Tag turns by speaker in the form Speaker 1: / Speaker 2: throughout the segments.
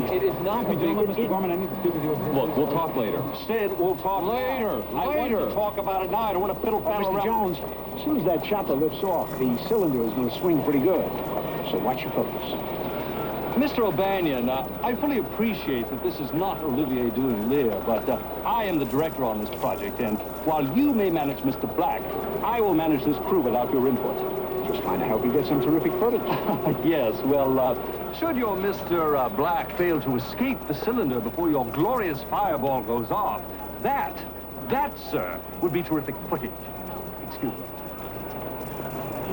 Speaker 1: It is not Mr. Gorman, I need to speak with you.
Speaker 2: Look, we'll talk later.
Speaker 1: Sid, we'll talk later. I want to talk about it now. I don't want to fiddle faddle
Speaker 3: Mr.
Speaker 1: around.
Speaker 3: Jones, as soon as that chopper lifts off, the cylinder is going to swing pretty good. So watch your focus.
Speaker 1: Mr. O'Banion, I fully appreciate that this is not Olivier doing Lear, but I am the director on this project, and while you may manage Mr. Black, I will manage this crew without your input.
Speaker 3: Just trying to help you get some terrific footage.
Speaker 1: Yes, well, should your Mr. Black fail to escape the cylinder before your glorious fireball goes off, that, sir, would be terrific footage. Excuse me.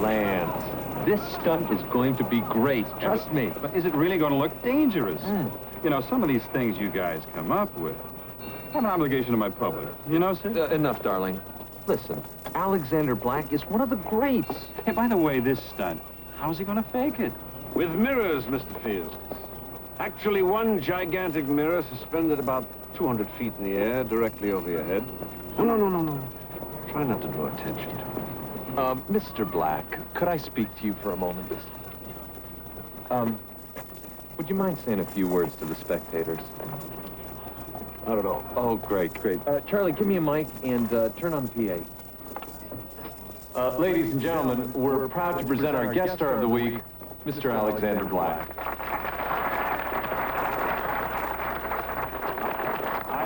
Speaker 2: Lance, this stunt is going to be great. Trust me.
Speaker 4: But is it really going to look dangerous? You know, some of these things you guys come up with. I have an obligation to my public. You know, Sid?
Speaker 2: Enough, darling. Listen, Alexander Black is one of the greats.
Speaker 4: Hey, by the way, this stunt, how's he going to fake it?
Speaker 5: With mirrors, Mr. Fields. Actually, one gigantic mirror suspended about 200 feet in the air, directly over your head. Oh, no. Try not to draw attention to it.
Speaker 2: Mr. Black, could I speak to you for a moment? Would you mind saying a few words to the spectators?
Speaker 5: Not at all.
Speaker 2: Oh, great. Charlie, give me a mic and turn on the PA. Ladies and gentlemen, we're proud to present our guest star of the week, Mr. Alexander Black.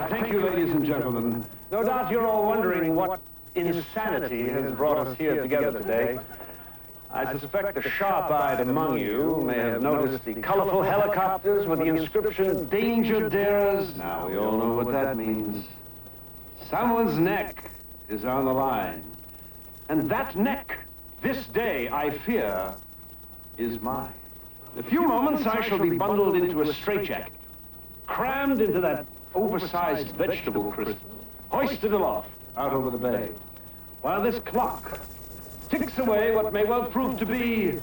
Speaker 5: Thank you, ladies and gentlemen. No doubt you're all wondering what insanity has brought us here together today. I suspect the sharp-eyed among you may have noticed the colorful helicopters with the inscription, "Danger Darers." Now, we all know what that means. Someone's neck is on the line. And that neck, this day, I fear, is mine. In a few moments, I shall be bundled into a straitjacket, crammed into that oversized vegetable crisp, hoisted aloft out over the bay, while this clock ticks away what may well prove to be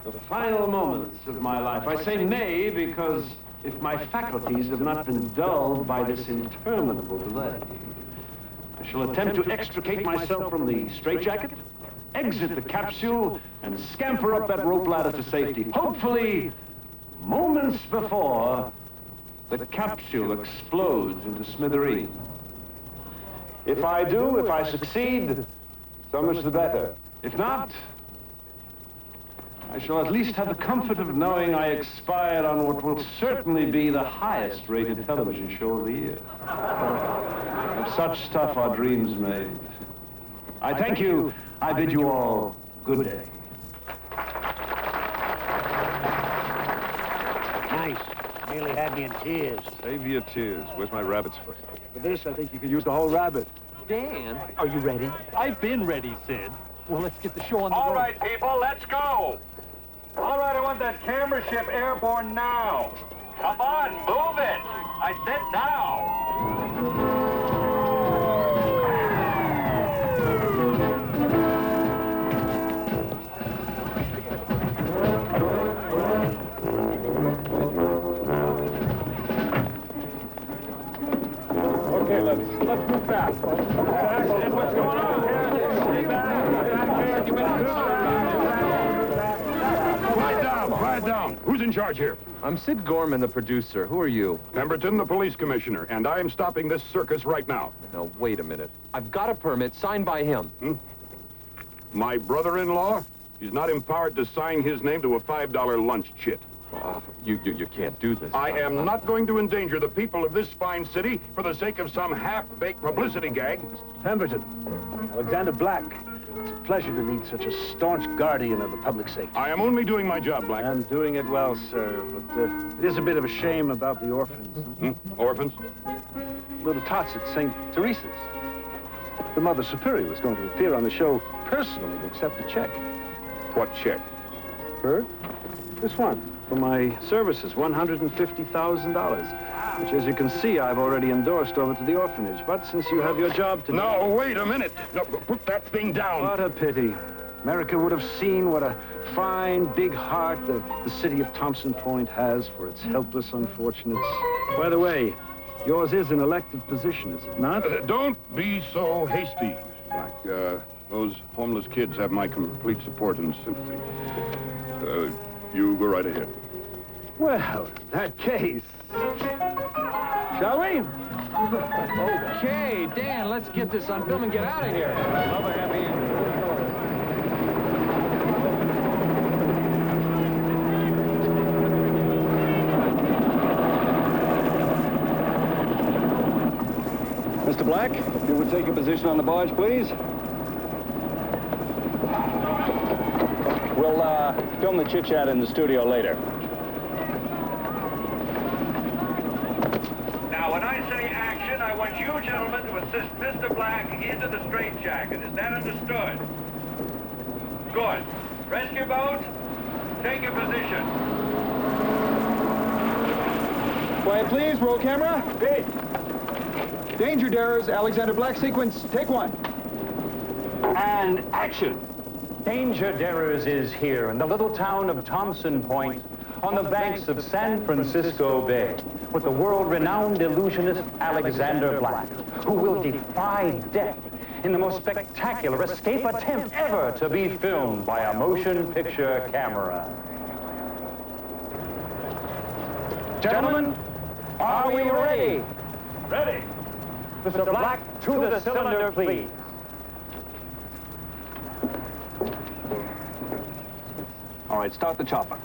Speaker 5: the final moments of my life. I say may because if my faculties have not been dulled by this interminable delay. I shall attempt to extricate myself from the straitjacket, exit the capsule, and scamper up that rope ladder to safety. Hopefully, moments before the capsule explodes into smithereens. If I do, if I succeed, so much the better. If not, I shall at least have the comfort of knowing I expired on what will certainly be the highest rated television show of the year. Of such stuff are dreams made. I thank you. I bid you all good day.
Speaker 3: Nice. Nearly had me in tears.
Speaker 4: Save your tears. Where's my rabbit's foot?
Speaker 3: For this, I think you could use the whole rabbit.
Speaker 2: Dan, are you ready?
Speaker 1: I've been ready, Sid.
Speaker 2: Well, let's get the show on the road.
Speaker 6: All right, people, let's go. All right, I want that camera ship airborne now. Come on, move it. I said now.
Speaker 3: Okay, let's move fast. What's going on?
Speaker 4: Quiet down. Who's in charge here?
Speaker 2: I'm Sid Gorman, the producer. Who are you?
Speaker 4: Pemberton, the police commissioner, and I am stopping this circus right now.
Speaker 2: Now, wait a minute. I've got a permit signed by him.
Speaker 4: My brother-in-law? He's not empowered to sign his name to a $5 lunch chit.
Speaker 2: You can't do this.
Speaker 4: I am not going to endanger the people of this fine city for the sake of some half-baked publicity gag.
Speaker 5: Pemberton, Alexander Blacke. It's a pleasure to meet such a staunch guardian of the public safety.
Speaker 4: I am only doing my job, Blacke.
Speaker 5: I'm doing it well, sir, but it is a bit of a shame about the orphans.
Speaker 4: Orphans?
Speaker 5: Little tots at St. Teresa's. The Mother Superior was going to appear on the show personally to accept the check.
Speaker 4: What check?
Speaker 5: Heard? This one. For my services, $150,000, which, as you can see, I've already endorsed over to the orphanage. But since you have your job to do...
Speaker 4: No, wait a minute. No, put that thing down.
Speaker 5: What a pity. America would have seen what a fine, big heart the city of Thompson Point has for its helpless unfortunates. By the way, yours is an elected position, is it not?
Speaker 4: Don't be so hasty, Black. Those homeless kids have my complete support and sympathy. You go right ahead.
Speaker 5: Well, in that case, shall we?
Speaker 2: Okay, Dan, let's get this on film and get out of here. Love a happy ending.
Speaker 1: Mr. Black, if you would take a position on the barge, please. We'll film the chit-chat in the studio later.
Speaker 6: Now, when I say action, I want you gentlemen to assist Mr. Blacke into the straitjacket. Is that understood? Good. Rescue boat, take your position.
Speaker 7: Quiet, please. Roll camera.
Speaker 5: Hey!
Speaker 7: Danger Darers, Alexander Blacke sequence. Take one.
Speaker 5: And action!
Speaker 8: Danger Darers is here in the little town of Thompson Point on the banks of San Francisco Bay with the world-renowned illusionist Alexander Blacke, who will defy death in the most spectacular escape attempt ever to be filmed by a motion picture camera. Gentlemen, are we ready?
Speaker 6: Ready.
Speaker 8: Mr. Blacke, to the cylinder, please.
Speaker 1: All right, start the chopper.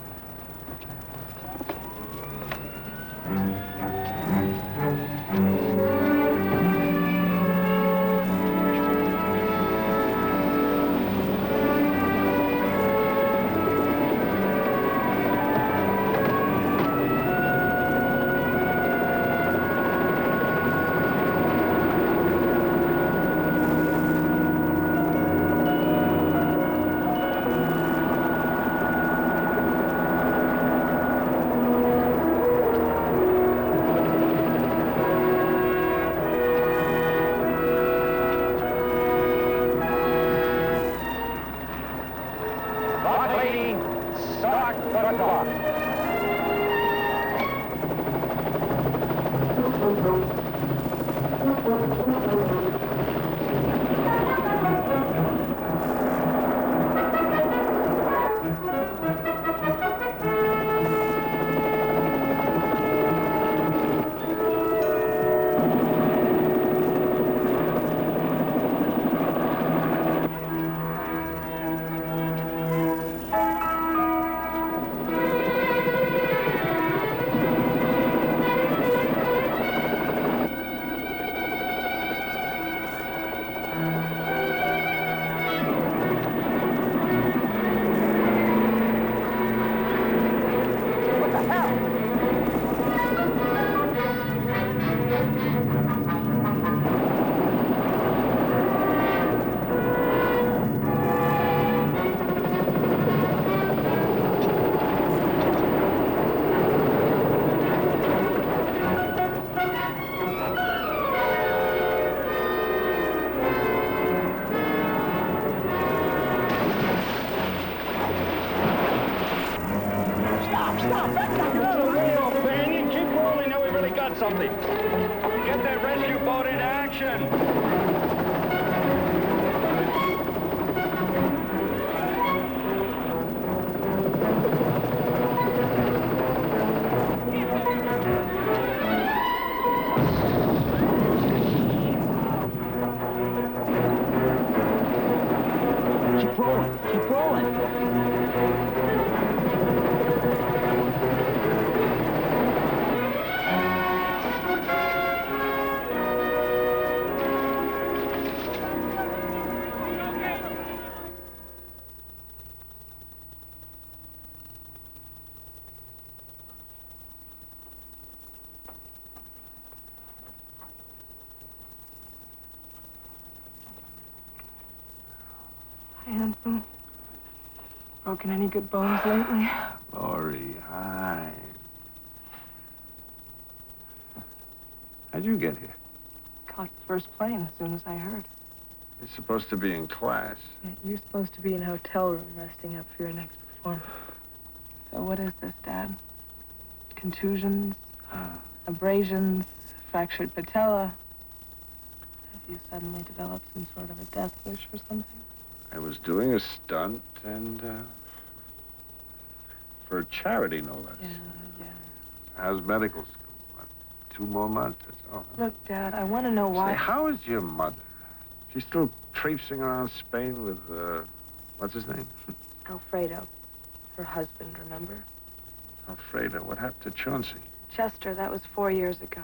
Speaker 6: Something. Get that rescue boat into action.
Speaker 3: Keep rolling. Keep rolling.
Speaker 9: Handsome. Broken any good bones lately?
Speaker 5: Lori, hi. How'd you get here?
Speaker 9: Caught the first plane as soon as I heard.
Speaker 5: You're supposed to be in class.
Speaker 9: Yeah, you're supposed to be in a hotel room resting up for your next performance. So what is this, Dad? Contusions? Abrasions? Fractured patella? Have you suddenly developed some sort of a death wish or something?
Speaker 5: I was doing a stunt and, for charity, no less.
Speaker 9: Yeah.
Speaker 5: How's medical school? What, 2 more months, that's all. Huh?
Speaker 9: Look, Dad, I want to know why...
Speaker 5: Say, how is your mother? She's still traipsing around Spain with, what's his name?
Speaker 9: Alfredo. Her husband, remember?
Speaker 5: Alfredo. What happened to Chauncey?
Speaker 9: Chester, that was 4 years ago.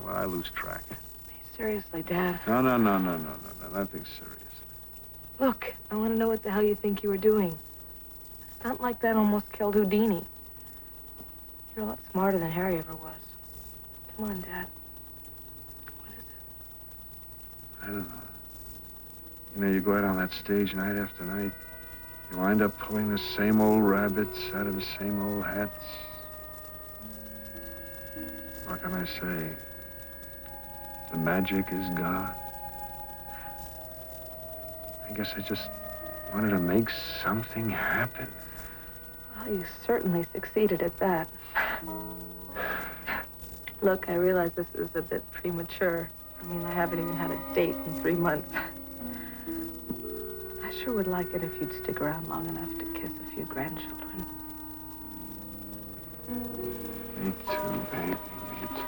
Speaker 5: Well, I lose track.
Speaker 9: Seriously, Dad.
Speaker 5: No, nothing serious.
Speaker 9: Look, I want to know what the hell you think you were doing. A stunt like that almost killed Houdini. You're a lot smarter than Harry ever was. Come on, Dad. What is it?
Speaker 5: I don't know. You know, you go out on that stage night after night, you wind up pulling the same old rabbits out of the same old hats. What can I say? The magic is gone. I guess I just wanted to make something happen.
Speaker 9: Well, you certainly succeeded at that. Look, I realize this is a bit premature. I mean, I haven't even had a date in 3 months. I sure would like it if you'd stick around long enough to kiss a few grandchildren.
Speaker 5: Me too, baby, me too.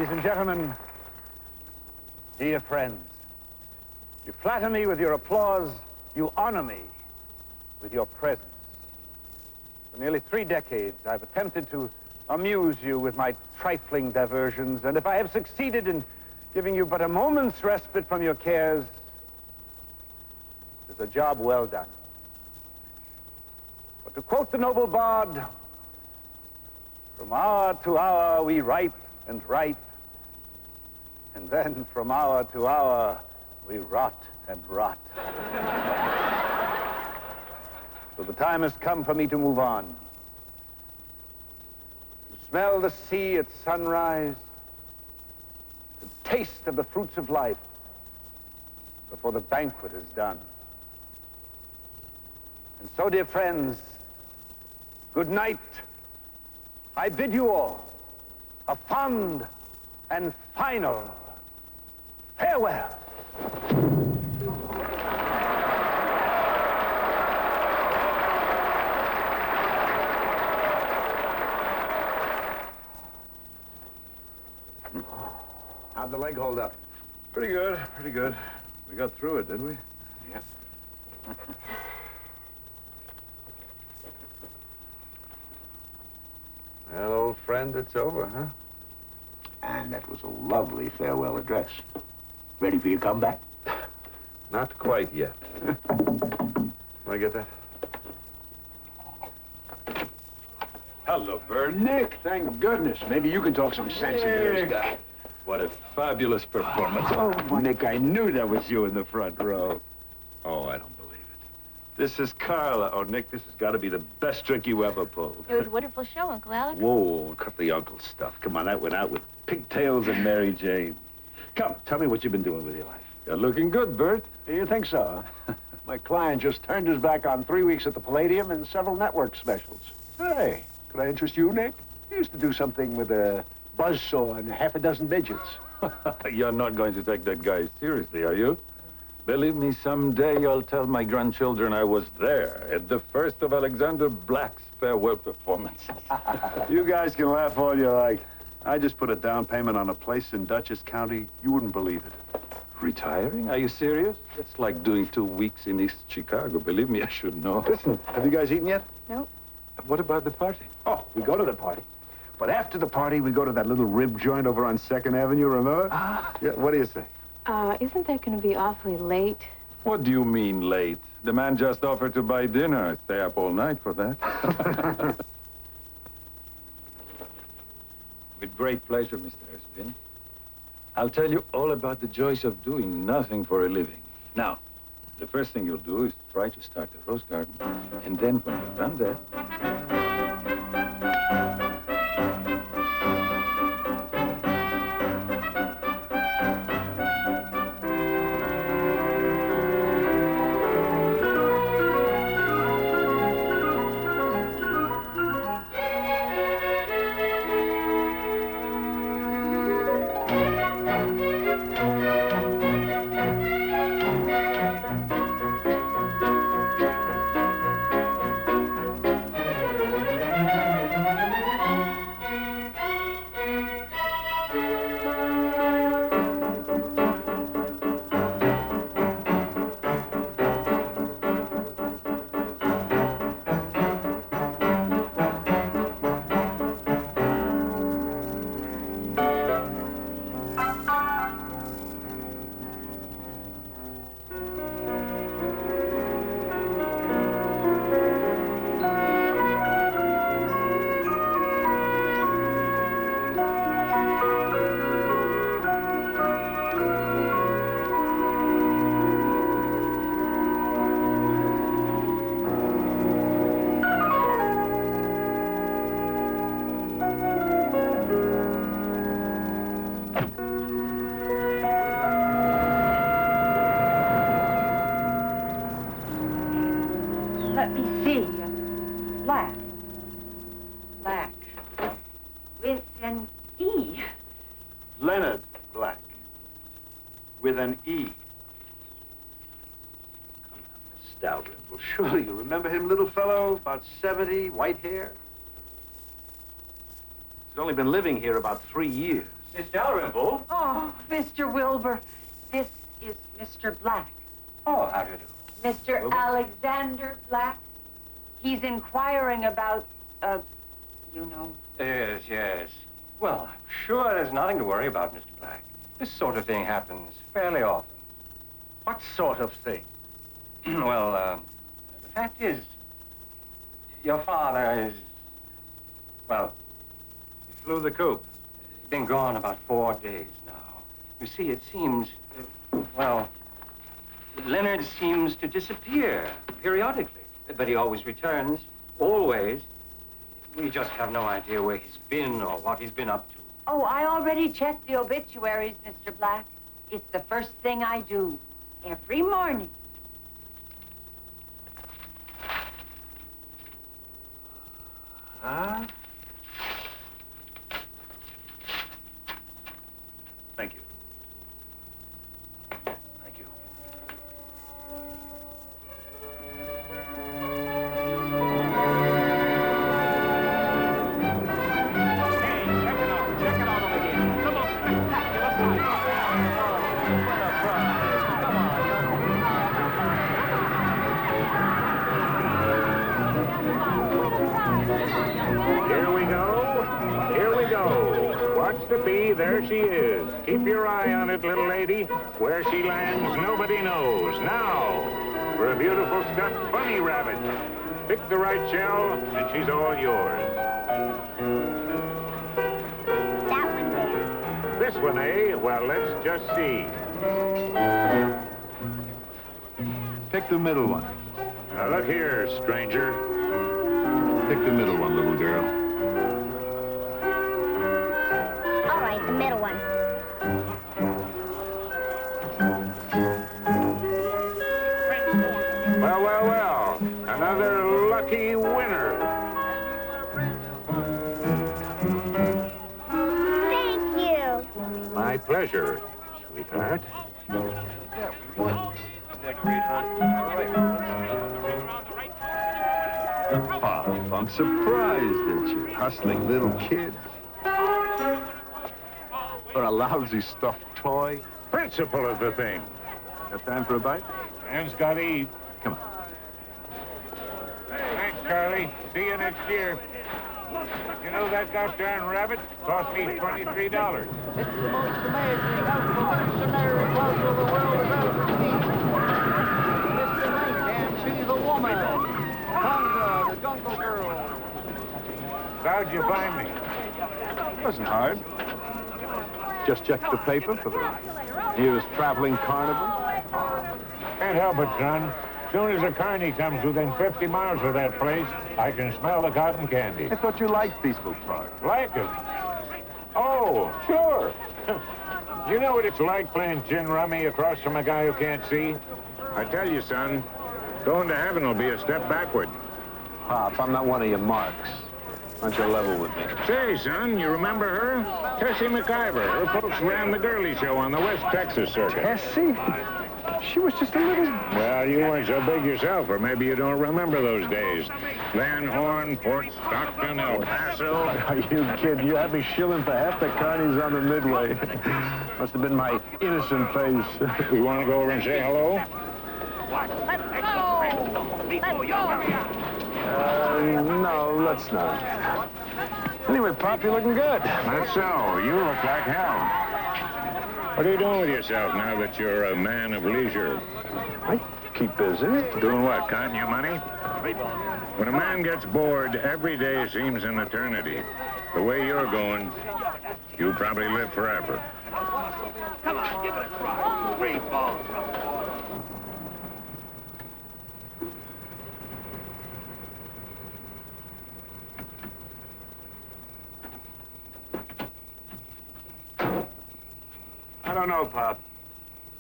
Speaker 5: Ladies and gentlemen, dear friends, you flatter me with your applause, you honor me with your presence. For nearly 3 decades, I've attempted to amuse you with my trifling diversions, and if I have succeeded in giving you but a moment's respite from your cares, it's a job well done. But to quote the noble bard, from hour to hour we ripe and ripe, and then from hour to hour we rot and rot. So the time has come for me to move on. To smell the sea at sunrise, to taste of the fruits of life before the banquet is done. And so, dear friends, good night. I bid you all a fond and final farewell.
Speaker 4: How'd the leg hold up?
Speaker 10: Pretty good, pretty good. We got through it, didn't we?
Speaker 4: Yeah.
Speaker 10: Well, old friend, it's over, huh?
Speaker 3: And that was a lovely farewell address. Ready for your comeback?
Speaker 10: Not quite yet. Want to get that?
Speaker 4: Hello, Bird.
Speaker 3: Nick, thank goodness. Maybe you can talk some sense into this guy.
Speaker 10: What a fabulous performance.
Speaker 3: Oh, Nick, I knew that was you in the front row.
Speaker 10: Oh, I don't believe it. This is Carla. Oh, Nick, this has got to be the best trick you ever pulled.
Speaker 11: It was a wonderful show, Uncle Alec.
Speaker 10: Whoa, cut the uncle stuff. Come on, that went out with pigtails and Mary Jane. Come, tell me what you've been doing with your life.
Speaker 3: You're looking good, Bert. You think so? My client just turned his back on 3 weeks at the Palladium and several network specials. Hey, could I interest you, Nick? I used to do something with a buzzsaw and half a dozen midgets.
Speaker 10: You're not going to take that guy seriously, are you? Believe me, someday I'll tell my grandchildren I was there at the first of Alexander Black's farewell performances.
Speaker 4: You guys can laugh all you like. I just put a down payment on a place in Dutchess County. You wouldn't believe it.
Speaker 10: Retiring? Are you serious? It's like doing 2 weeks in East Chicago. Believe me, I should know.
Speaker 4: Listen, have you guys eaten yet?
Speaker 11: Nope.
Speaker 10: What about the party?
Speaker 4: Oh, we go to the party. But after the party, we go to that little rib joint over on 2nd Avenue, remember? Yeah, what do you say?
Speaker 11: Isn't that going to be awfully late?
Speaker 10: What do you mean, late? The man just offered to buy dinner. I'd stay up all night for that. With great pleasure, Mr. Erskine. I'll tell you all about the joys of doing nothing for a living. Now, the first thing you'll do is try to start the rose garden. And then when you've done that,
Speaker 11: Let me see. Black. Black. With an E.
Speaker 4: Leonard Black. With an E. Dalrymple. Surely you remember him, little fellow, about 70, white hair? He's only been living here about 3 years.
Speaker 8: Miss Dalrymple.
Speaker 11: Oh, Mr. Wilbur, this is Mr. Black.
Speaker 8: Oh, how do you do?
Speaker 11: Mr.
Speaker 8: Wilbur?
Speaker 11: Alexander Black. He's inquiring about, you know.
Speaker 8: Yes, yes. Well, I'm sure there's nothing to worry about, Mr. Black. This sort of thing happens fairly often.
Speaker 5: What sort of thing?
Speaker 8: Well, the fact is, your father is, well,
Speaker 5: He flew the coop.
Speaker 8: been gone about 4 days now. You see, it seems, well, Leonard seems to disappear periodically, but he always returns, always. We just have no idea where he's been or what he's been up to.
Speaker 11: Oh, I already checked the obituaries, Mr. Black. It's the first thing I do every morning.
Speaker 5: Huh? Thank you. Thank you.
Speaker 12: Here we go. Here we go. Watch the bee. There she is. Keep your eye on it, little lady. Where she lands, nobody knows. Now, for a beautiful stuffed bunny rabbit. Pick the right shell, and she's all yours.
Speaker 13: That one there.
Speaker 12: This one, eh? Well, let's just see.
Speaker 4: Pick the middle one.
Speaker 12: Now, look here, stranger.
Speaker 4: Pick the middle one, little girl.
Speaker 13: All right, the middle one.
Speaker 12: Well, well, well. Another lucky winner.
Speaker 13: Thank you.
Speaker 12: My pleasure, sweetheart.
Speaker 5: Yeah, we won. Isn't that great, hon? All right.
Speaker 4: Pop, I'm surprised at you. Hustling little kids. For a lousy stuffed toy.
Speaker 12: Principle of the thing.
Speaker 4: Got time for a bite?
Speaker 12: Man's got to eat.
Speaker 4: Come on.
Speaker 12: Thanks, Charlie. See you next year. You know that gosh darn rabbit cost me $23.
Speaker 14: It's the most amazing, evolutionary puzzle the world has ever seen. Mr. Link, and she's a woman. Conga, the Jungle Girl.
Speaker 12: How'd you find me?
Speaker 4: It wasn't hard. Just checked the paper for the nearest traveling carnival.
Speaker 12: Can't help it, son. Soon as a carny comes within 50 miles of that place, I can smell the cotton candy.
Speaker 4: I thought you liked Peaceful Park.
Speaker 12: Like it? Oh, sure. You know what it's like playing gin rummy across from a guy who can't see? I tell you, son, going to heaven will be a step backward.
Speaker 3: Pop, I'm not one of your marks. Why don't you level with me?
Speaker 12: Say, son, you remember her? Tessie McIver. Her folks ran the girly show on the West Texas circuit.
Speaker 3: Tessie? She was just a little...
Speaker 12: Well, you weren't so big yourself, or maybe you don't remember those days. Van Horn, Port Stockton, El Paso.
Speaker 3: Are you kidding? You had me shilling for half the carnies on the Midway. Must have been my innocent face.
Speaker 12: You want to go over and say hello?
Speaker 3: No, let's not. Anyway, Pop, you're looking good.
Speaker 12: That's so. You look like hell. What are you doing with yourself now that you're a man of leisure?
Speaker 3: I keep busy.
Speaker 12: Doing what, counting your money? When a man gets bored, every day seems an eternity. The way you're going, you'll probably live forever.
Speaker 6: Come on, give it a try. Great ball.
Speaker 5: I don't know, Pop.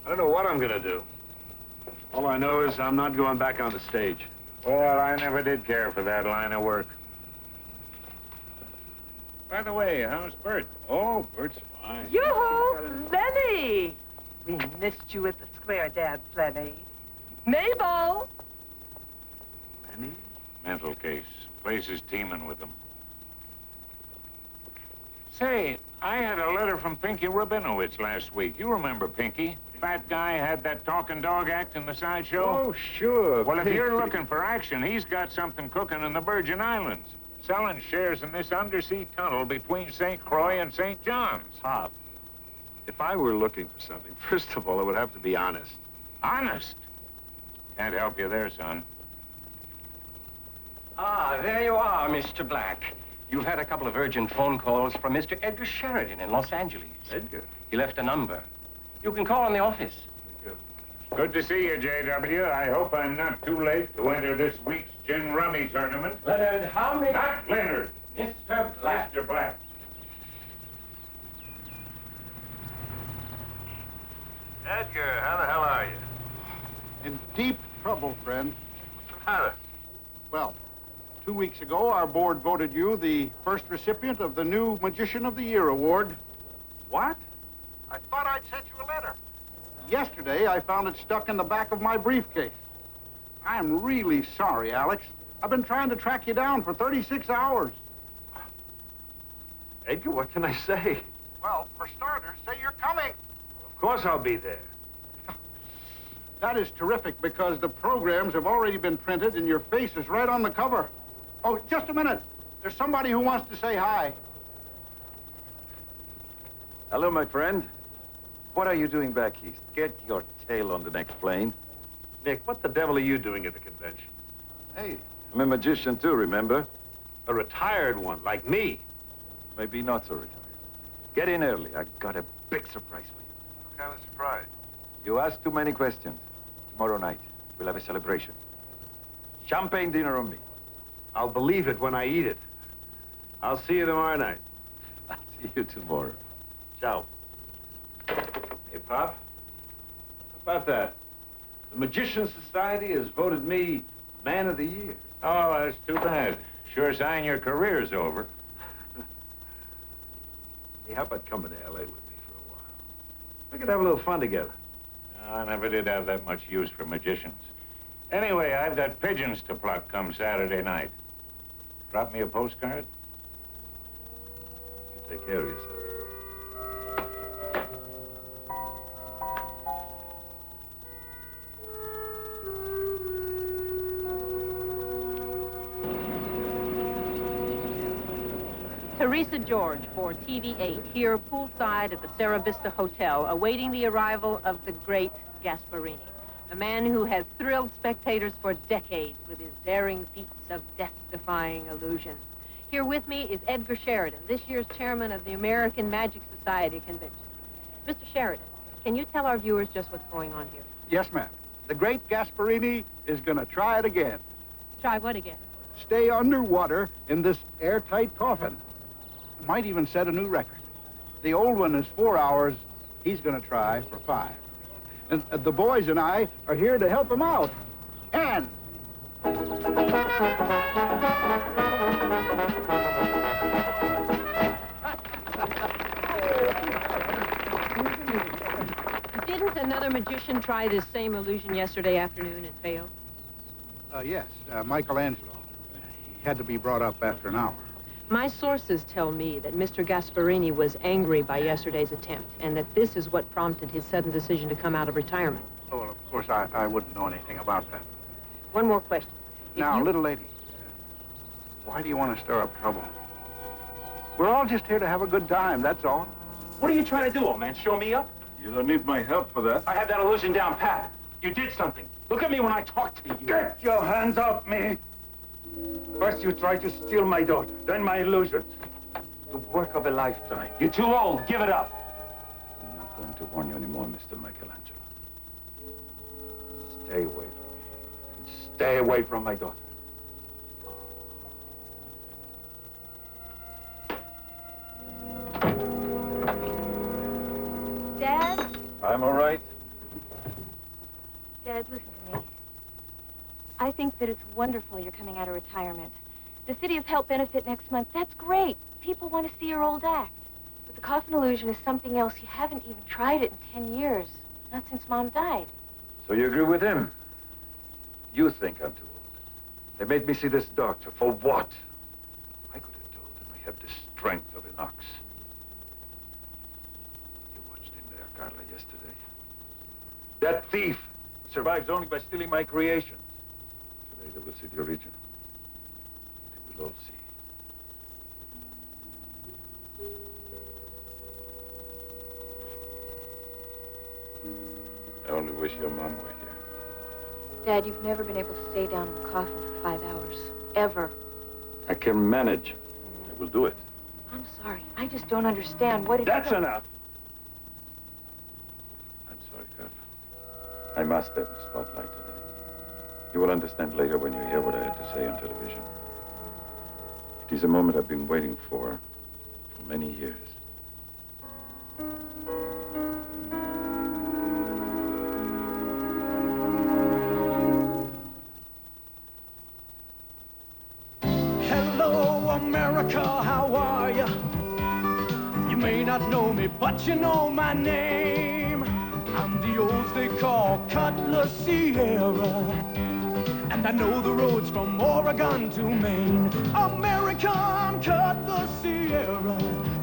Speaker 5: I don't know what I'm gonna do. All I know is I'm not going back on the stage.
Speaker 12: Well, I never did care for that line of work. By the way, how's Bert? Oh, Bert's fine.
Speaker 15: Yoo-hoo! Lenny! We missed you at the square dance, Lenny. Mabel!
Speaker 12: Lenny? Mental case. Place is teeming with them. Say, I had a letter from Pinky Rabinowitz last week. You remember Pinky? Fat guy had that talking dog act in the sideshow?
Speaker 3: Oh, sure.
Speaker 12: Well, if
Speaker 3: Pinky.
Speaker 12: you're looking for action, he's got something cooking in the Virgin Islands. Selling shares in this undersea tunnel between St. Croix and St. John's.
Speaker 5: Pop, if I were looking for something, first of all, it would have to be honest.
Speaker 12: Honest? Can't help you there, son.
Speaker 16: Ah, there you are, Mr. Black. You've had a couple of urgent phone calls from Mr. Edgar Sheridan in Los Angeles.
Speaker 5: Edgar?
Speaker 16: He left a number. You can call on the office.
Speaker 12: Good to see you, J.W. I hope I'm not too late to enter this week's gin rummy tournament.
Speaker 16: Leonard, how many...
Speaker 12: Not Leonard.
Speaker 16: Mr. Black.
Speaker 12: Mr. Black.
Speaker 5: Edgar, how the hell are you?
Speaker 3: In deep trouble, friend.
Speaker 5: What's the matter?
Speaker 3: Well, 2 weeks ago, our board voted you the first recipient of the new Magician of the Year award.
Speaker 5: What? I thought I'd sent you a letter.
Speaker 3: Yesterday, I found it stuck in the back of my briefcase. I'm really sorry, Alex. I've been trying to track you down for 36 hours.
Speaker 5: Edgar, what can I say?
Speaker 3: Well, for starters, say you're coming.
Speaker 5: Of course I'll be there.
Speaker 3: That is terrific because the programs have already been printed and your face is right on the cover. Oh, just a minute. There's somebody who wants to say hi.
Speaker 10: Hello, my friend. What are you doing back east? Get your tail on the next plane.
Speaker 5: Nick, what the devil are you doing at the convention?
Speaker 10: Hey, I'm a magician too, remember?
Speaker 5: A retired one, like me.
Speaker 10: Maybe not so retired. Get in early. I got a big surprise for you.
Speaker 5: What kind of surprise?
Speaker 10: You asked too many questions. Tomorrow night, we'll have a celebration. Champagne dinner on me.
Speaker 5: I'll believe it when I eat it. I'll see you tomorrow night.
Speaker 10: I'll see you tomorrow.
Speaker 5: Ciao. Hey, Pop. How about that? The Magician Society has voted me Man of the Year.
Speaker 12: Oh, that's too bad. Sure sign your career's over.
Speaker 5: Hey, how about coming to L.A. with me for a while? We could have a little fun together.
Speaker 12: No, I never did have that much use for magicians. Anyway, I've got pigeons to pluck come Saturday night. Drop me a postcard?
Speaker 5: You take care of yourself.
Speaker 17: Teresa George for TV8, here poolside at the Sarah Vista Hotel, awaiting the arrival of the great Gasparini, a man who has thrilled spectators for decades with his daring feats of death-defying illusion. Here with me is Edgar Sheridan, this year's chairman of the American Magic Society Convention. Mr. Sheridan, can you tell our viewers just what's going on here?
Speaker 3: Yes, ma'am. The great Gasparini is going to try it again.
Speaker 17: Try what again?
Speaker 3: Stay underwater in this airtight coffin. Might even set a new record. The old one is 4 hours. He's going to try for 5. And the boys and I are here to help him out. And...
Speaker 17: Didn't another magician try this same illusion yesterday afternoon and failed?
Speaker 3: Yes, Michelangelo. He had to be brought up after an hour.
Speaker 17: My sources tell me that Mr. Gasparini was angry by yesterday's attempt, and that this is what prompted his sudden decision to come out of retirement.
Speaker 3: Oh, well, of course, I wouldn't know anything about that.
Speaker 17: One more question.
Speaker 3: Now, little lady, why do you want to stir up trouble? We're all just here to have a good time, that's all.
Speaker 8: What are you trying to do, old man? Show me up?
Speaker 10: You don't need my help for that.
Speaker 8: I have that illusion down pat. You did something. Look at me when I talk to you.
Speaker 18: Get your hands off me! First you tried to steal my daughter, then my illusion. The work of a lifetime.
Speaker 8: You're too old. Give it up.
Speaker 10: I'm not going to warn you anymore, Mr. Michelangelo. Stay away from me.
Speaker 18: And stay away from my daughter.
Speaker 11: Dad?
Speaker 10: I'm all right.
Speaker 19: Dad, listen to me. I think that it's wonderful you're coming out of retirement. The City of Help benefit next month, that's great. People want to see your old act. But the coffin illusion is something else. You haven't even tried it in 10 years. Not since Mom died.
Speaker 10: So you agree with him? You think I'm too old. They made me see this doctor. For what? I could have told him I have the strength of an ox. That thief survives only by stealing my creations. Today they will see the original. They will all see. I only wish your mom were here.
Speaker 19: Dad, you've never been able to stay down in the coffin for 5 hours. Ever.
Speaker 10: I can manage. I will do it.
Speaker 19: I'm sorry. I just don't understand what it is.
Speaker 10: That's enough! I'm sorry, Colonel. I must have the spotlight today. You will understand later when you hear what I had to say on television. It is a moment I've been waiting for many years.
Speaker 20: Hello, America, how are ya? You may not know me, but you know my name. I'm the olds they call Cutlass Sierra, and I know the roads from Oregon to Maine. America, I'm Cutlass Sierra.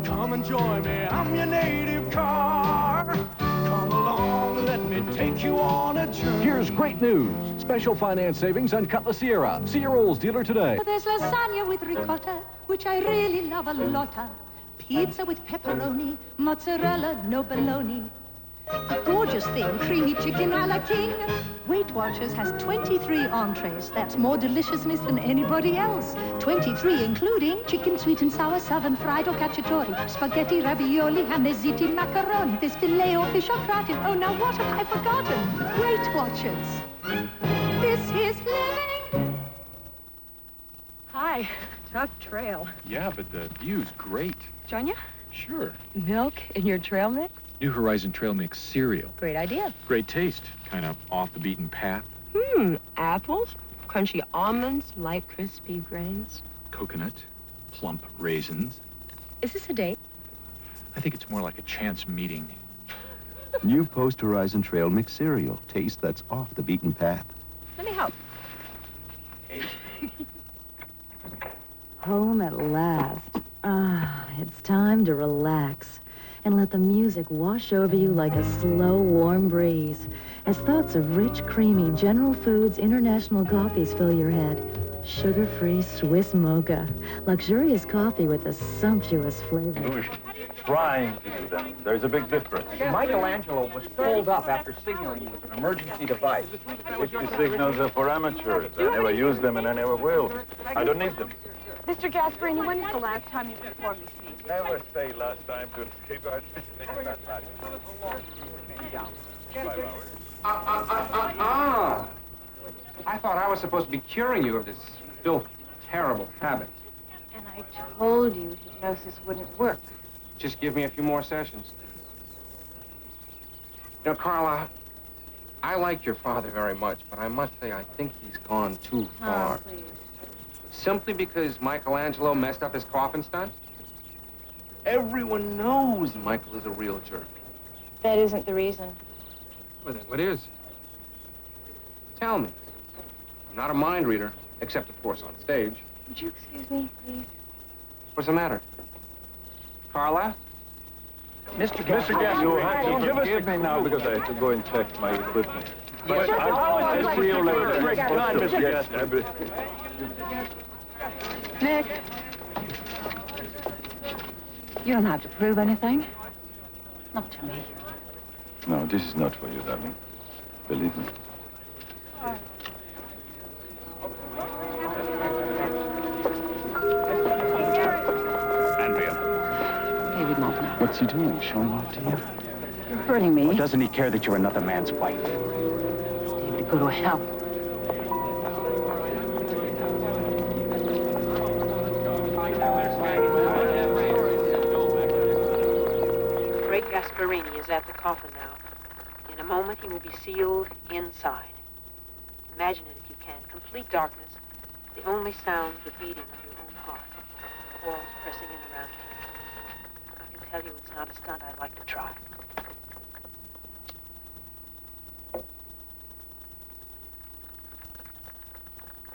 Speaker 20: Come and join me, I'm your native car. Come along, let me take you on a journey.
Speaker 21: Here's great news. Special finance savings on Cutlass Sierra. See your Olds dealer today.
Speaker 22: There's lasagna with ricotta, which I really love a lotta. Pizza with pepperoni, mozzarella, no bologna. A gorgeous thing, creamy chicken a la king. Weight Watchers has 23 entrees. That's more deliciousness than anybody else. 23 including chicken sweet and sour, southern fried or cacciatore, spaghetti, ravioli, and there's ziti macaroni. There's filet or fish or gratin. Oh, now what have I forgotten? Weight Watchers. This is living.
Speaker 9: Hi. Tough trail.
Speaker 23: Yeah, but the view's great.
Speaker 9: Join ya?
Speaker 23: Sure.
Speaker 9: Milk in your trail mix?
Speaker 23: New Horizon Trail Mix cereal.
Speaker 9: Great idea.
Speaker 23: Great taste. Kind of off the beaten path.
Speaker 9: Apples, crunchy almonds, light crispy grains.
Speaker 23: Coconut, plump raisins.
Speaker 9: Is this a date?
Speaker 23: I think it's more like a chance meeting.
Speaker 24: New Post-Horizon Trail Mix cereal. Taste that's off the beaten path.
Speaker 9: Let me help.
Speaker 25: Home at last. It's time to relax and let the music wash over you like a slow, warm breeze as thoughts of rich, creamy General Foods International coffees fill your head. Sugar-free Swiss mocha. Luxurious coffee with a sumptuous flavor.
Speaker 10: Trying to do them. There's a big difference.
Speaker 5: Michelangelo was pulled up after signaling with an emergency device.
Speaker 10: Safety signals are for amateurs. I never use them and I never will. I don't need them.
Speaker 19: Mr. Gasparini, when is the last time you performed this piece?
Speaker 10: Never say last time to escape our...
Speaker 16: I thought I was supposed to be curing you of this filthy, terrible habit.
Speaker 19: And I told you hypnosis wouldn't work.
Speaker 16: Just give me a few more sessions. You know, Carla, I like your father very much, but I must say I think he's gone too far.
Speaker 19: Oh, please.
Speaker 16: Simply because Michelangelo messed up his coffin stunt? Everyone knows Michael is a real jerk.
Speaker 19: That isn't the reason.
Speaker 16: Well, then what is? Tell me. I'm not a mind reader, except, of course, on stage.
Speaker 19: Would you excuse me, please?
Speaker 16: What's the matter? Carla?
Speaker 10: Mr. Gasparini, you have to forgive me now because I have to go and check my equipment. But I'll see you later. Yes,
Speaker 9: Nick. You don't have to prove anything. Not to me.
Speaker 10: No, this is not for you, darling. Believe me.
Speaker 9: David won't know.
Speaker 26: What's he doing? Showing off to you?
Speaker 9: You're hurting me.
Speaker 26: Or doesn't he care that you're another man's wife?
Speaker 9: David, go to hell.
Speaker 17: Great Gasparini is at the coffin now. In a moment, he will be sealed inside. Imagine it if you can. Complete darkness. The only sound, the beating of your own heart. Walls pressing in around you. I can tell you it's not a stunt I'd like to try.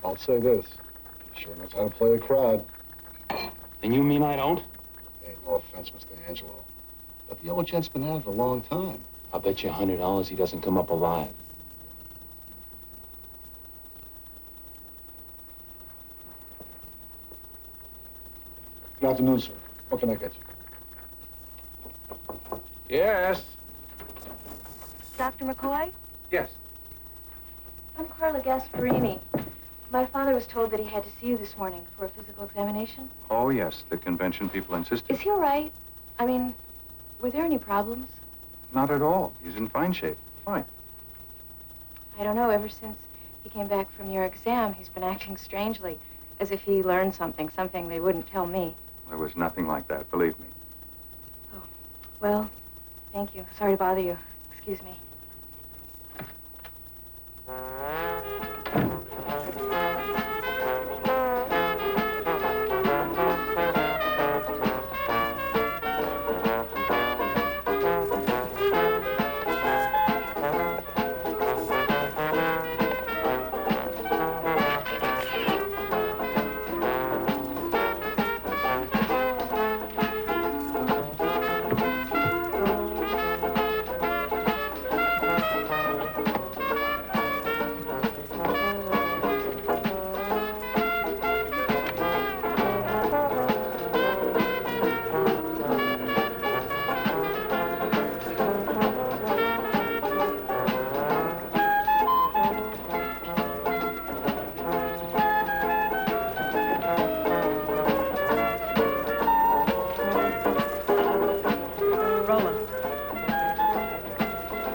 Speaker 27: I'll say this. He sure knows how to play a crowd.
Speaker 26: And you mean I don't?
Speaker 27: Hey, no offense, Mr. Angelo. But the old gent's been at it a long time.
Speaker 10: I'll bet you $100 he doesn't come up alive.
Speaker 27: Good afternoon, sir. What can I get you?
Speaker 16: Yes.
Speaker 19: Dr. McCoy?
Speaker 16: Yes.
Speaker 19: I'm Carla Gasparini. My father was told that he had to see you this morning for a physical examination.
Speaker 26: Oh, yes. The convention people insisted.
Speaker 19: Is he all right? I mean, were there any problems?
Speaker 26: Not at all. He's in fine shape. Fine.
Speaker 19: I don't know. Ever since he came back from your exam, he's been acting strangely, as if he learned something they wouldn't tell me.
Speaker 26: There was nothing like that, believe me.
Speaker 19: Oh, well, thank you. Sorry to bother you. Excuse me.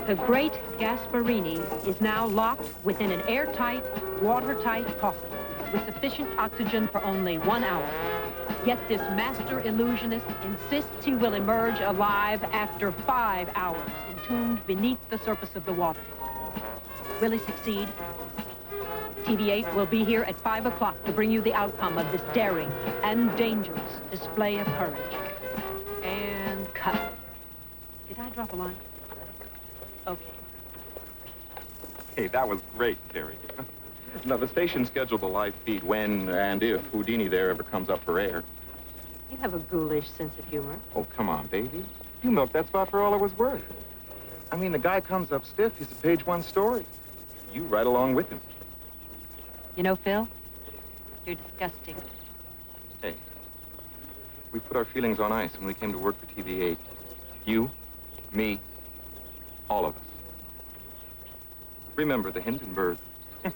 Speaker 17: The great Gasparini is now locked within an airtight, watertight coffin with sufficient oxygen for only 1 hour. Yet this master illusionist insists he will emerge alive after 5 hours, entombed beneath the surface of the water. Will he succeed? TV8 will be here at 5 o'clock to bring you the outcome of this daring and dangerous display of courage. And cut. Did I drop a line? Okay.
Speaker 1: Hey, that was great, Terry. Now, the station scheduled a live feed when and if Houdini there ever comes up for air.
Speaker 17: You have a ghoulish sense of humor.
Speaker 1: Oh, come on, baby. You milked that spot for all it was worth. I mean, the guy comes up stiff. He's a page 1 story. You right along with him.
Speaker 17: You know, Phil, you're disgusting.
Speaker 1: Hey, we put our feelings on ice when we came to work for TV8. You, me, all of us. Remember the Hindenburg.
Speaker 26: Who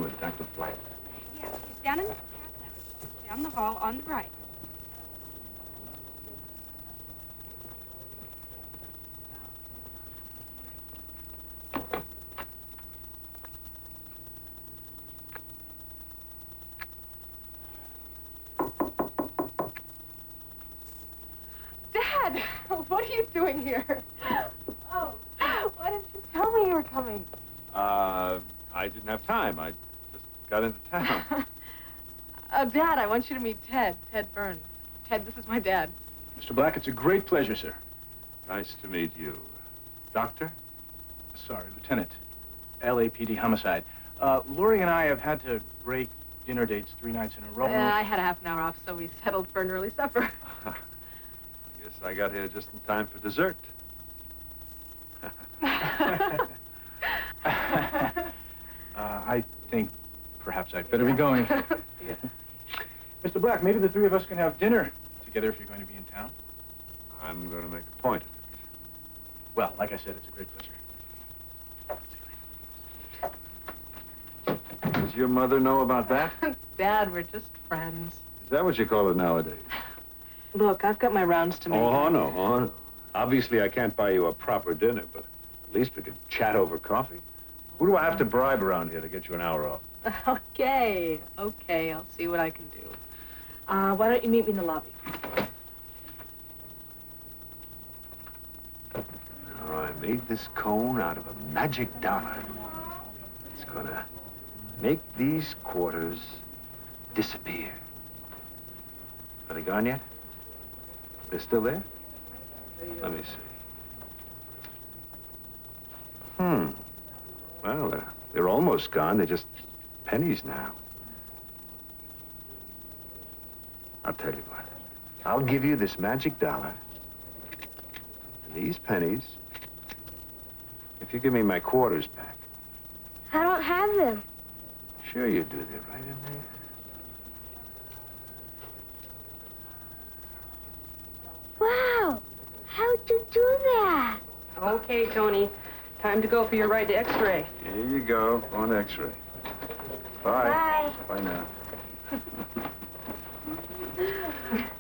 Speaker 26: is Dr. Blacke?
Speaker 2: Yeah, it's down in the cabinet, down the hall on the right.
Speaker 15: Dad, what are you doing here? Oh, why didn't you tell me you were coming?
Speaker 5: I didn't have time. I just got into town.
Speaker 9: Dad, I want you to meet Ted. Ted Burns. Ted, this is my dad.
Speaker 4: Mr. Blacke, it's a great pleasure, sir.
Speaker 5: Nice to meet you. Doctor?
Speaker 4: Sorry, Lieutenant. LAPD homicide. Lori and I have had to break dinner dates 3 nights in a row.
Speaker 9: I had a half an hour off, so we settled for an early supper.
Speaker 5: Guess I got here just in time for dessert.
Speaker 4: I think perhaps I'd better be going. Yeah. Mr. Blacke, maybe the 3 of us can have dinner together if you're going to be in town.
Speaker 5: I'm going to make a point of it.
Speaker 4: Well, like I said, it's a great pleasure.
Speaker 5: Does your mother know about that?
Speaker 9: Dad, we're just friends.
Speaker 5: Is that what you call it nowadays?
Speaker 9: Look, I've got my rounds to make.
Speaker 5: Oh, no, oh, no. Obviously, I can't buy you a proper dinner, but at least we could chat over coffee. Who do I have to bribe around here to get you an hour off?
Speaker 9: Okay, I'll see what I can do. Why don't you meet me in the lobby?
Speaker 5: Now, I made this cone out of a magic dollar. It's gonna make these quarters disappear. Are they gone yet? They're still there? Let me see. Well, they're almost gone. They just pennies now. I'll tell you what. I'll give you this magic dollar and these pennies if you give me my quarters back.
Speaker 3: I don't have them.
Speaker 5: Sure you do. They're right in there.
Speaker 3: Wow! How'd you do that?
Speaker 17: Okay, Tony. Time to go for your ride to X-ray.
Speaker 5: Here you go, on X-ray. Bye.
Speaker 3: Bye.
Speaker 5: Bye now.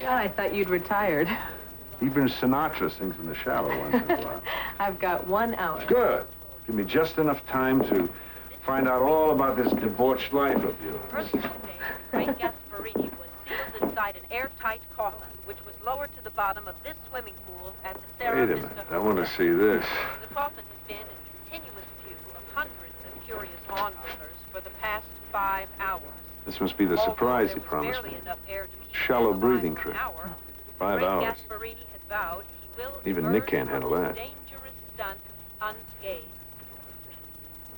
Speaker 17: God, I thought you'd retired.
Speaker 5: Even Sinatra sings in the shallow once in a while.
Speaker 17: I've got 1 hour.
Speaker 5: Good. Give me just enough time to find out all about this debauched life of yours.
Speaker 17: Earlier today, the great Gasparini was sealed inside an airtight coffin, which was lowered to the bottom of this swimming pool at the Sarah
Speaker 5: Wait a
Speaker 17: Vista
Speaker 5: minute. I want to see this.
Speaker 17: The coffin has been in continuous view of hundreds of curious onlookers for the past 5 hours.
Speaker 5: This must be the surprise he promised me. Shallow breathing trip. 5 hours.
Speaker 17: Gasparini has vowed he will
Speaker 5: Even Nick can't handle that.
Speaker 17: dangerous stunt unscathed.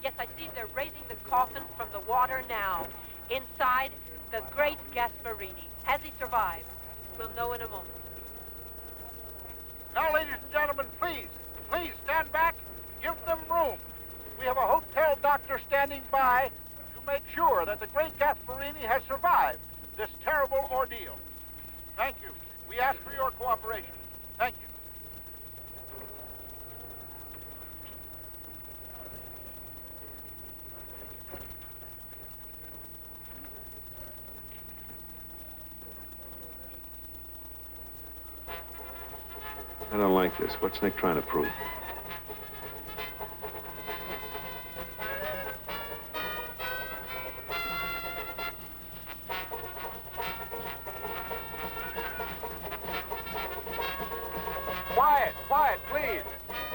Speaker 17: Yes, I see they're raising the coffin from the water now. Inside, the great Gasparini. Has he survived? We'll know in a moment.
Speaker 6: Now, ladies and gentlemen, please stand back. Give them room. We have a hotel doctor standing by to make sure that the great Gasparini has survived this terrible ordeal. Thank you. We ask for your cooperation. Thank you.
Speaker 5: I don't like this. What's Nick trying to prove?
Speaker 6: Quiet, please.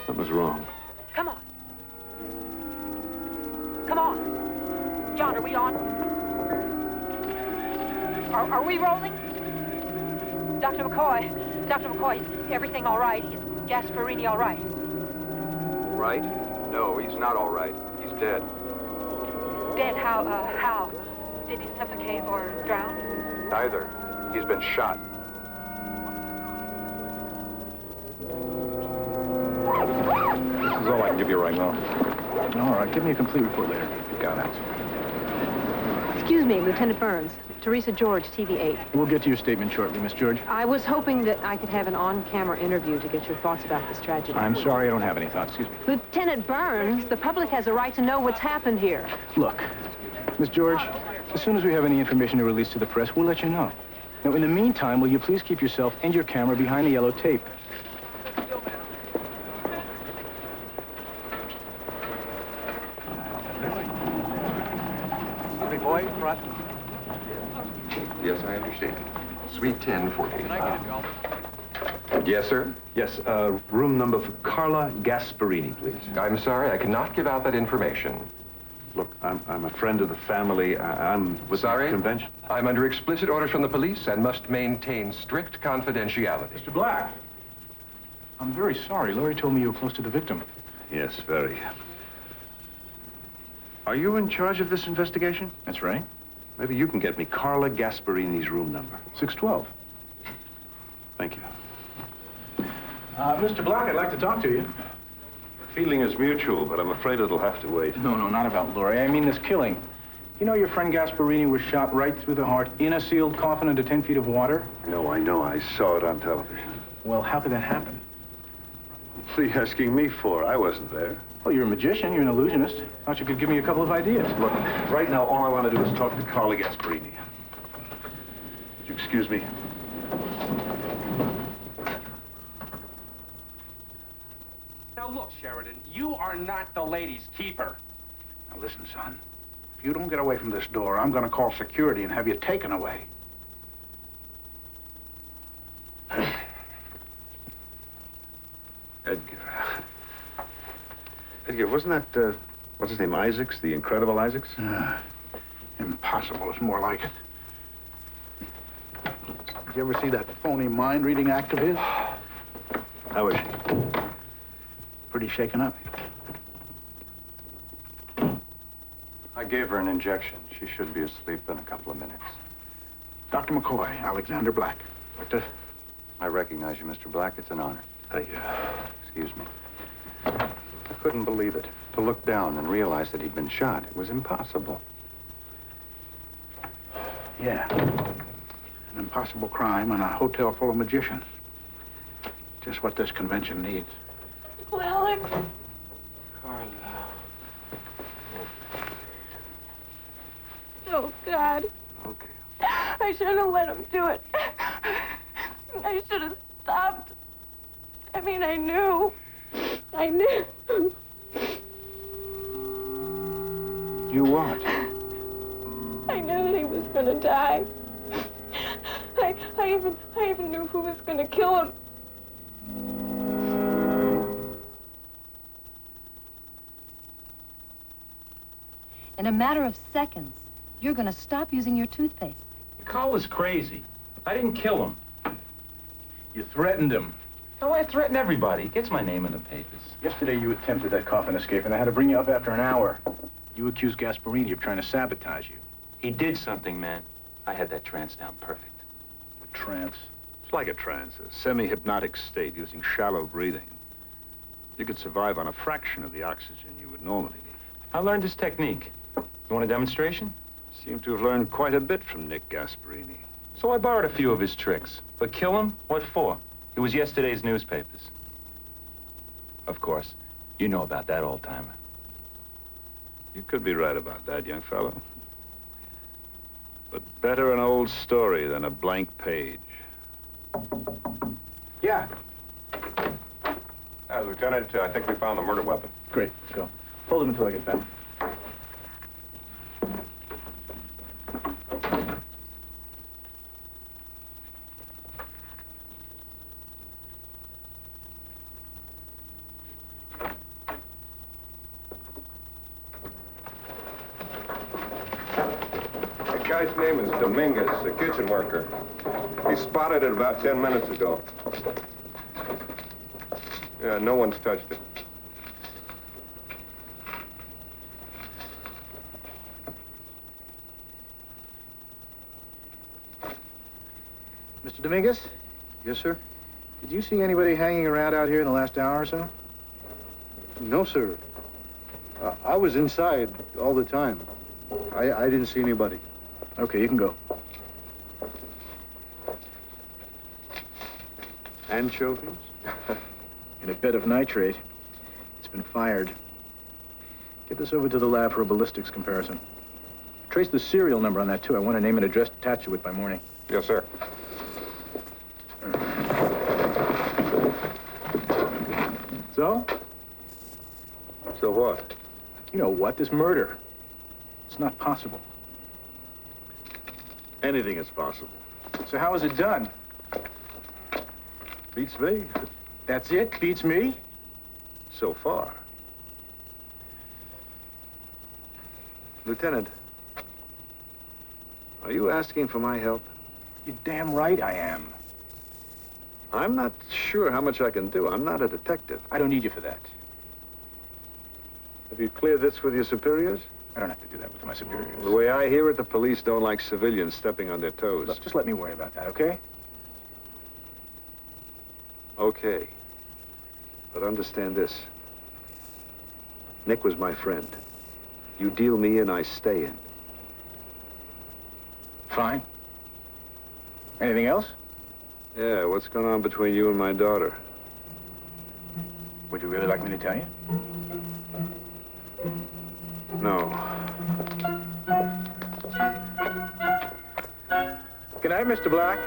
Speaker 5: Something's wrong.
Speaker 17: Come on. Come on. John, are we on? Are we rolling? Dr. McCoy, is everything all right? Is Gasparini all right?
Speaker 1: Right? No, he's not all right. He's dead.
Speaker 17: Dead? How? Did he suffocate or drown?
Speaker 1: Neither. He's been shot.
Speaker 26: This is all I can give you right now.
Speaker 4: All right, give me a complete report later.
Speaker 26: Got it.
Speaker 17: Excuse me, Lieutenant Burns. Teresa George, TV8.
Speaker 4: We'll get to your statement shortly, Miss George.
Speaker 17: I was hoping that I could have an on-camera interview to get your thoughts about this tragedy.
Speaker 4: I'm sorry, I don't have any thoughts. Excuse me.
Speaker 17: Lieutenant Burns, the public has a right to know what's happened here.
Speaker 4: Look, Miss George, as soon as we have any information to release to the press, we'll let you know. Now, in the meantime, will you please keep yourself and your camera behind the yellow tape?
Speaker 16: Boy, front.
Speaker 7: Yes, I understand. Suite 1040. Yes, sir?
Speaker 5: Yes, room number for Carla Gasparini, please.
Speaker 7: I'm sorry, I cannot give out that information.
Speaker 5: Look, I'm a friend of the family. I'm with the convention.
Speaker 7: I'm under explicit orders from the police and must maintain strict confidentiality.
Speaker 4: Mr. Black, I'm very sorry. Laurie told me you were close to the victim.
Speaker 5: Yes, very. Are you in charge of this investigation?
Speaker 4: That's right.
Speaker 5: Maybe you can get me Carla Gasparini's room number.
Speaker 4: 612.
Speaker 5: Thank you.
Speaker 4: Mr. Black, I'd like to talk to you.
Speaker 5: Feeling is mutual, but I'm afraid it'll have to wait.
Speaker 4: No, not about Laurie. I mean this killing. You know your friend Gasparini was shot right through the heart in a sealed coffin under 10 feet of water?
Speaker 5: No, I know. I saw it on television.
Speaker 4: Well, how could that happen?
Speaker 5: What are you asking me for? I wasn't there.
Speaker 4: Well, you're a magician. You're an illusionist. Thought you could give me a couple of ideas.
Speaker 5: Look, right now, all I want to do is talk to Carla Gasparini. Would you excuse me?
Speaker 16: Now look, Sheridan, you are not the lady's keeper.
Speaker 18: Now listen, son. If you don't get away from this door, I'm going to call security and have you taken away.
Speaker 5: Edgar, wasn't that, what's his name, Isaacs, the Incredible Isaacs?
Speaker 18: Impossible is more like it. Did you ever see that phony mind-reading act of his?
Speaker 5: How is she?
Speaker 18: Pretty shaken up.
Speaker 16: I
Speaker 10: I gave her an injection. She should be asleep in a couple of minutes.
Speaker 8: Dr. McCoy, Alexander Blacke. Doctor?
Speaker 10: I recognize you, Mr. Blacke. It's an honor. Excuse me. I couldn't believe it. To look down and realize that he'd been shot. It was impossible.
Speaker 8: Yeah. An impossible crime in a hotel full of magicians. Just what this convention needs.
Speaker 19: Well, Alex.
Speaker 10: Carla.
Speaker 19: Oh, God.
Speaker 10: Okay.
Speaker 19: I shouldn't have let him do it. I should have stopped. I mean, I knew. I knew.
Speaker 8: You what?
Speaker 19: I knew that he was gonna die. I even knew who was gonna kill him.
Speaker 11: In a matter of seconds, you're gonna stop using your toothpaste.
Speaker 4: Carl was crazy. I didn't kill him. You threatened him. Oh, I threaten everybody. He gets my name in the papers. Yesterday you attempted that coffin escape, and I had to bring you up after an hour. You accused Gasparini of trying to sabotage you.
Speaker 1: He did something, man. I had that trance down perfect.
Speaker 8: A trance?
Speaker 12: It's like a trance, a semi-hypnotic state using shallow breathing. You could survive on a fraction of the oxygen you would normally need.
Speaker 1: I learned his technique. You want a demonstration?
Speaker 12: Seem to have learned quite a bit from Nick Gasparini.
Speaker 1: So I borrowed a few of his tricks. But kill him? What for? It was yesterday's newspapers. Of course, you know about that old-timer.
Speaker 12: You could be right about that, young fellow. But better an old story than a blank page.
Speaker 8: Yeah.
Speaker 26: Lieutenant, I think we found the murder weapon.
Speaker 8: Great, let's go. Hold him until I get back.
Speaker 26: The guy's name is Dominguez, a kitchen worker. He spotted it about 10 minutes ago. Yeah, no one's touched it.
Speaker 8: Mr. Dominguez?
Speaker 12: Yes, sir?
Speaker 8: Did you see anybody hanging around out here in the last hour or so?
Speaker 12: No, sir. I was inside all the time. I didn't see anybody.
Speaker 8: Okay, you can go.
Speaker 12: Anchovies?
Speaker 8: In a bed of nitrate. It's been fired. Get this over to the lab for a ballistics comparison. Trace the serial number on that, too. I want a name and address to attach to it by morning.
Speaker 26: Yes, sir.
Speaker 8: So?
Speaker 12: So what?
Speaker 8: You know what? This murder. It's not possible.
Speaker 12: Anything is possible.
Speaker 8: So how was it done?
Speaker 12: Beats me.
Speaker 8: That's it? Beats me?
Speaker 12: So far. Lieutenant, are you asking for my help?
Speaker 8: You're damn right I am.
Speaker 12: I'm not sure how much I can do. I'm not a detective.
Speaker 8: I don't need you for that.
Speaker 12: Have you cleared this with your superiors?
Speaker 8: I don't have to do that with my superiors.
Speaker 12: The way I hear it, the police don't like civilians stepping on their toes.
Speaker 8: Look, just let me worry about that, okay?
Speaker 12: Okay. But understand this. Nick was my friend. You deal me in, I stay in.
Speaker 8: Fine. Anything else?
Speaker 12: Yeah, what's going on between you and my daughter?
Speaker 8: Would you really like me to tell you?
Speaker 12: No.
Speaker 8: Good night, Mr. Black.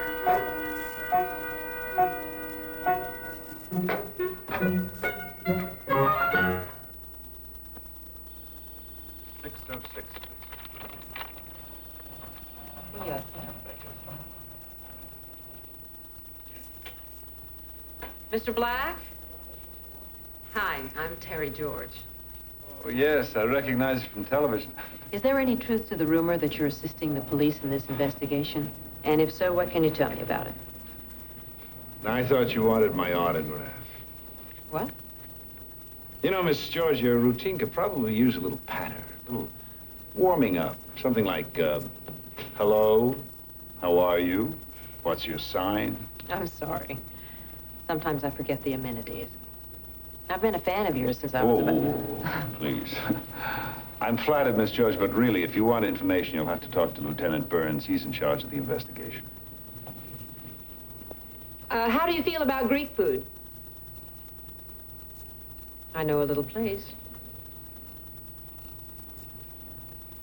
Speaker 17: Yes. Mr. Black? Hi, I'm Terry George.
Speaker 10: Oh, yes, I recognize it from television.
Speaker 17: Is there any truth to the rumor that you're assisting the police in this investigation? And if so, what can you tell me about it?
Speaker 12: I thought you wanted my autograph.
Speaker 17: What?
Speaker 10: You know, Miss George, your routine could probably use a little patter, a little Warming up. Something like, hello, how are you? What's your sign?
Speaker 17: I'm sorry. Sometimes I forget the amenities. I've been a fan of yours since I was about...
Speaker 10: Please. I'm flattered, Miss George, but really, if you want information, you'll have to talk to Lieutenant Burns. He's in charge of the investigation.
Speaker 17: How do you feel about Greek food? I know a little place.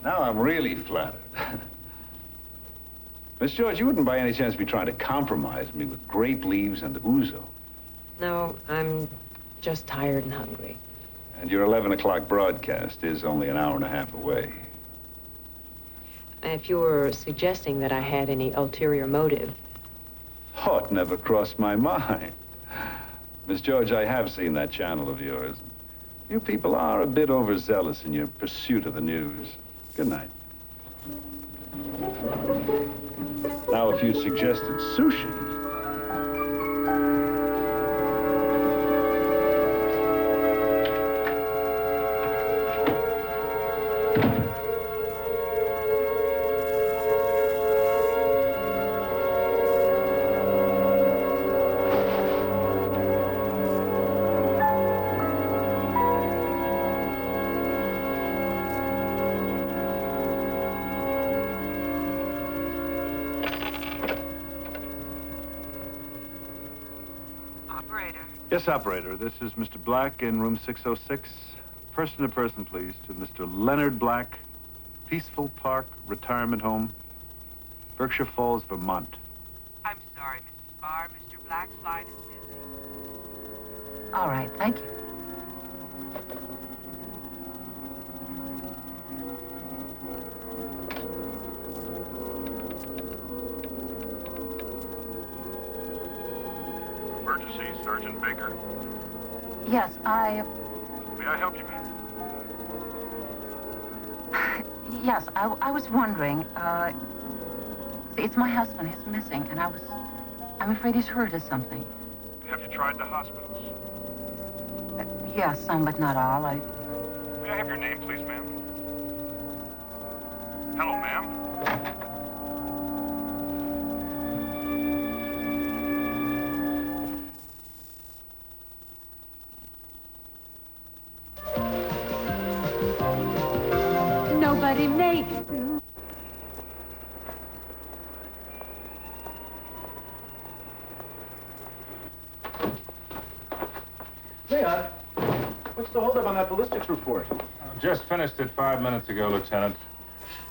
Speaker 10: Now I'm really flattered. Miss George, you wouldn't by any chance be trying to compromise me with grape leaves and ouzo.
Speaker 17: No, I'm just tired and hungry.
Speaker 10: And your 11 o'clock broadcast is only an hour and a half away.
Speaker 17: If you were suggesting that I had any ulterior motive...
Speaker 10: Thought never crossed my mind. Miss George, I have seen that channel of yours. You people are a bit overzealous in your pursuit of the news. Good night. Now, if you suggested sushi...
Speaker 5: Yes, operator. This is Mr. Black in room 606. Person to person, please, to Mr. Leonard Black, Peaceful Park Retirement Home, Berkshire Falls, Vermont.
Speaker 15: I'm sorry, Mrs. Barr. Mr. Black's line is busy.
Speaker 13: All right, thank you.
Speaker 14: Emergency, Sergeant Baker.
Speaker 13: Yes,
Speaker 14: May I help you, ma'am?
Speaker 13: Yes, I was wondering, see, it's my husband. He's missing, and I'm afraid he's hurt or something.
Speaker 14: Have you tried the hospitals?
Speaker 13: Yes, some, but not all.
Speaker 14: May I have your name, please, ma'am? Hello, ma'am.
Speaker 2: Nobody makes you.
Speaker 8: Leon, what's the holdup on that ballistics report?
Speaker 27: Just finished it 5 minutes ago, Lieutenant.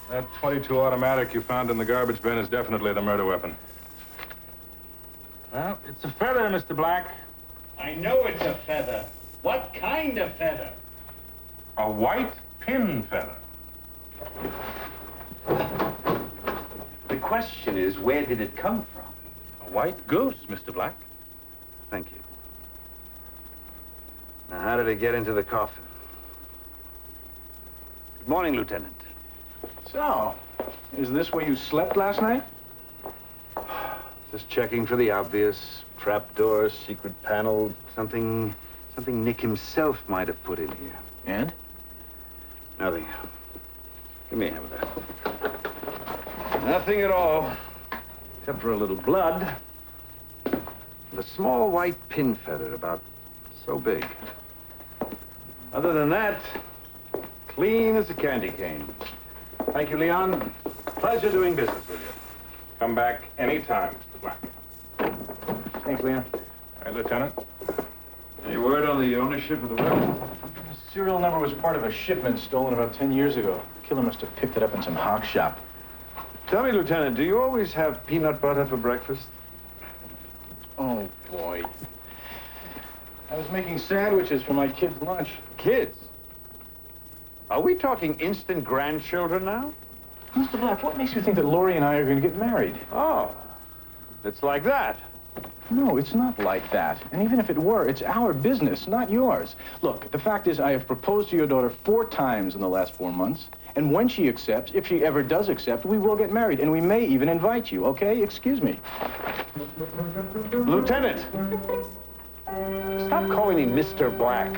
Speaker 27: That .22 automatic you found in the garbage bin is definitely the murder weapon. Well, it's a feather, Mr. Black.
Speaker 18: I know it's a feather. What kind of feather?
Speaker 27: A white pin feather.
Speaker 10: The question is, where did it come from?
Speaker 27: A white goose, Mr. Black.
Speaker 12: Thank you. Now, how did it get into the coffin? Good morning, Lieutenant.
Speaker 8: So, is this where you slept last night?
Speaker 12: Just checking for the obvious. Trapdoor, secret panel, something Nick himself might have put in here.
Speaker 8: And?
Speaker 12: Nothing. Give me a hand with that.
Speaker 10: Nothing at all, except for a little blood.
Speaker 12: And a small white pin feather about so big.
Speaker 10: Other than that, clean as a candy cane. Thank you, Leon. Pleasure doing business with you.
Speaker 27: Come back anytime, Mr. Black.
Speaker 8: Thanks, Leon.
Speaker 27: Hey, Lieutenant.
Speaker 10: Any word on the ownership of the weapon?
Speaker 8: The serial number was part of a shipment stolen about 10 years ago. Killer must have picked it up in some hawk shop.
Speaker 10: Tell me, Lieutenant, do you always have peanut butter for breakfast?
Speaker 8: Oh, boy. I was making sandwiches for my kids' lunch.
Speaker 10: Kids? Are we talking instant grandchildren now?
Speaker 8: Mr. Black, what makes you think that Lori and I are going to get married?
Speaker 10: Oh, it's like that.
Speaker 8: No, it's not like that. And even if it were, it's our business, not yours. Look, the fact is I have proposed to your daughter 4 times in the last 4 months. And when she accepts, if she ever does accept, we will get married. And we may even invite you, okay? Excuse me.
Speaker 10: Lieutenant! Stop calling me Mr. Black.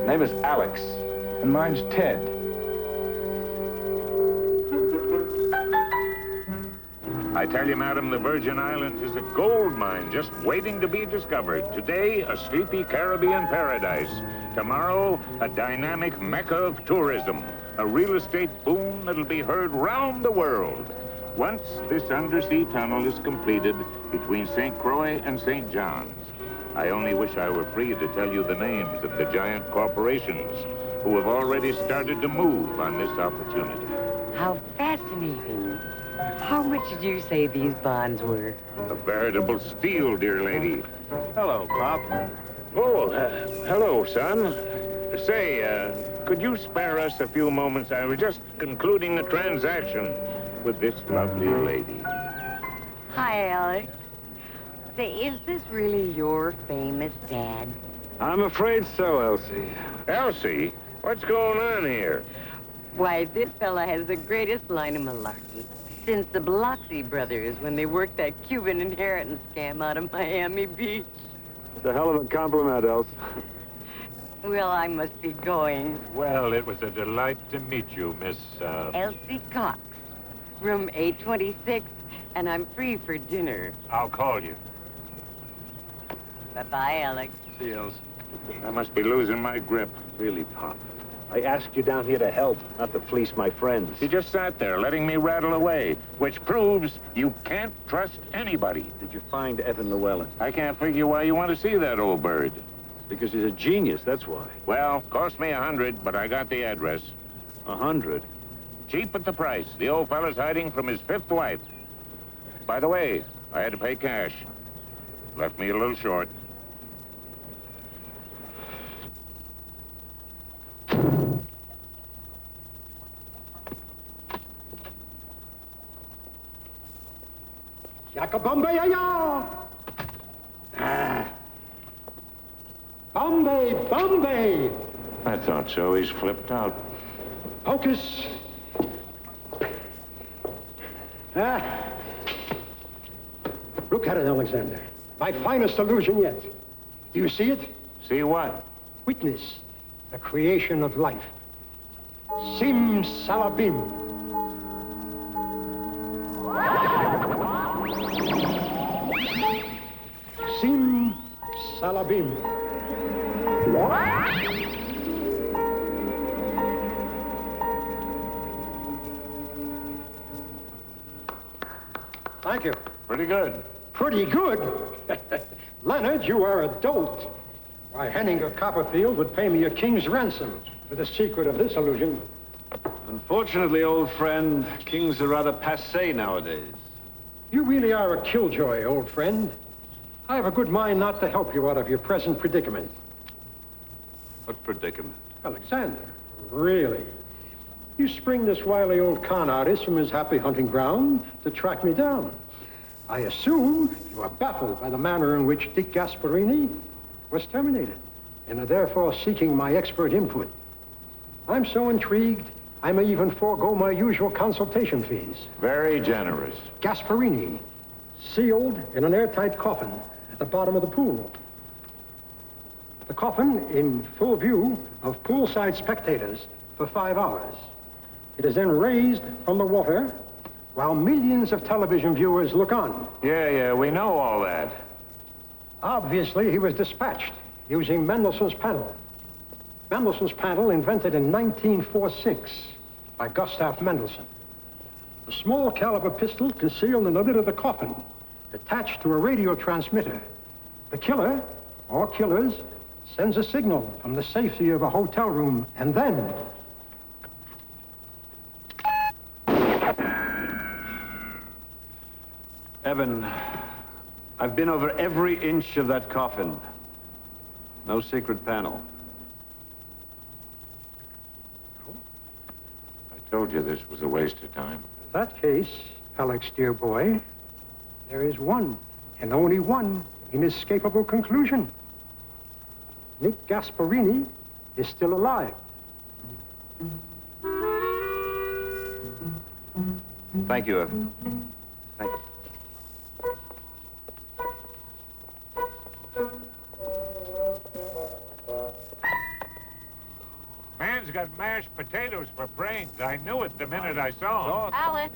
Speaker 10: Name is Alex.
Speaker 8: And mine's Ted.
Speaker 9: I tell you, madam, the Virgin Islands is a gold mine just waiting to be discovered. Today, a sleepy Caribbean paradise. Tomorrow, a dynamic mecca of tourism. A real estate boom that'll be heard round the world. Once this undersea tunnel is completed between St. Croix and St. John's, I only wish I were free to tell you the names of the giant corporations who have already started to move on this opportunity.
Speaker 20: How fascinating. How much did you say these bonds were?
Speaker 9: A veritable steal, dear lady.
Speaker 5: Hello, Pop.
Speaker 9: Oh, hello, son. Say, could you spare us a few moments? I was just concluding a transaction with this lovely lady.
Speaker 20: Hi, Alex. Say, is this really your famous dad?
Speaker 5: I'm afraid so, Elsie.
Speaker 9: Elsie? What's going on here?
Speaker 20: Why, this fella has the greatest line of malarkey since the Blacke brothers when they worked that Cuban inheritance scam out of Miami Beach.
Speaker 5: It's a hell of a compliment, Elsie.
Speaker 20: Well, I must be going.
Speaker 9: Well, it was a delight to meet you, Miss,
Speaker 20: Elsie Cox, room 826, and I'm free for dinner.
Speaker 9: I'll call you.
Speaker 20: Bye-bye, Alex.
Speaker 5: See you, Elsie.
Speaker 9: I must be losing my grip.
Speaker 12: Really, Pop. I asked you down here to help, not to fleece my friends.
Speaker 9: He just sat there, letting me rattle away, which proves you can't trust anybody.
Speaker 12: Did you find Evan Llewellyn?
Speaker 9: I can't figure why you want to see that old bird.
Speaker 12: Because he's a genius, that's why.
Speaker 9: Well, cost me $100, but I got the address.
Speaker 12: $100?
Speaker 9: Cheap at the price. The old fella's hiding from his 5th wife. By the way, I had to pay cash. Left me a little short.
Speaker 18: Bombay, Bombay!
Speaker 9: I thought so. He's flipped out.
Speaker 18: Hocus! Look at it, Alexander. My finest illusion yet. Do you see it?
Speaker 9: See what?
Speaker 18: Witness the creation of life. Sim Salabim. Sim Salabim. Thank you.
Speaker 9: Pretty good.
Speaker 18: Pretty good? Leonard, you are a dolt. Why, Henninger Copperfield would pay me a king's ransom for the secret of this illusion.
Speaker 5: Unfortunately, old friend, kings are rather passé nowadays.
Speaker 18: You really are a killjoy, old friend. I have a good mind not to help you out of your present predicament.
Speaker 5: What predicament?
Speaker 18: Alexander, really? You spring this wily old con artist from his happy hunting ground to track me down. I assume you are baffled by the manner in which Dick Gasparini was terminated and are therefore seeking my expert input. I'm so intrigued, I may even forego my usual consultation fees.
Speaker 9: Very generous.
Speaker 18: Gasparini, sealed in an airtight coffin at the bottom of the pool. The coffin in full view of poolside spectators for 5 hours. It is then raised from the water while millions of television viewers look on.
Speaker 9: Yeah, we know all that.
Speaker 18: Obviously, he was dispatched using Mendelssohn's panel. Mendelssohn's panel invented in 1946 by Gustav Mendelssohn. A small caliber pistol concealed in the lid of the coffin, attached to a radio transmitter. The killer, or killers, sends a signal from the safety of a hotel room, and then...
Speaker 5: Evan, I've been over every inch of that coffin. No secret panel.
Speaker 9: I told you this was a waste of time.
Speaker 18: In that case, Alex, dear boy, there is one, and only one, inescapable conclusion. Nick Gasparini is still alive.
Speaker 5: Thank you, Evan. Thank you.
Speaker 9: Man's got mashed potatoes for brains. I knew it the minute I saw him.
Speaker 17: Alex.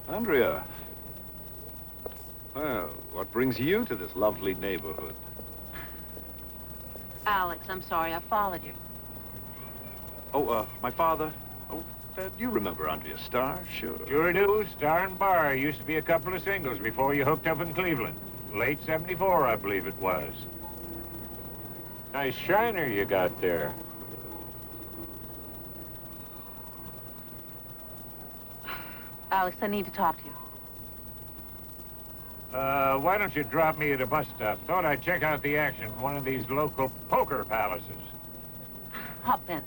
Speaker 3: Andrea. Well, what brings you to this lovely neighborhood?
Speaker 17: Alex, I'm sorry, I followed you.
Speaker 3: Oh, my father. Oh, you remember Andrea Starr? Sure.
Speaker 9: Sure do. Starr and Barr used to be a couple of singles before you hooked up in Cleveland. Late '74, I believe it was. Nice shiner you got there.
Speaker 17: Alex, I need to talk to you.
Speaker 9: Why don't you drop me at a bus stop? Thought I'd check out the action at one of these local poker palaces.
Speaker 17: Hop in.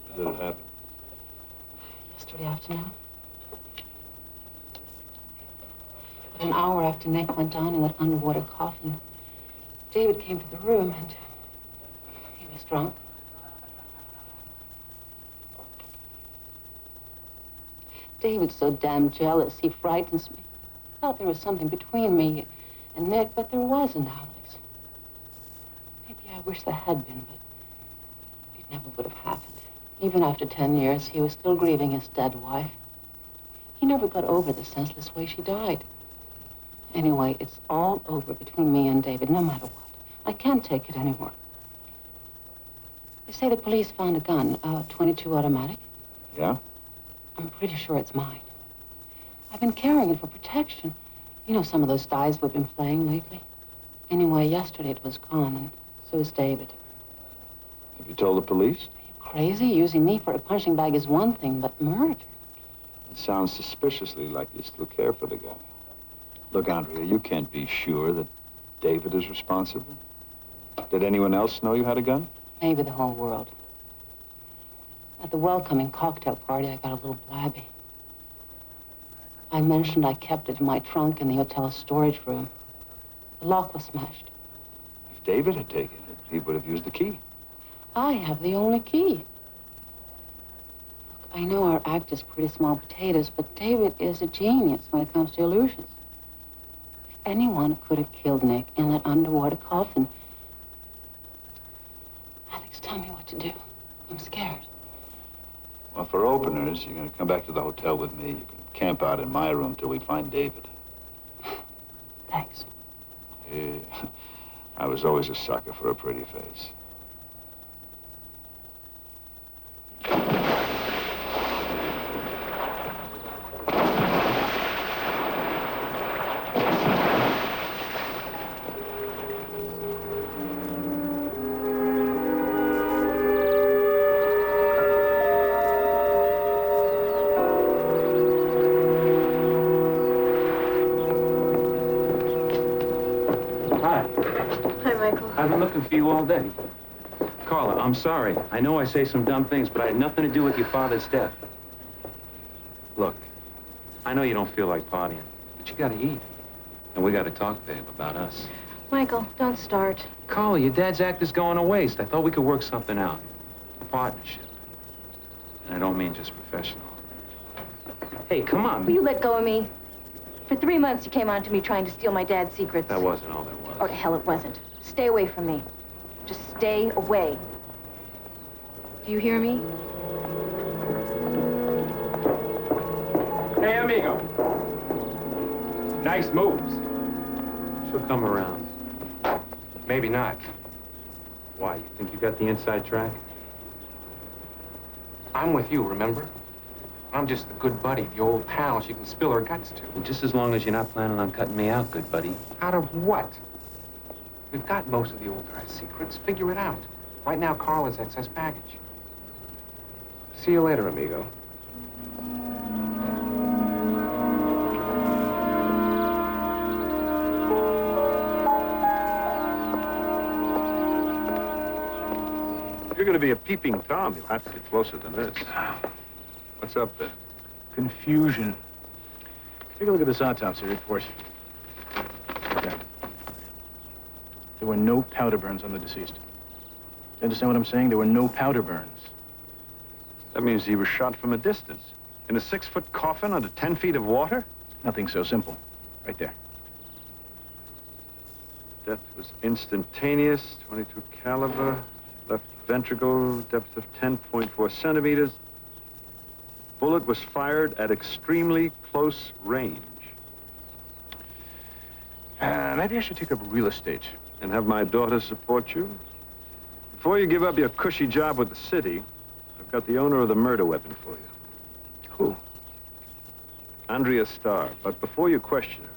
Speaker 3: When did it happen?
Speaker 13: Yesterday afternoon. An hour after Nick went down in that underwater coffin, David came to the room and he was drunk. David's so damn jealous, he frightens me. I thought there was something between me and Nick, but there wasn't, Alex. Maybe I wish there had been, but it never would have happened. Even after 10 years, he was still grieving his dead wife. He never got over the senseless way she died. Anyway, it's all over between me and David, no matter what. I can't take it anymore. They say the police found a gun, a .22 automatic.
Speaker 3: Yeah?
Speaker 13: I'm pretty sure it's mine. I've been carrying it for protection. You know, some of those dives we've been playing lately. Anyway, yesterday it was gone, and so is David.
Speaker 3: Have you told the police?
Speaker 13: Are you crazy? Using me for a punching bag is one thing, but murder?
Speaker 3: It sounds suspiciously like you still care for the guy. Look, Andrea, you can't be sure that David is responsible. Did anyone else know you had a gun?
Speaker 13: Maybe the whole world. At the welcoming cocktail party, I got a little blabby. I mentioned I kept it in my trunk in the hotel's storage room. The lock was smashed.
Speaker 3: If David had taken it, he would have used the key.
Speaker 13: I have the only key. Look, I know our act is pretty small potatoes, but David is a genius when it comes to illusions. Anyone could have killed Nick in that underwater coffin. Alex, tell me what to do. I'm scared.
Speaker 3: Well, for openers, you're going to come back to the hotel with me. You can camp out in my room till we find David.
Speaker 13: Thanks.
Speaker 3: Yeah, I was always a sucker for a pretty face.
Speaker 8: I've been looking for you all day. Carla, I'm sorry. I know I say some dumb things, but I had nothing to do with your father's death. Look, I know you don't feel like partying, but you gotta eat. And we gotta talk, babe, about us.
Speaker 19: Michael, don't start.
Speaker 8: Carla, your dad's act is going to waste. I thought we could work something out. A partnership. And I don't mean just professional. Hey, come on.
Speaker 19: Will you let go of me? For 3 months, you came on to me trying to steal my dad's secrets.
Speaker 8: That wasn't all there was.
Speaker 19: Oh, to hell it wasn't. Stay away from me. Just stay away. Do you hear me?
Speaker 8: Hey, amigo. Nice moves. She'll come around. Maybe not. Why, you think you got the inside track?
Speaker 16: I'm with you, remember? I'm just the good buddy, the old pal she can spill her guts to.
Speaker 8: Well, just as long as you're not planning on cutting me out, good buddy.
Speaker 16: Out of what? We've got most of the old guy's secrets. Figure it out. Right now, Carl is excess baggage. See you later, amigo.
Speaker 3: If you're going to be a peeping Tom, you'll have to get closer than this. What's up there?
Speaker 8: Confusion. Take a look at this autopsy report. Okay. There were no powder burns on the deceased. You understand what I'm saying? There were no powder burns.
Speaker 3: That means he was shot from a distance. In a 6-foot coffin under 10 feet of water?
Speaker 8: Nothing so simple. Right there.
Speaker 3: Death was instantaneous, 22 caliber, left ventricle, depth of 10.4 centimeters. Bullet was fired at extremely close range.
Speaker 8: Maybe I should take up real estate.
Speaker 3: And have my daughter support you? Before you give up your cushy job with the city, I've got the owner of the murder weapon for you.
Speaker 8: Who?
Speaker 3: Andrea Starr. But before you question her,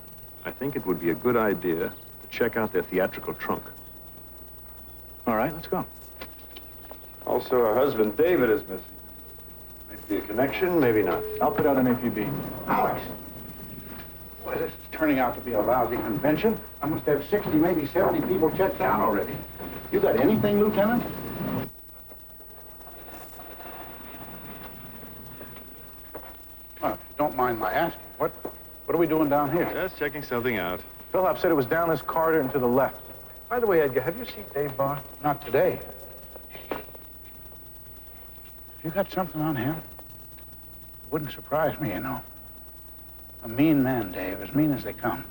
Speaker 3: I think it would be a good idea to check out their theatrical trunk.
Speaker 8: All right, let's go.
Speaker 3: Also, her husband, David, is missing. Might be a connection, maybe not.
Speaker 8: I'll put out an APB.
Speaker 6: Alex! Boy, this is turning out to be a lousy convention. I must have 60, maybe 70 people checked down already. You got anything, Lieutenant? Well, if you don't mind my asking, what are we doing down here?
Speaker 3: Just checking something out.
Speaker 8: Philip said it was down this corridor and to the left. By the way, Edgar, have you seen Dave Barr?
Speaker 6: Not today. You got something on him? It wouldn't surprise me, you know. A mean man, Dave, as mean as they come.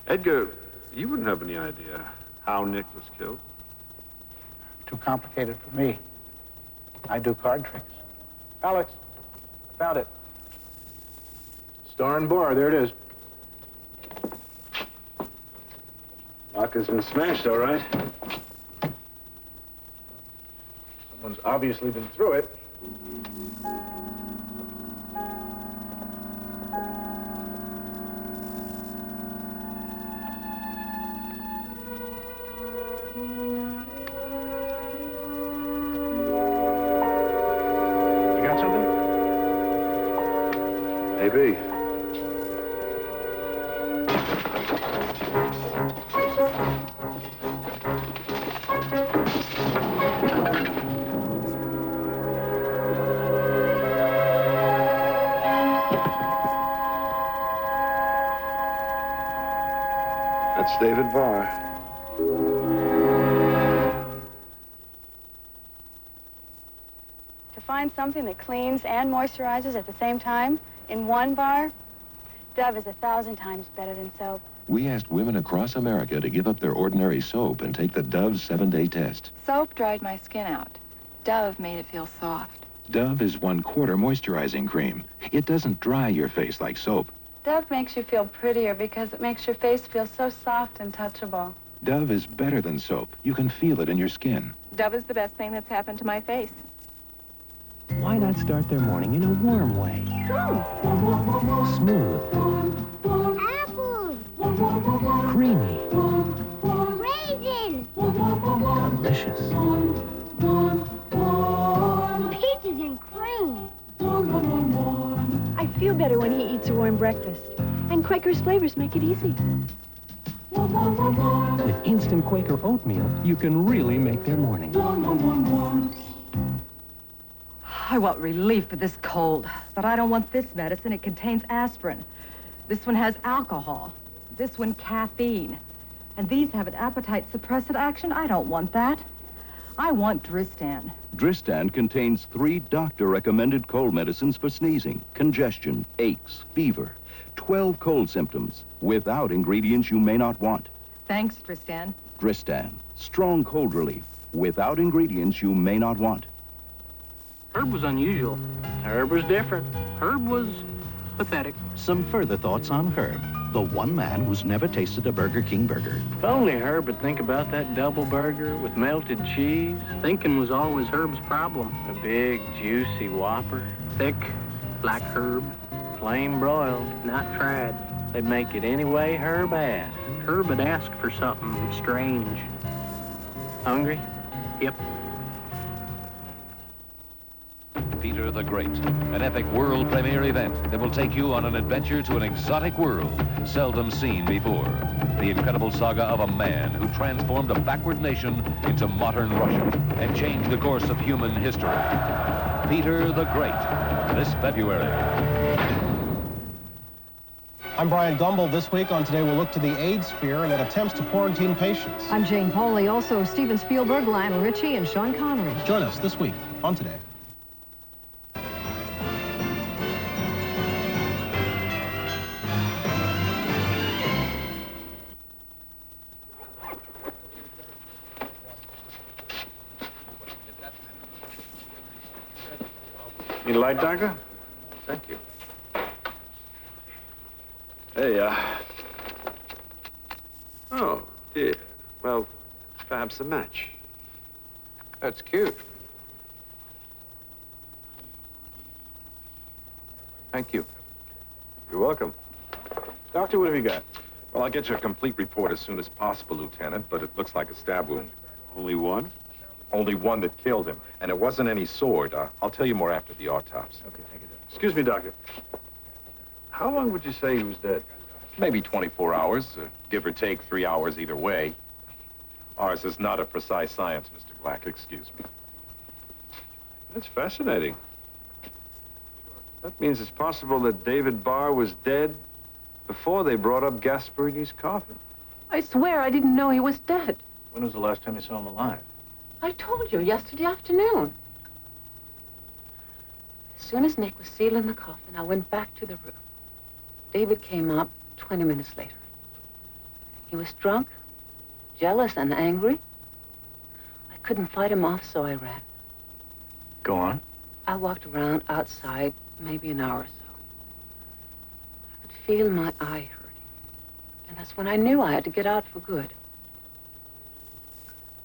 Speaker 3: Edgar, you wouldn't have any idea how Nick was killed?
Speaker 6: Too complicated for me. I do card tricks. Alex,
Speaker 8: I found it. Star and Bar, there it is.
Speaker 3: Lock has been smashed, all right.
Speaker 8: Someone's obviously been through it. You got something?
Speaker 3: Maybe. That's David Barr.
Speaker 2: To find something that cleans and moisturizes at the same time in one bar, Dove is 1,000 times better than soap.
Speaker 7: We asked women across America to give up their ordinary soap and take the Dove 7-day test.
Speaker 21: Soap dried my skin out. Dove made it feel soft.
Speaker 7: Dove is 1/4 moisturizing cream. It doesn't dry your face like soap.
Speaker 2: Dove makes you feel prettier because it makes your face feel so soft and touchable.
Speaker 7: Dove is better than soap. You can feel it in your skin.
Speaker 2: Dove is the best thing that's happened to my face.
Speaker 22: Why not start their morning in a warm way? Smooth.
Speaker 23: Apple.
Speaker 22: Creamy.
Speaker 23: Raisin.
Speaker 22: Delicious.
Speaker 23: Peaches and cream.
Speaker 2: I feel better when he eats a warm breakfast. And Quaker's flavors make it easy.
Speaker 22: With instant Quaker oatmeal, you can really make their morning.
Speaker 11: I want relief for this cold, but I don't want this medicine. It contains aspirin. This one has alcohol. This one, caffeine. And these have an appetite suppressant action. I don't want that. I want Dristan.
Speaker 7: Dristan contains 3 doctor-recommended cold medicines for sneezing, congestion, aches, fever. 12 cold symptoms without ingredients you may not want.
Speaker 11: Thanks, Dristan.
Speaker 7: Dristan, strong cold relief without ingredients you may not want.
Speaker 24: Herb was unusual. Herb was different. Herb was pathetic.
Speaker 22: Some further thoughts on Herb, the one man who's never tasted a Burger King burger.
Speaker 24: If only Herb would think about that double burger with melted cheese. Thinking was always Herb's problem. A big, juicy Whopper. Thick, like Herb. Flame broiled, not fried. They'd make it any way Herb asked. Herb would ask for something strange. Hungry? Yep.
Speaker 25: Peter the Great, an epic world premiere event that will take you on an adventure to an exotic world seldom seen before. The incredible saga of a man who transformed a backward nation into modern Russia and changed the course of human history. Peter the Great, this February.
Speaker 28: I'm Brian Gumbel. This week on Today, we'll look to the AIDS fear and at attempts to quarantine patients.
Speaker 29: I'm Jane Pauley. Also, Steven Spielberg, Lionel Richie, and Sean Connery.
Speaker 28: Join us this week on Today.
Speaker 3: light, Doctor? Thank you. Hey, oh, dear. Well, perhaps a match.
Speaker 16: That's cute. Thank you.
Speaker 3: You're welcome.
Speaker 1: Doctor, what have you got? Well, I'll get you a complete report as soon as possible, Lieutenant, but it looks like a stab wound.
Speaker 3: Only one?
Speaker 1: Only one that killed him, and it wasn't any sword. I'll tell you more after the autopsy.
Speaker 3: Okay, thank you, Doctor. Excuse me, Doctor. How long would you say he was dead?
Speaker 1: Maybe 24 hours, give or take 3 hours either way. Ours is not a precise science, Mr. Black, excuse me.
Speaker 3: That's fascinating. That means it's possible that David Barr was dead before they brought up Gasparini's coffin.
Speaker 13: I swear I didn't know he was dead.
Speaker 8: When was the last time you saw him alive?
Speaker 13: I told you, yesterday afternoon. As soon as Nick was sealing the coffin, I went back to the room. David came up 20 minutes later. He was drunk, jealous, and angry. I couldn't fight him off, so I ran.
Speaker 8: Go on.
Speaker 13: I walked around outside maybe an hour or so. I could feel my eye hurting. And that's when I knew I had to get out for good.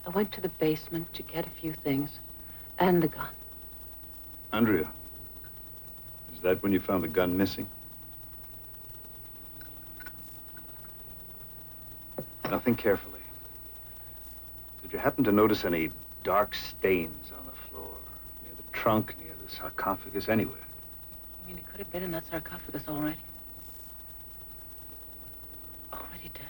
Speaker 13: I went to the basement to get a few things and the gun.
Speaker 3: Andrea, is that when you found the gun missing? Now think carefully. Did you happen to notice any dark stains on the floor? Near the trunk, near the sarcophagus, anywhere?
Speaker 13: I mean, it could have been in that sarcophagus already. Already dead.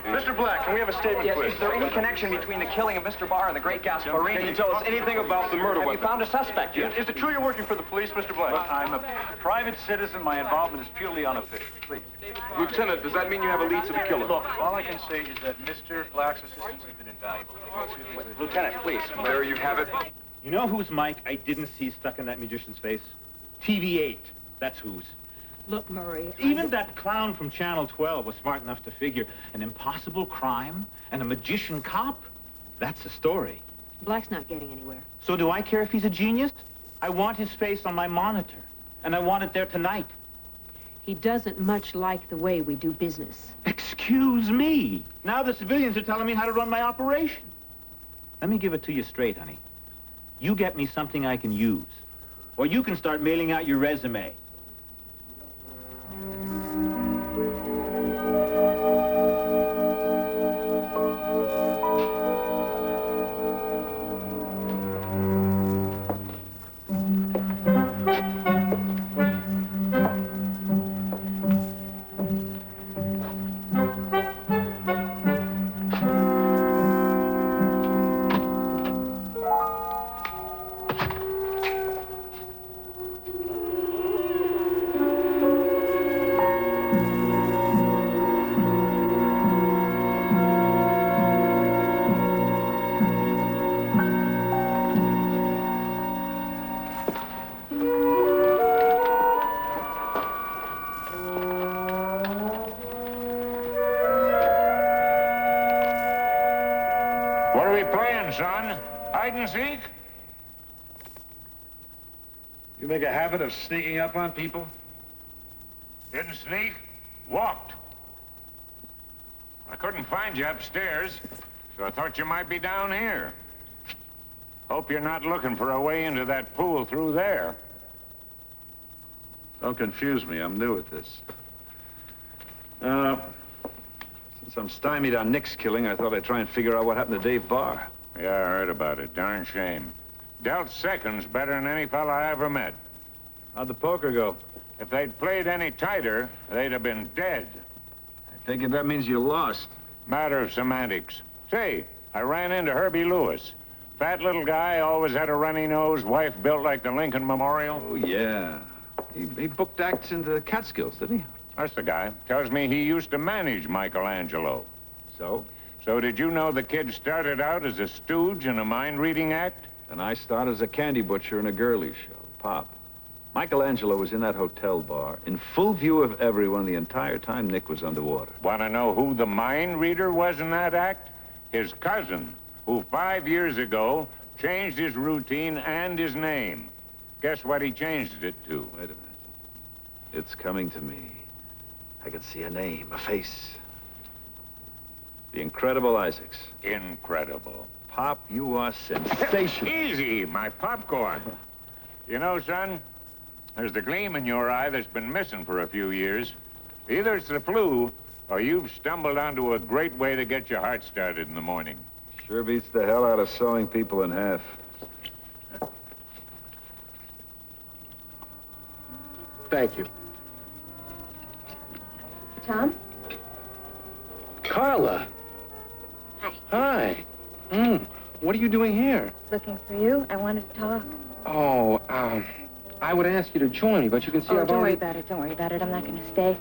Speaker 8: Mr. Black, can we have a statement,
Speaker 4: yes,
Speaker 8: please?
Speaker 4: Is there any connection between the killing of Mr. Barr and the great Gasparini?
Speaker 8: Can you tell us anything about the murder
Speaker 4: weapon?
Speaker 8: weapon?
Speaker 4: Have you found a suspect yet?
Speaker 8: Is it true you're working for the police, Mr. Black?
Speaker 5: Look, I'm a private citizen. My involvement is purely unofficial. Please.
Speaker 8: Lieutenant, does that mean you have a lead to the killer?
Speaker 5: Look, all I can say is that Mr. Black's assistance has been invaluable.
Speaker 4: Lieutenant, please.
Speaker 8: There you have it.
Speaker 10: You know whose mic I didn't see stuck in that magician's face? TV8. That's whose.
Speaker 11: Look, Murray.
Speaker 10: Even that clown from Channel 12 was smart enough to figure an impossible crime and a magician cop. That's a story.
Speaker 17: Black's not getting anywhere.
Speaker 10: So do I care if he's a genius? I want his face on my monitor, and I want it there tonight.
Speaker 17: He doesn't much like the way we do business.
Speaker 10: Excuse me. Now the civilians are telling me how to run my operation. Let me give it to you straight, honey. You get me something I can use, or you can start mailing out your resume.
Speaker 9: What are we playing, son? Hide and seek?
Speaker 3: You make a habit of sneaking up on people?
Speaker 9: Didn't sneak, walked. I couldn't find you upstairs, so I thought you might be down here. Hope you're not looking for a way into that pool through there.
Speaker 3: Don't confuse me. I'm new at this. Since I'm stymied on Nick's killing, I thought I'd try and figure out what happened to Dave Barr.
Speaker 9: Yeah, I heard about it. Darn shame. Dealt seconds better than any fella I ever met.
Speaker 3: How'd the poker go?
Speaker 9: If they'd played any tighter, they'd have been dead.
Speaker 3: I take it that means you lost.
Speaker 9: Matter of semantics. Say, I ran into Herbie Lewis. Fat little guy, always had a runny nose, wife built like the Lincoln Memorial.
Speaker 3: Oh, yeah. He booked acts in the Catskills, didn't he?
Speaker 9: That's the guy. Tells me he used to manage Michelangelo.
Speaker 3: So?
Speaker 9: So did you know the kid started out as a stooge in a mind-reading act?
Speaker 3: And I started as a candy butcher in a girly show, Pop. Michelangelo was in that hotel bar, in full view of everyone the entire time Nick was underwater.
Speaker 9: Want to know who the mind reader was in that act? His cousin, who 5 years ago changed his routine and his name. Guess what he changed it to?
Speaker 3: Wait a minute. It's coming to me. I can see a name, a face. The Incredible Isaacs.
Speaker 9: Incredible.
Speaker 3: Pop, you are sensational.
Speaker 9: Easy, my popcorn. You know, son, there's the gleam in your eye that's been missing for a few years. Either it's the flu, or you've stumbled onto a great way to get your heart started in the morning.
Speaker 3: Sure beats the hell out of sawing people in half.
Speaker 16: Thank you.
Speaker 13: Tom?
Speaker 16: Carla.
Speaker 13: Hi.
Speaker 16: Hi. What are you doing here?
Speaker 13: Looking for you. I wanted to talk.
Speaker 16: Oh, I would ask you to join me, but you can see I've
Speaker 13: don't worry
Speaker 16: already...
Speaker 13: about it. Don't worry about it. I'm not going to stay.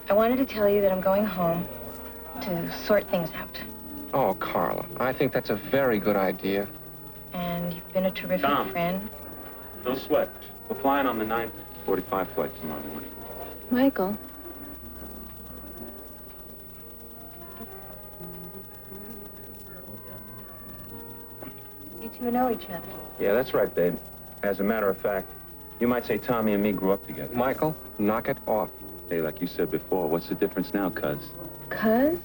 Speaker 13: I wanted to tell you that I'm going home to sort things out.
Speaker 16: Oh, Carla, I think that's a very good idea.
Speaker 13: And you've been a terrific
Speaker 5: Tom.
Speaker 13: friend.
Speaker 5: No sweat. We're flying on the 9:45 flight tomorrow morning.
Speaker 13: Michael. You two know each other.
Speaker 5: Yeah, that's right, babe. As a matter of fact, you might say Tommy and me grew up together.
Speaker 16: Michael, knock it off.
Speaker 5: Hey, like you said before, what's the difference now, cuz?
Speaker 13: Cuz?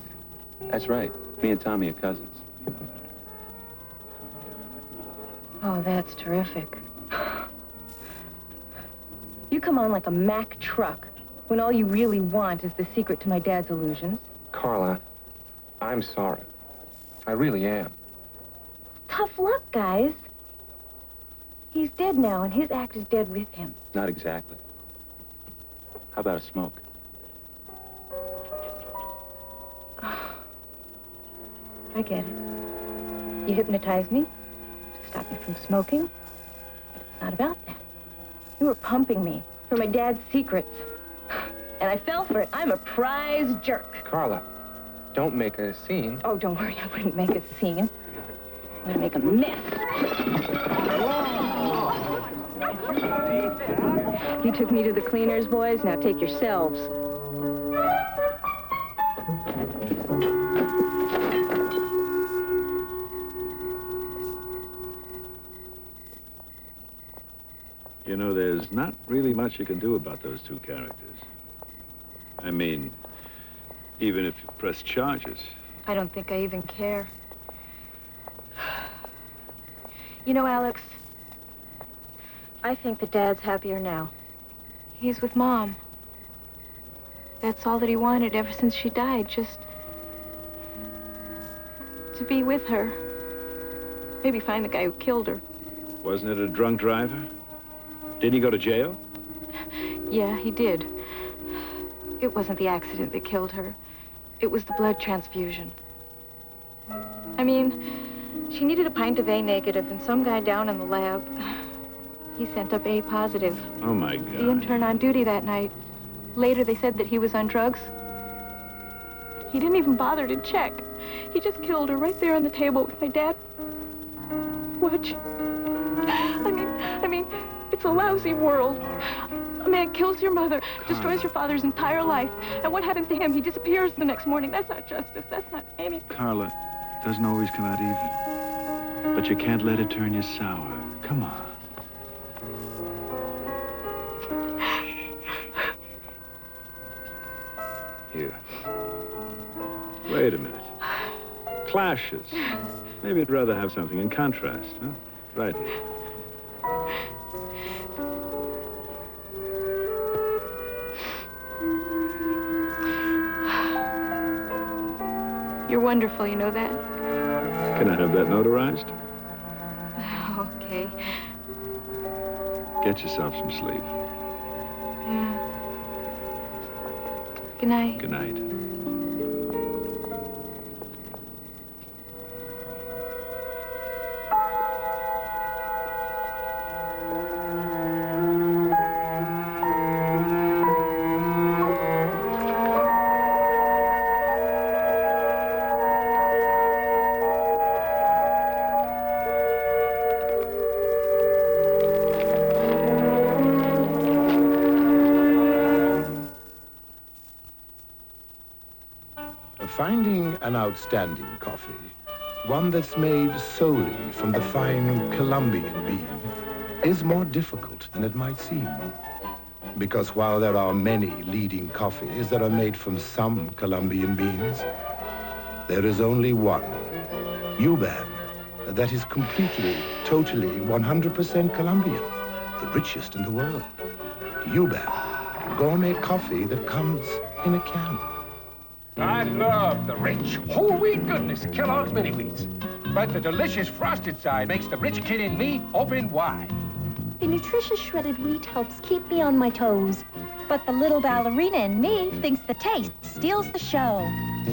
Speaker 5: That's right. Me and Tommy are cousins.
Speaker 13: Oh, that's terrific. You come on like a Mack truck when all you really want is the secret to my dad's illusions.
Speaker 16: Carla, I'm sorry. I really am.
Speaker 13: Tough luck, guys. He's dead now, and his act is dead with him.
Speaker 5: Not exactly. How about a smoke?
Speaker 13: I get it. You hypnotized me to stop me from smoking, but it's not about that. You were pumping me for my dad's secrets, and I fell for it. I'm a prize jerk.
Speaker 16: Carla, don't make a scene.
Speaker 13: Oh, don't worry, I wouldn't make a scene. I'm gonna make a mess. You took me to the cleaners, boys. Now take yourselves.
Speaker 3: You know, there's not really much you can do about those two characters. I mean, even if you press charges.
Speaker 13: I don't think I even care. You know, Alex, I think that Dad's happier now. He's with Mom. That's all that he wanted ever since she died, just to be with her. Maybe find the guy who killed her.
Speaker 3: Wasn't it a drunk driver? Didn't he go to jail?
Speaker 13: Yeah, he did. It wasn't the accident that killed her. It was the blood transfusion. I mean, she needed a pint of A negative, and some guy down in the lab, he sent up A positive.
Speaker 3: Oh, my God.
Speaker 13: The intern on duty that night. Later, they said that he was on drugs. He didn't even bother to check. He just killed her right there on the table with my dad. Watch. I mean, it's a lousy world. A man kills your mother, destroys your father's entire life. And what happens to him? He disappears the next morning. That's not justice. That's not anything.
Speaker 3: Carla, it doesn't always come out even. But you can't let it turn you sour. Come on. Here. Wait a minute. Clashes. Maybe you'd rather have something in contrast, huh? Right here.
Speaker 13: You're wonderful, you know that?
Speaker 3: Can I have that notarized?
Speaker 13: Okay.
Speaker 3: Get yourself some sleep.
Speaker 13: Yeah. Good night.
Speaker 3: Good night.
Speaker 6: an outstanding coffee, one that's made solely from the fine Colombian bean, is more difficult than it might seem. Because while there are many leading coffees that are made from some Colombian beans, there is only one, Yuban, that is completely, totally, 100% Colombian, the richest in the world. Yuban, gourmet coffee that comes in a can.
Speaker 12: I love the rich, whole wheat goodness, Kellogg's Mini Wheats. But the delicious frosted side makes the rich kid in me open wide.
Speaker 14: The nutritious shredded wheat helps keep me on my toes. But the little ballerina in me thinks the taste steals the show.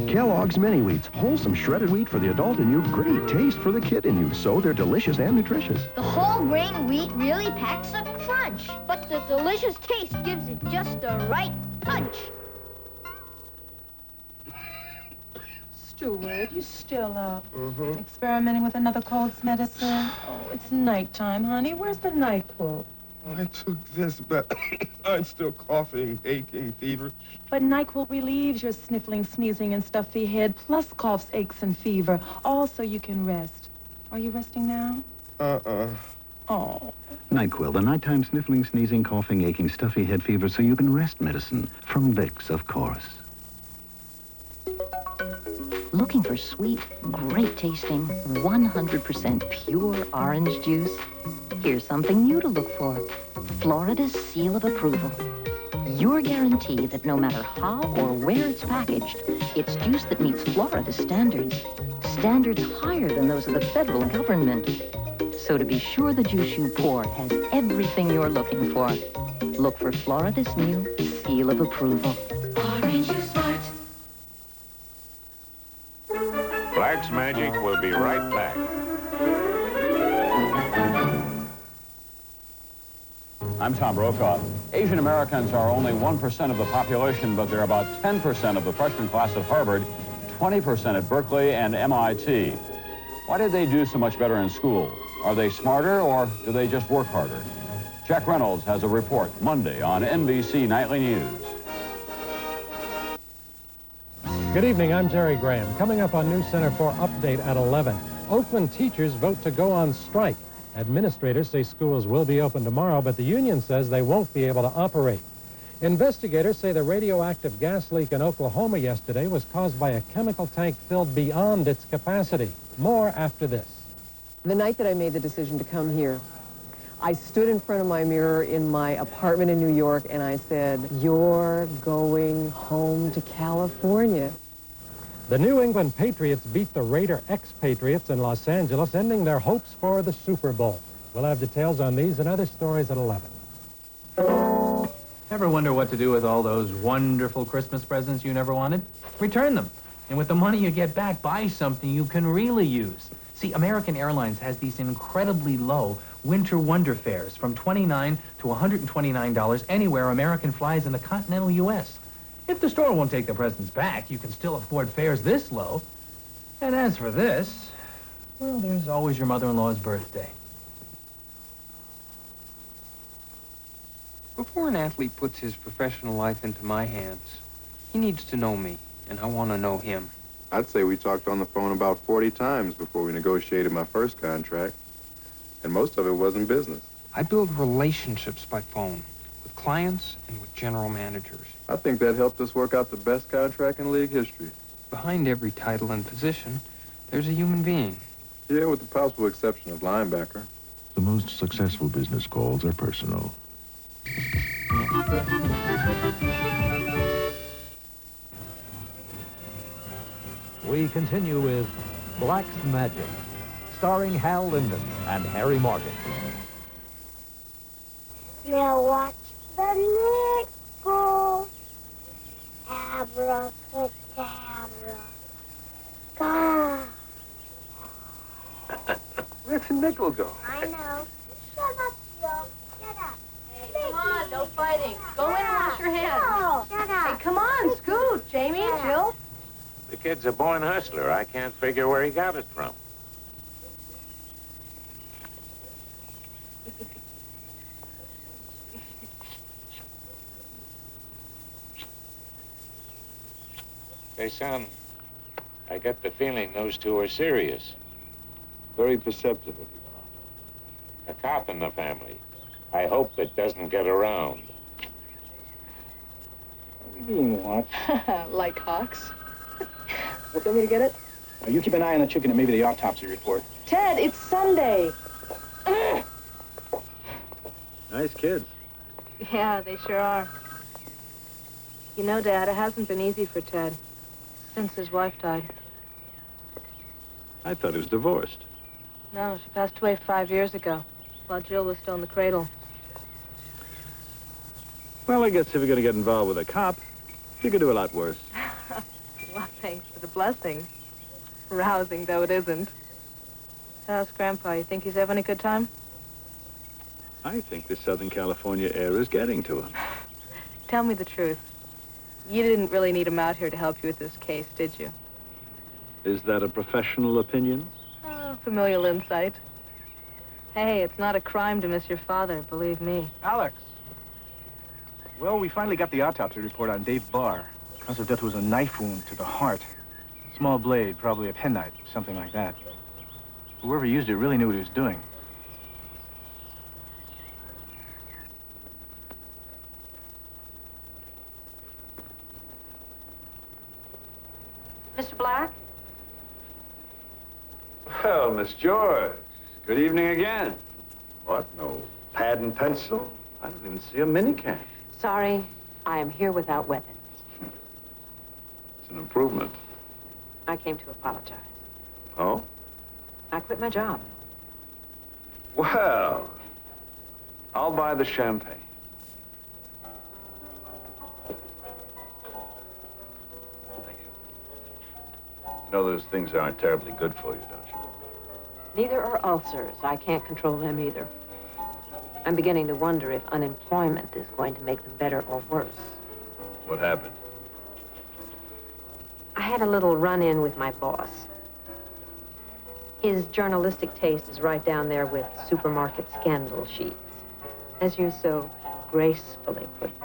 Speaker 15: Kellogg's Mini Wheats, wholesome shredded wheat for the adult in you, great taste for the kid in you. So they're delicious and nutritious.
Speaker 23: The whole grain wheat really packs a crunch, but the delicious taste gives it just the right punch.
Speaker 18: Stuart, you still up? Experimenting with another cold's medicine? Oh, it's nighttime, honey. Where's the NyQuil?
Speaker 19: I took this, but I'm still coughing, aching, feverish.
Speaker 18: But NyQuil relieves your sniffling, sneezing, and stuffy head, plus coughs, aches, and fever, all so you can rest. Are you resting now? Oh.
Speaker 22: NyQuil, the nighttime sniffling, sneezing, coughing, aching, stuffy head fever, so you can rest medicine. From Vicks, of course.
Speaker 13: Looking for sweet, great tasting, 100% pure orange juice? Here's something new to look for. Florida's seal of approval. Your guarantee that no matter how or where it's packaged, it's juice that meets Florida's standards. Standards higher than those of the federal government. So to be sure the juice you pour has everything you're looking for, look for Florida's new seal of approval.
Speaker 20: Orange juice smart.
Speaker 9: Black's Magic will be right back.
Speaker 26: I'm Tom Brokaw. Asian Americans are only 1% of the population, but they're about 10% of the freshman class at Harvard, 20% at Berkeley and MIT. Why did they do so much better in school? Are they smarter, or do they just work harder? Jack Reynolds has a report Monday on NBC Nightly News.
Speaker 28: Good evening, I'm Jerry Graham. Coming up on News Center 4 Update at 11. Oakland teachers vote to go on strike. Administrators say schools will be open tomorrow, but the union says they won't be able to operate. Investigators say the radioactive gas leak in Oklahoma yesterday was caused by a chemical tank filled beyond its capacity. More after this.
Speaker 27: The night that I made the decision to come here, I stood in front of my mirror in my apartment in New York and I said, "You're going home to California."
Speaker 28: The New England Patriots beat the Raider ex-Patriots in Los Angeles, ending their hopes for the Super Bowl. We'll have details on these and other stories at 11.
Speaker 30: Ever wonder what to do with all those wonderful Christmas presents you never wanted? Return them. And with the money you get back, buy something you can really use. See, American Airlines has these incredibly low winter wonder fares from $29 to $129 anywhere American flies in the continental U.S. If the store won't take the presents back, you can still afford fares this low. And as for this, well, there's always your mother-in-law's birthday.
Speaker 16: Before an athlete puts his professional life into my hands, he needs to know me, and I want to know him.
Speaker 31: I'd say we talked on the phone about 40 times before we negotiated my first contract, and most of it wasn't business.
Speaker 16: I build relationships by phone, with clients and with general managers.
Speaker 31: I think that helped us work out the best contract in league history.
Speaker 16: Behind every title and position, there's a human being.
Speaker 31: Yeah, with the possible exception of linebacker.
Speaker 22: The most successful business calls are personal.
Speaker 32: We continue with Black's Magic, starring Hal Linden and Harry Morgan.
Speaker 23: Now watch the next go. Abracadabra. Go.
Speaker 5: Where'd the nickel go?
Speaker 23: I know. Shut up, Joe. Shut up.
Speaker 17: Hey, come on, no fighting. Go in and wash your hands.
Speaker 23: No, shut up.
Speaker 17: Hey, come on, scoot. Jamie and Jill.
Speaker 9: The kid's a born hustler. I can't figure where he got it from. Hey, son, I get the feeling those two are serious.
Speaker 3: Very perceptive of you,
Speaker 9: A cop in the family. I hope it doesn't get around.
Speaker 1: Are we being watched?
Speaker 2: Like hawks. Want me to get it?
Speaker 1: Well, you keep an eye on the chicken and maybe the autopsy report.
Speaker 2: Ted, it's Sunday.
Speaker 3: Nice kids.
Speaker 17: Yeah, they sure are. You know, Dad, it hasn't been easy for Ted since his wife died.
Speaker 3: I thought he was divorced.
Speaker 17: No, she passed away 5 years ago, while Jill was still in the cradle.
Speaker 3: Well, I guess if you're going to get involved with a cop, you could do a lot worse.
Speaker 17: Well, thanks for the blessing. Rousing though it isn't. So how's Grandpa? You think he's having a good time?
Speaker 3: I think the Southern California air is getting to him.
Speaker 17: Tell me the truth. You didn't really need him out here to help you with this case, did you?
Speaker 3: Is that a professional opinion?
Speaker 17: Oh, familial insight. Hey, it's not a crime to miss your father, believe me.
Speaker 1: Alex. Well, we finally got the autopsy report on Dave Barr. Cause of death was a knife wound to the heart. Small blade, probably a penknife, something like that. Whoever used it really knew what he was doing.
Speaker 17: Mr. Black?
Speaker 3: Well, Miss George, good evening again. What, no pad and pencil? I don't even see a minicam.
Speaker 13: Sorry, I am here without weapons.
Speaker 3: It's an improvement.
Speaker 13: I came to apologize.
Speaker 3: Oh?
Speaker 13: I quit my job.
Speaker 3: Well, I'll buy the champagne. Thank you. You know those things aren't terribly good for you, don't you?
Speaker 13: Neither are ulcers. I can't control them either. I'm beginning to wonder if unemployment is going to make them better or worse.
Speaker 3: What happened?
Speaker 13: I had a little run-in with my boss. His journalistic taste is right down there with supermarket scandal sheets, as you so gracefully put it.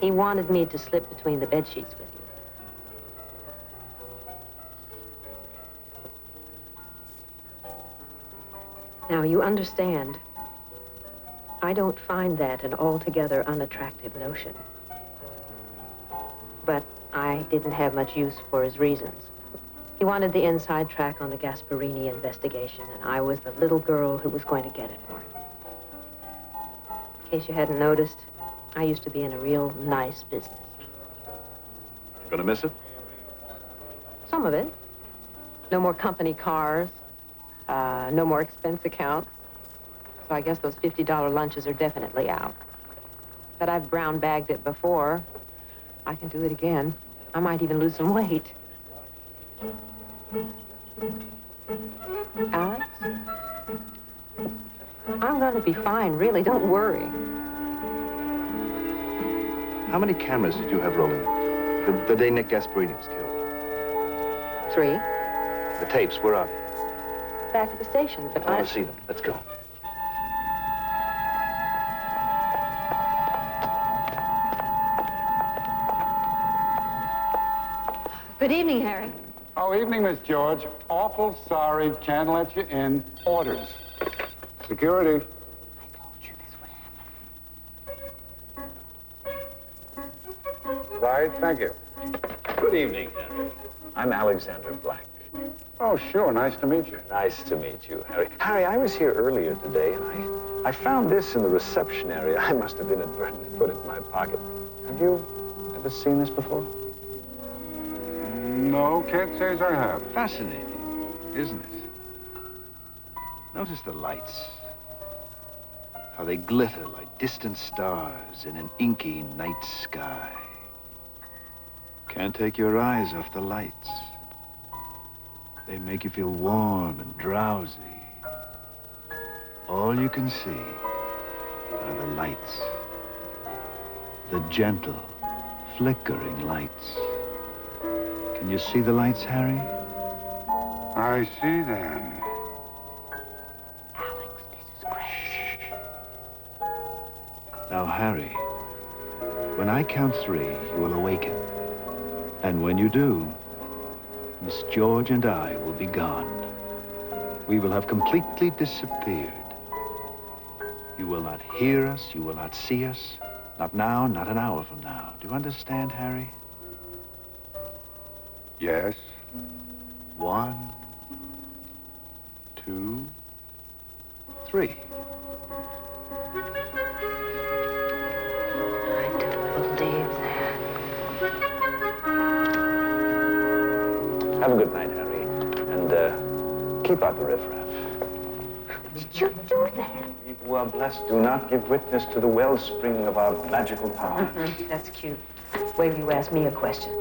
Speaker 13: He wanted me to slip between the bed sheets with you. Now, you understand, I don't find that an altogether unattractive notion. But I didn't have much use for his reasons. He wanted the inside track on the Gasparini investigation, and I was the little girl who was going to get it for him. In case you hadn't noticed, I used to be in a real nice business.
Speaker 3: You gonna miss it?
Speaker 13: Some of it. No more company cars, no more expense accounts. So I guess those $50 lunches are definitely out. But I've brown bagged it before. I can do it again. I might even lose some weight. Alex? I'm going to be fine, really. Don't worry.
Speaker 3: How many cameras did you have rolling the day Nick Gasparini was killed?
Speaker 13: 3.
Speaker 3: The tapes, where are they?
Speaker 13: Back at the station, but
Speaker 3: I want to see them. Let's go.
Speaker 13: Good evening, Harry.
Speaker 12: Oh, evening, Miss George. Awful sorry, can't let you in. Orders. Security. Right, thank you.
Speaker 5: Good evening, Henry. I'm Alexander Black.
Speaker 12: Oh, sure, nice to meet you.
Speaker 5: Nice to meet you, Harry. Harry, I was here earlier today, and I found this in the reception area. I must have inadvertently put it in my pocket. Have you ever seen this before?
Speaker 12: No, can't say as I have.
Speaker 3: Fascinating, isn't it? Notice the lights. How they glitter like distant stars in an inky night sky. Can't take your eyes off the lights. They make you feel warm and drowsy. All you can see are the lights. The gentle, flickering lights. Can you see the lights, Harry?
Speaker 12: I see them.
Speaker 13: Alex, this is great.
Speaker 3: Now, Harry,
Speaker 22: When I count 3, you will awaken. And when you do, Miss George and I will be gone. We will have completely disappeared. You will not hear us, you will not see us. Not now, not an hour from now. Do you understand, Harry?
Speaker 31: Yes.
Speaker 22: 1, 2, 3.
Speaker 26: Have a good night, Harry. And keep out the riffraff.
Speaker 23: Did you do that?
Speaker 26: We who are blessed do not give witness to the wellspring of our magical power.
Speaker 4: That's cute. Wait till you ask me a question.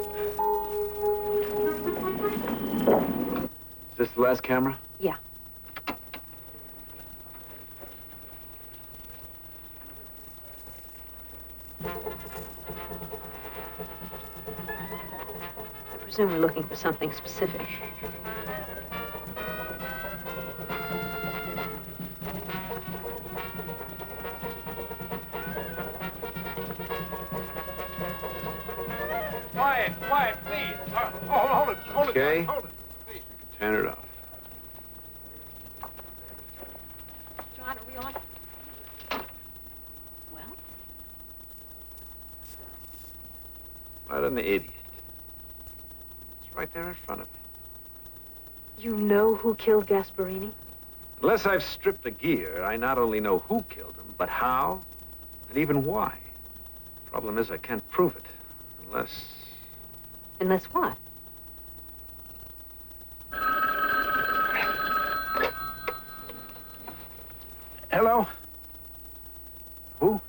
Speaker 3: Is this the last camera?
Speaker 4: Yeah.
Speaker 17: I presume we're looking for something specific.
Speaker 12: Quiet, please. Hold it.
Speaker 3: Okay.
Speaker 12: Hold it, please.
Speaker 3: Turn it off.
Speaker 17: John, are we on? Well?
Speaker 3: What an idiot. It's right there in front of me.
Speaker 17: You know who killed Gasparini?
Speaker 3: Unless I've stripped the gear, I not only know who killed him, but how, and even why. Problem is, I can't prove it.
Speaker 17: Unless what?
Speaker 1: Hello? Who?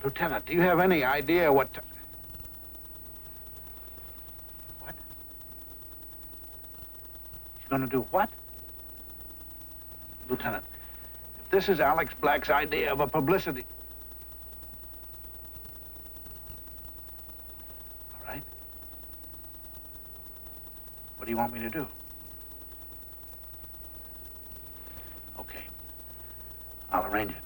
Speaker 12: Lieutenant, do you have any idea what... What? She's gonna do what? Lieutenant, if this is Alex Black's idea of a publicity... All right. What do you want me to do? Okay. I'll arrange it.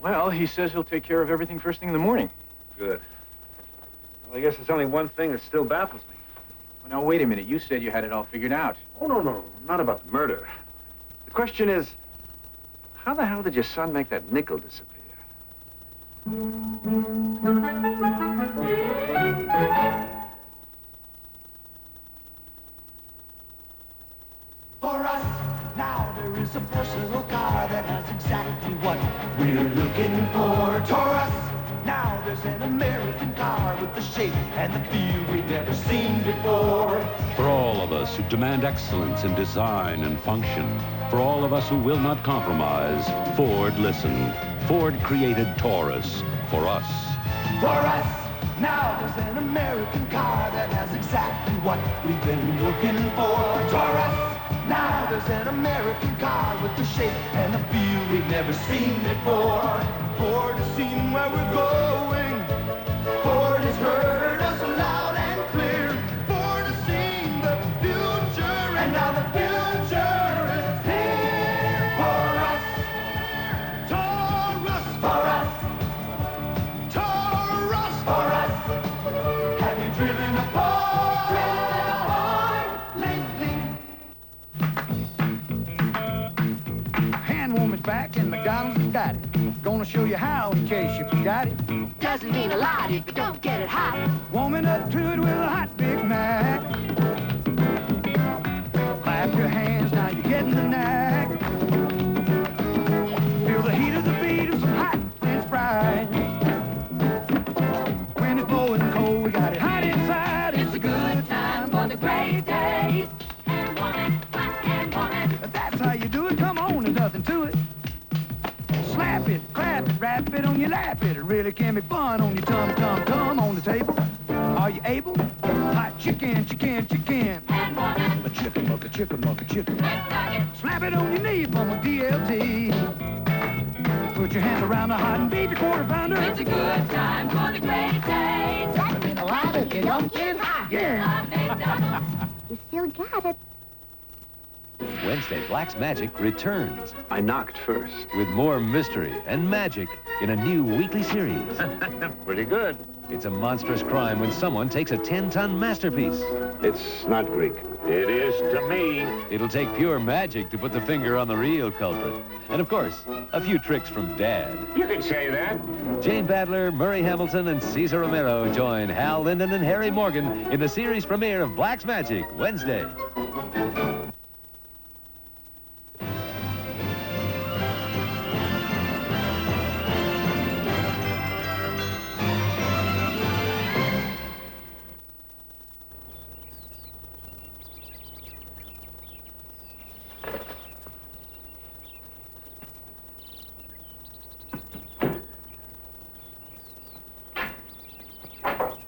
Speaker 1: Well, he says he'll take care of everything first thing in the morning.
Speaker 3: Good. Well, I guess there's only one thing that still baffles me.
Speaker 1: Well, now, wait a minute. You said you had it all figured out.
Speaker 3: Oh, no. Not about the murder. The question is, how the hell did your son make that nickel disappear?
Speaker 6: For us, now there is a personal car that has exactly what we're looking for. Taurus, now there's an American car with the shape and the feel we've never seen before.
Speaker 7: For all of us who demand excellence in design and function, for all of us who will not compromise, Ford listened. Ford created Taurus for us.
Speaker 6: For us, now there's an American car that has exactly what we've been looking for. Taurus, now there's an American car with the shape and the feel we've never seen before. Ford has seen where we're going. Ford has heard us loud and clear. Ford has seen the future, and now the future is here. For us, Taurus, for us, Taurus, for us. Have you driven a Ford lately?
Speaker 12: Hand warmer's back and McDonald's has got it. Gonna show you how in case you forgot it.
Speaker 23: Doesn't mean a lot if you don't get it hot.
Speaker 12: Warming up to it with a hot Big Mac. Clap your hands, now you're getting the knack. Feel the heat of the beat of some hot French fries. When it's blowing cold, we got it hot inside. It's a good time for the great days. And woman, and woman. That's how you do it. Come on, there's nothing to it. Slap it, clap it, rap it on your lap it. It really can be fun on your tum on the table. Are you able? Hot chicken. And woman. A chicken muck. Slap it on your knee from a DLT. Put your hands around the hot and beefy quarter pounder.
Speaker 23: It's a good time for the great days.
Speaker 6: Doesn't mean a lot if you don't get hot.
Speaker 12: Yeah.
Speaker 23: McDonald's. You still got it.
Speaker 8: Wednesday, Black's Magic returns.
Speaker 3: I knocked first.
Speaker 8: With more mystery and magic in a new weekly series.
Speaker 9: Pretty good.
Speaker 8: It's a monstrous crime when someone takes a 10-ton masterpiece.
Speaker 3: It's not Greek.
Speaker 9: It is to me.
Speaker 8: It'll take pure magic to put the finger on the real culprit. And of course, a few tricks from Dad.
Speaker 9: You could say that.
Speaker 8: Jane Badler, Murray Hamilton, and Cesar Romero join Hal Linden and Harry Morgan in the series premiere of Black's Magic, Wednesday.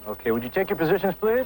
Speaker 1: Okay, would you take your positions, please?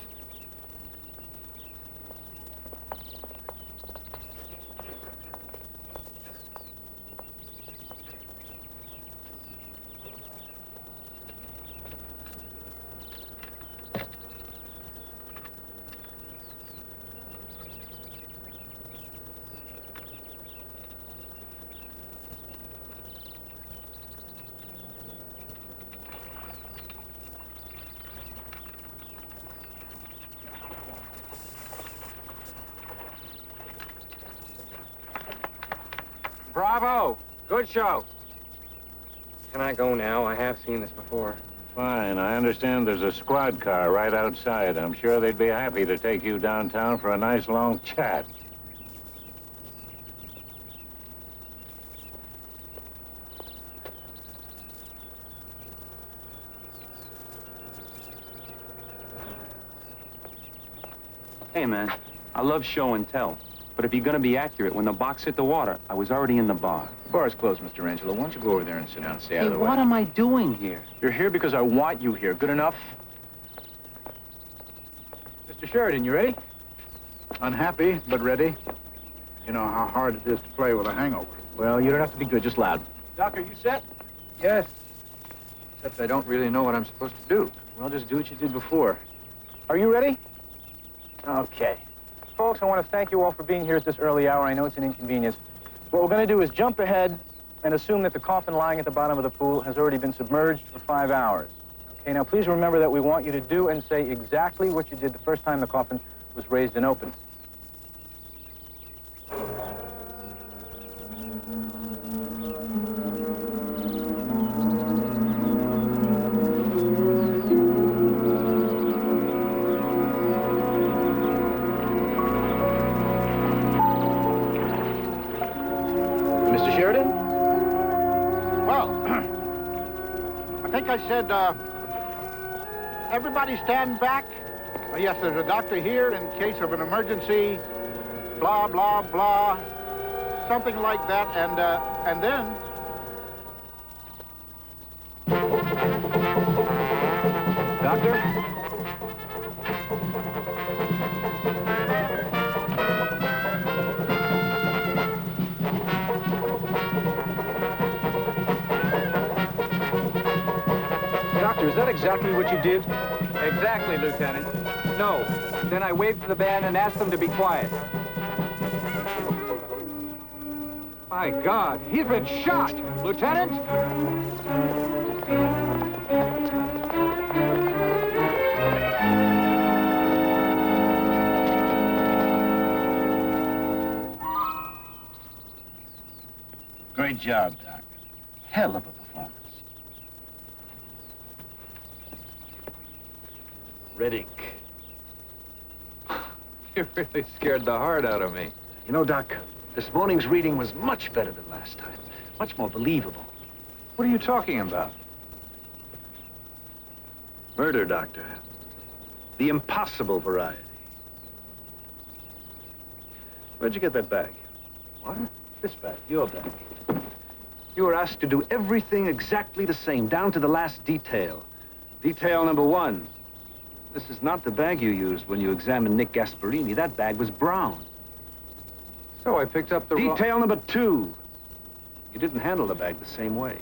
Speaker 16: Bravo! Good show. Can I go now? I have seen this before.
Speaker 9: Fine. I understand there's a squad car right outside. I'm sure they'd be happy to take you downtown for a nice long chat.
Speaker 16: Hey, man, I love show and tell. But if you're gonna be accurate, when the box hit the water, I was already in the bar.
Speaker 1: The bar is closed, Mr. Angelo. Why don't you go over there and sit down and stay out of the way?
Speaker 16: What am I doing here?
Speaker 1: You're here because I want you here. Good enough? Mr. Sheridan, you ready?
Speaker 31: Unhappy, but ready. You know how hard it is to play with a hangover.
Speaker 1: Well, you don't have to be good, just loud.
Speaker 31: Doc, are you set?
Speaker 1: Yes. Except I don't really know what I'm supposed to do. Well, just do what you did before. Are you ready? Okay. Folks, I want to thank you all for being here at this early hour. I know it's an inconvenience. What we're going to do is jump ahead and assume that the coffin lying at the bottom of the pool has already been submerged for 5 hours. Okay, now please remember that we want you to do and say exactly what you did the first time the coffin was raised and opened. Mr. Sheridan?
Speaker 31: Well, I think I said, everybody stand back. Yes, there's a doctor here in case of an emergency. Blah, blah, blah. Something like that, and then...
Speaker 1: Doctor? Doctor, is that exactly what you did?
Speaker 16: Exactly, Lieutenant. No. Then I waved to the band and asked them to be quiet. My God, he's been shot! Lieutenant!
Speaker 31: Great job, Doc. Hell of a performance.
Speaker 22: Red ink. You really scared the heart out of me.
Speaker 31: You know, Doc, this morning's reading was much better than last time. Much more believable.
Speaker 22: What are you talking about?
Speaker 31: Murder, Doctor. The impossible variety. Where'd you get that bag?
Speaker 22: What?
Speaker 31: This bag, your bag. You were asked to do everything exactly the same, down to the last detail. Detail number 1. This is not the bag you used when you examined Nick Gasparini. That bag was brown.
Speaker 22: So I picked up the
Speaker 31: Detail number 2. You didn't handle the bag the same way.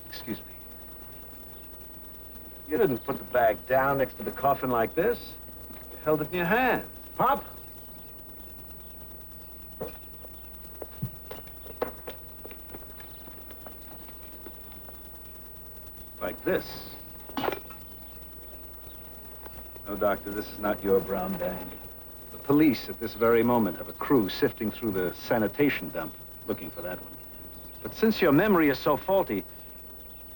Speaker 31: Excuse me. You didn't put the bag down next to the coffin like this. You held it in your hand. Pop! Like this. No, Doctor, this is not your brown bag. The police at this very moment have a crew sifting through the sanitation dump looking for that one. But since your memory is so faulty,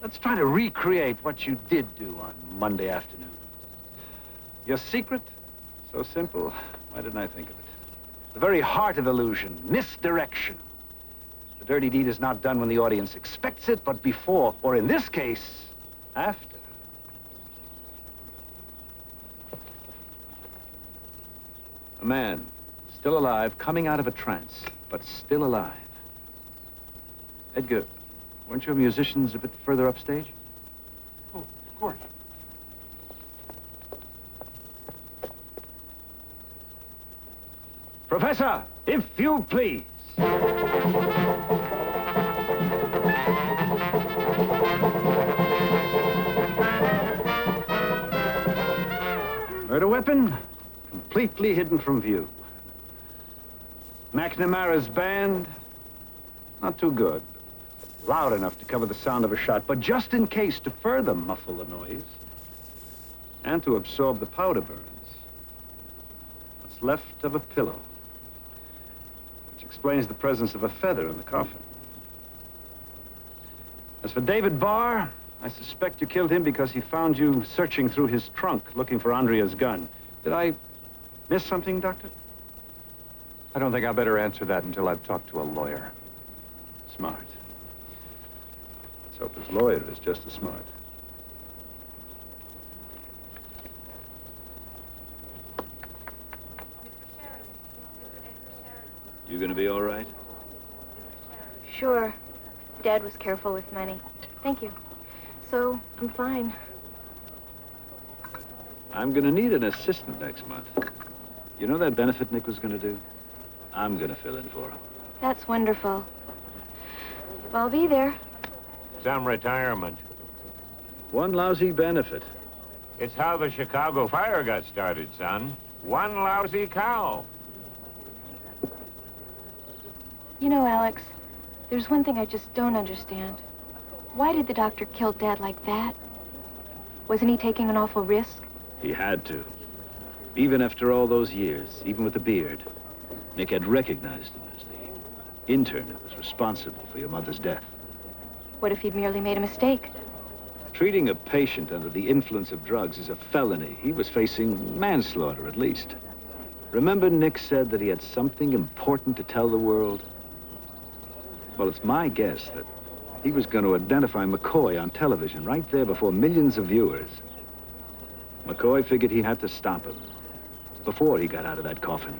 Speaker 31: let's try to recreate what you did do on Monday afternoon. Your secret? So simple. Why didn't I think of it? The very heart of illusion, misdirection. The dirty deed is not done when the audience expects it, but before, or in this case, after. A man, still alive, coming out of a trance, but still alive. Edgar, weren't your musicians a bit further upstage?
Speaker 16: Oh, of course.
Speaker 31: Professor, if you please. Murder weapon, completely hidden from view. McNamara's band, not too good. Loud enough to cover the sound of a shot, but just in case to further muffle the noise and to absorb the powder burns. What's left of a pillow, which explains the presence of a feather in the coffin. As for David Barr, I suspect you killed him because he found you searching through his trunk looking for Andrea's gun. Did I miss something, Doctor?
Speaker 3: I don't think I better answer that until I've talked to a lawyer.
Speaker 31: Smart. Let's hope his lawyer is just as smart. You gonna be all right?
Speaker 23: Sure. Dad was careful with money. Thank you. So, I'm fine.
Speaker 31: I'm gonna need an assistant next month. You know that benefit Nick was gonna do? I'm gonna fill in for him.
Speaker 23: That's wonderful. Well, I'll be there.
Speaker 9: Some retirement.
Speaker 31: One lousy benefit.
Speaker 9: It's how the Chicago fire got started, son. One lousy cow.
Speaker 23: You know, Alex, there's one thing I just don't understand. Why did the doctor kill Dad like that? Wasn't he taking an awful risk?
Speaker 31: He had to. Even after all those years, even with the beard, Nick had recognized him as the intern that was responsible for your mother's death.
Speaker 23: What if he'd merely made a mistake?
Speaker 31: Treating a patient under the influence of drugs is a felony. He was facing manslaughter, at least. Remember Nick said that he had something important to tell the world? Well, it's my guess that he was going to identify McCoy on television right there before millions of viewers. McCoy figured he had to stop him before he got out of that coffin.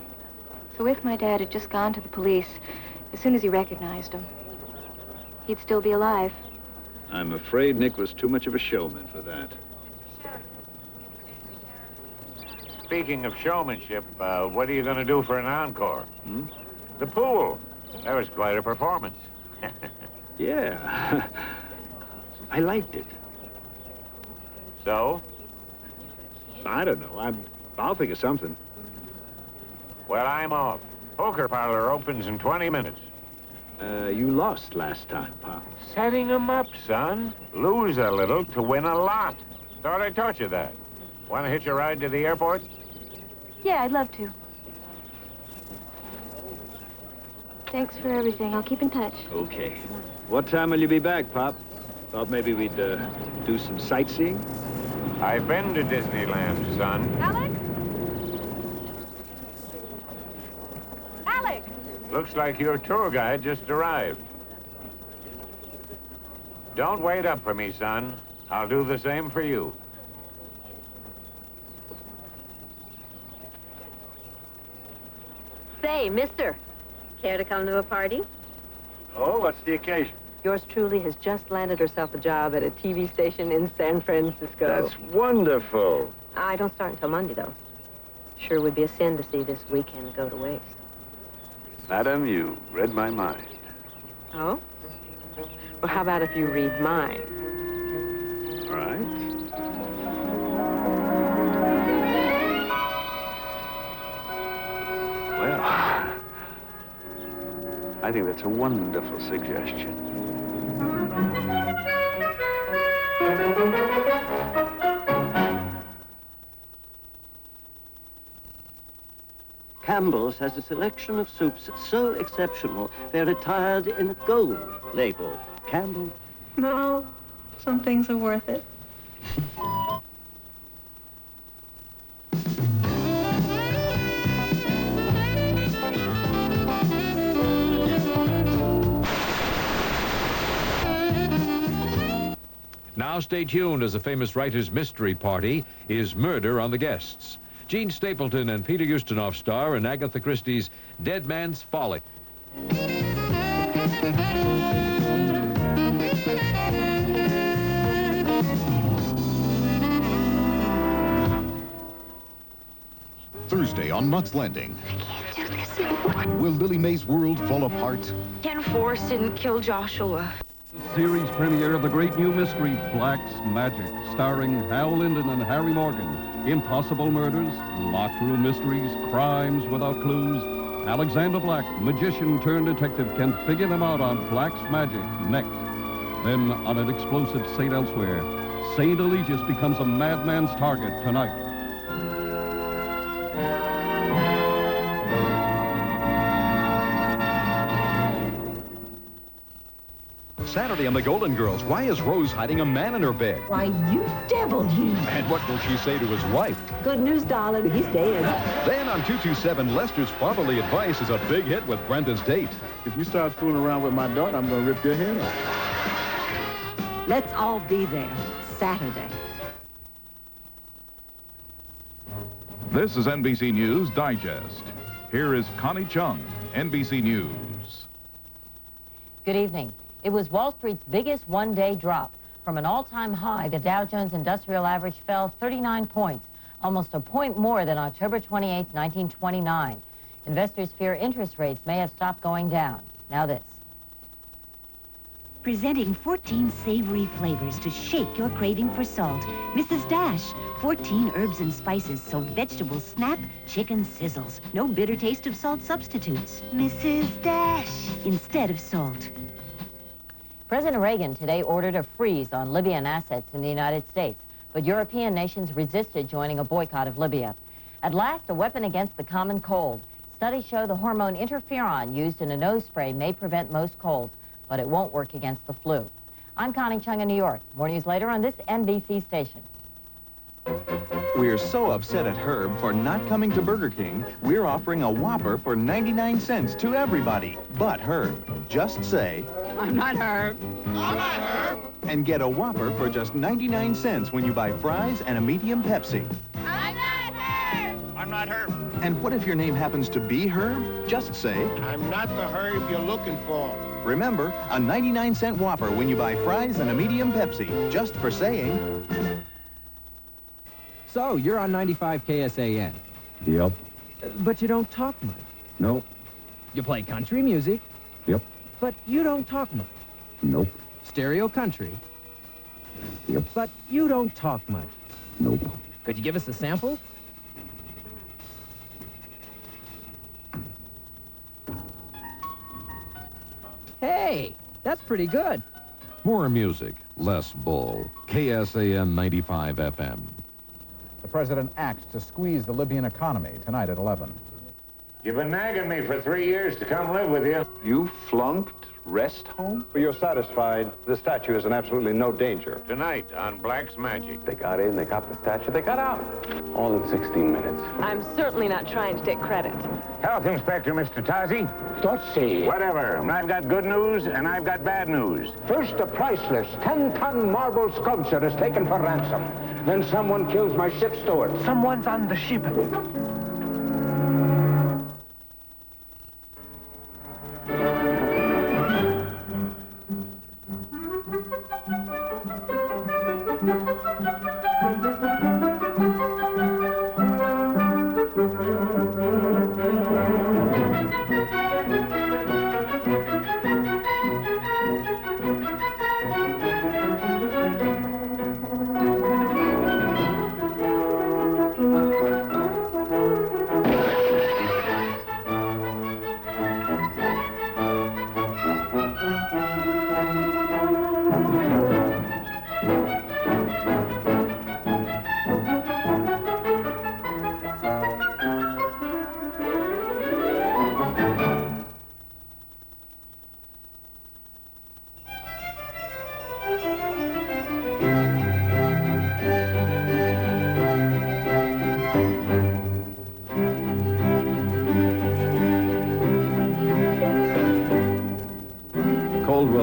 Speaker 23: So if my dad had just gone to the police as soon as he recognized him, he'd still be alive.
Speaker 31: I'm afraid Nick was too much of a showman for that.
Speaker 9: Speaking of showmanship, what are you going to do for an encore? The pool. That was quite a performance.
Speaker 31: Yeah. I liked it.
Speaker 9: So?
Speaker 31: I don't know. I'll think of something.
Speaker 9: Well, I'm off. Poker parlor opens in 20 minutes.
Speaker 31: You lost last time, Pop.
Speaker 9: Setting them up, son. Lose a little to win a lot. Thought I taught you that. Want to hitch a ride to the airport?
Speaker 23: Yeah, I'd love to. Thanks for everything. I'll keep in touch.
Speaker 31: Okay. What time will you be back, Pop? Thought maybe we'd do some sightseeing?
Speaker 9: I've been to Disneyland, son.
Speaker 23: Alex? Alex!
Speaker 9: Looks like your tour guide just arrived. Don't wait up for me, son. I'll do the same for you.
Speaker 17: Say, mister, care to come to a party?
Speaker 31: Oh, what's the occasion?
Speaker 17: Yours truly has just landed herself a job at a TV station in San Francisco.
Speaker 31: That's wonderful.
Speaker 17: I don't start until Monday, though. Sure would be a sin to see this weekend go to waste.
Speaker 31: Madam, you read my mind.
Speaker 17: Oh? Well, how about if you read mine?
Speaker 31: All right. Well, I think that's a wonderful suggestion.
Speaker 10: Campbell's has a selection of soups so exceptional, they're attired in a gold label. Campbell.
Speaker 23: No, some things are worth it.
Speaker 7: Now stay tuned as the famous writer's mystery party is Murder on the Guests. Gene Stapleton and Peter Ustinov star in Agatha Christie's Dead Man's Folly.
Speaker 11: Thursday on Knox Landing.
Speaker 23: I can't do this anymore.
Speaker 11: Will Lily Mae's world fall apart?
Speaker 23: Ken Forrest didn't kill Joshua.
Speaker 14: The series premiere of the great new mystery, Black's Magic, starring Hal Linden and Harry Morgan. Impossible murders, locked room mysteries, crimes without clues. Alexander Black, magician turned detective, can figure them out on Black's Magic next. Then, on an explosive St. Elsewhere, St. Eligius becomes a madman's target tonight.
Speaker 15: Saturday on The Golden Girls, why is Rose hiding a man in her bed?
Speaker 18: Why, you devil, you.
Speaker 15: And what will she say to his wife?
Speaker 18: Good news, darling. He's dead.
Speaker 15: Then on 227, Lester's fatherly advice is a big hit with Brenda's date.
Speaker 19: If you start fooling around with my daughter, I'm going to rip your head off.
Speaker 18: Let's all be there Saturday.
Speaker 20: This is NBC News Digest. Here is Connie Chung, NBC News.
Speaker 21: Good evening. It was Wall Street's biggest one-day drop. From an all-time high, the Dow Jones Industrial Average fell 39 points, almost a point more than October 28, 1929. Investors fear interest rates may have stopped going down. Now this.
Speaker 24: Presenting 14 savory flavors to shake your craving for salt. Mrs. Dash, 14 herbs and spices so vegetables snap, chicken sizzles. No bitter taste of salt substitutes. Mrs. Dash, instead of salt.
Speaker 21: President Reagan today ordered a freeze on Libyan assets in the United States, but European nations resisted joining a boycott of Libya. At last, a weapon against the common cold. Studies show the hormone interferon used in a nose spray may prevent most colds, but it won't work against the flu. I'm Connie Chung in New York. More news later on this NBC station.
Speaker 25: We're so upset at Herb for not coming to Burger King, we're offering a Whopper for 99 cents to everybody but Herb. Just say,
Speaker 27: I'm not Herb.
Speaker 25: I'm not Herb. And get a Whopper for just 99 cents when you buy fries and a medium Pepsi.
Speaker 27: I'm not Herb.
Speaker 25: I'm not Herb. And what if your name happens to be Herb? Just say,
Speaker 29: I'm not the Herb you're looking for.
Speaker 25: Remember, a 99-cent Whopper when you buy fries and a medium Pepsi. Just for saying.
Speaker 33: So, you're on 95 KSAN.
Speaker 15: Yep.
Speaker 33: But you don't talk much.
Speaker 15: Nope.
Speaker 33: You play country music.
Speaker 15: Yep.
Speaker 33: But you don't talk much.
Speaker 15: Nope.
Speaker 33: Stereo country.
Speaker 15: Yep.
Speaker 33: But you don't talk much.
Speaker 15: Nope.
Speaker 33: Could you give us a sample? Hey, that's pretty good.
Speaker 8: More music, less bull. KSAM 95 FM.
Speaker 34: The president acts to squeeze the Libyan economy tonight at 11.
Speaker 9: You've been nagging me for 3 years to come live with you.
Speaker 3: You flunked rest home?
Speaker 5: Well, you're satisfied the statue is in absolutely no danger.
Speaker 9: Tonight on Black's Magic.
Speaker 16: They got in, they got the statue, they got out. All in 16 minutes.
Speaker 4: I'm certainly not trying to take credit.
Speaker 9: Health Inspector, Mr. Tozzi.
Speaker 16: Dotsie.
Speaker 9: Whatever. I've got good news and I've got bad news.
Speaker 16: First, a priceless 10-ton marble sculpture is taken for ransom. Then someone kills my ship steward.
Speaker 27: Someone's on the ship.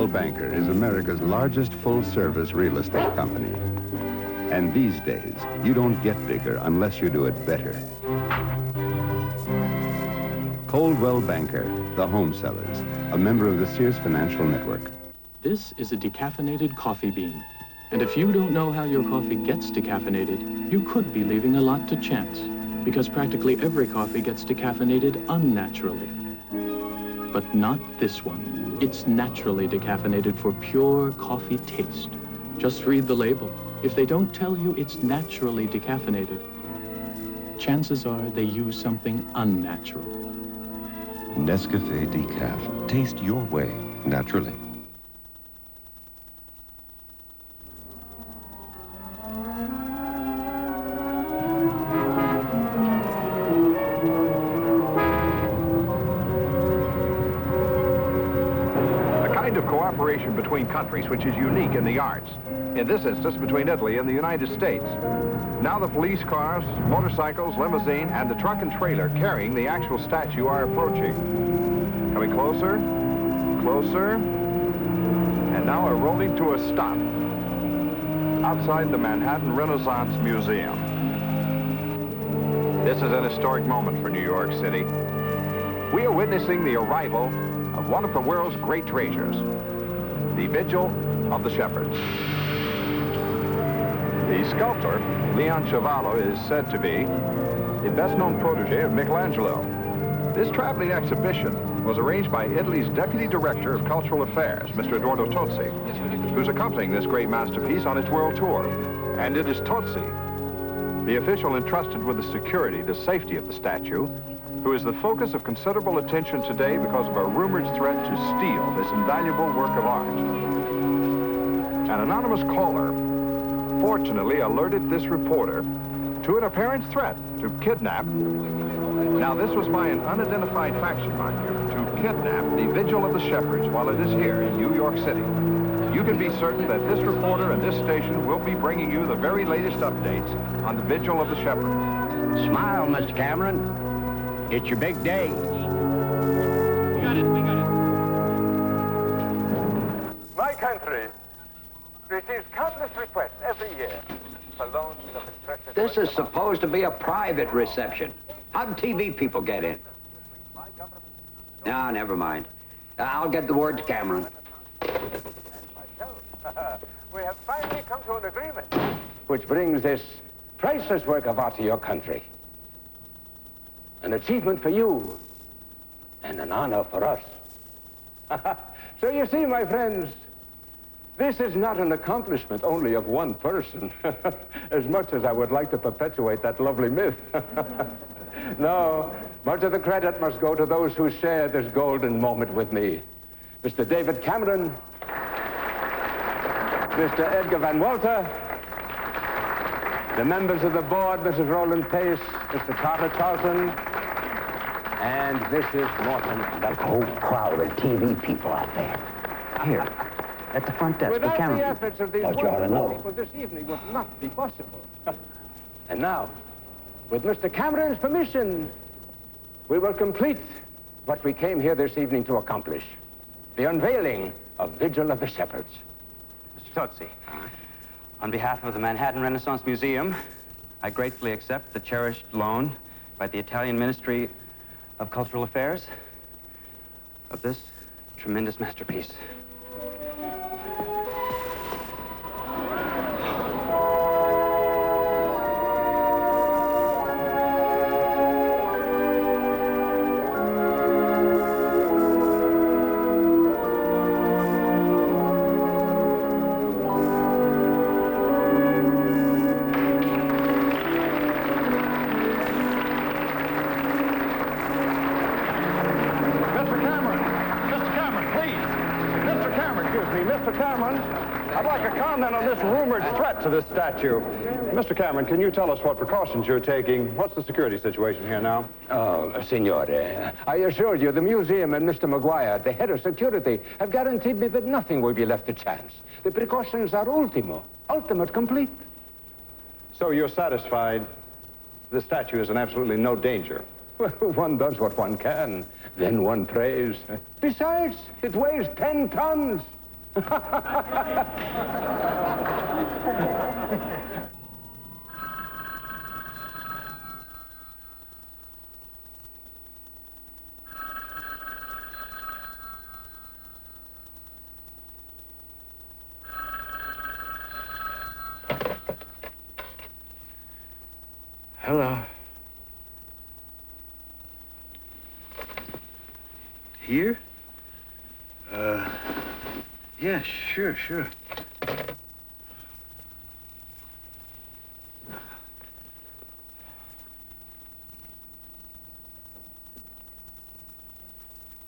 Speaker 1: Coldwell Banker is America's largest full-service real estate company. And these days, you don't get bigger unless you do it better. Coldwell Banker, the home sellers, a member of the Sears Financial Network.
Speaker 2: This is a decaffeinated coffee bean. And if you don't know how your coffee gets decaffeinated, you could be leaving a lot to chance, because practically every coffee gets decaffeinated unnaturally. But not this one. It's naturally decaffeinated for pure coffee taste. Just read the label. If they don't tell you it's naturally decaffeinated, chances are they use something unnatural.
Speaker 6: Nescafe Decaf. Taste your way, naturally.
Speaker 5: Cooperation between countries which is unique in the arts. In this instance, between Italy and the United States. Now the police cars, motorcycles, limousine, and the truck and trailer carrying the actual statue are approaching. Coming closer, closer, and now are rolling to a stop outside the Manhattan Renaissance Museum. This is an historic moment for New York City. We are witnessing the arrival of one of the world's great treasures, the Vigil of the Shepherds. The sculptor, Leon Cavallo, is said to be the best-known protege of Michelangelo. This traveling exhibition was arranged by Italy's Deputy Director of Cultural Affairs, Mr. Eduardo Tozzi, who's accompanying this great masterpiece on its world tour. And it is Tozzi, the official entrusted with the security, the safety of the statue, who is the focus of considerable attention today because of a rumored threat to steal this invaluable work of art. An anonymous caller fortunately alerted this reporter to an apparent threat to kidnap. Now, this was by an unidentified faction, mind you, to kidnap the Vigil of the Shepherds while it is here in New York City. You can be certain that this reporter and this station will be bringing you the very latest updates on the Vigil of the Shepherds.
Speaker 7: Smile, Mr. Cameron. It's your big day.
Speaker 10: We got it.
Speaker 12: My country receives countless requests every year for loans of impressive...
Speaker 7: This is supposed to be a private reception. How'd TV people get in? No, never mind. I'll get the word to Cameron.
Speaker 12: We have finally come to an agreement.
Speaker 7: Which brings this priceless work of art to your country. An achievement for you, and an honor for us. So you see, my friends, this is not an accomplishment only of one person, as much as I would like to perpetuate that lovely myth. No, much of the credit must go to those who share this golden moment with me. Mr. David Cameron, Mr. Edgar Van Walter, the members of the board, Mrs. Roland Pace, Mr. Carter Charlton, and Mrs. Morton. That whole crowd of TV people out there. Here, at the front desk.
Speaker 12: Without
Speaker 7: Cameron.
Speaker 12: the efforts of these
Speaker 7: Thought you ought to know.
Speaker 12: people, this evening would not be possible.
Speaker 7: And now, with Mr. Cameron's permission, we will complete what we came here this evening to accomplish. The unveiling of Vigil of the Shepherds.
Speaker 13: Mr. Tozzi, on behalf of the Manhattan Renaissance Museum, I gratefully accept the cherished loan by the Italian Ministry of Cultural Affairs of this tremendous masterpiece.
Speaker 5: To this statue. Mr. Cameron, can you tell us what precautions you're taking? What's the security situation here now?
Speaker 7: Oh, Signore, I assure you, the museum and Mr. Maguire, the head of security, have guaranteed me that nothing will be left to chance. The precautions are ultimate, complete.
Speaker 5: So you're satisfied the statue is in absolutely no danger?
Speaker 7: Well, one does what one can. Then one prays. Besides, it weighs 10 tons.
Speaker 3: Hello. Here? Yeah, sure.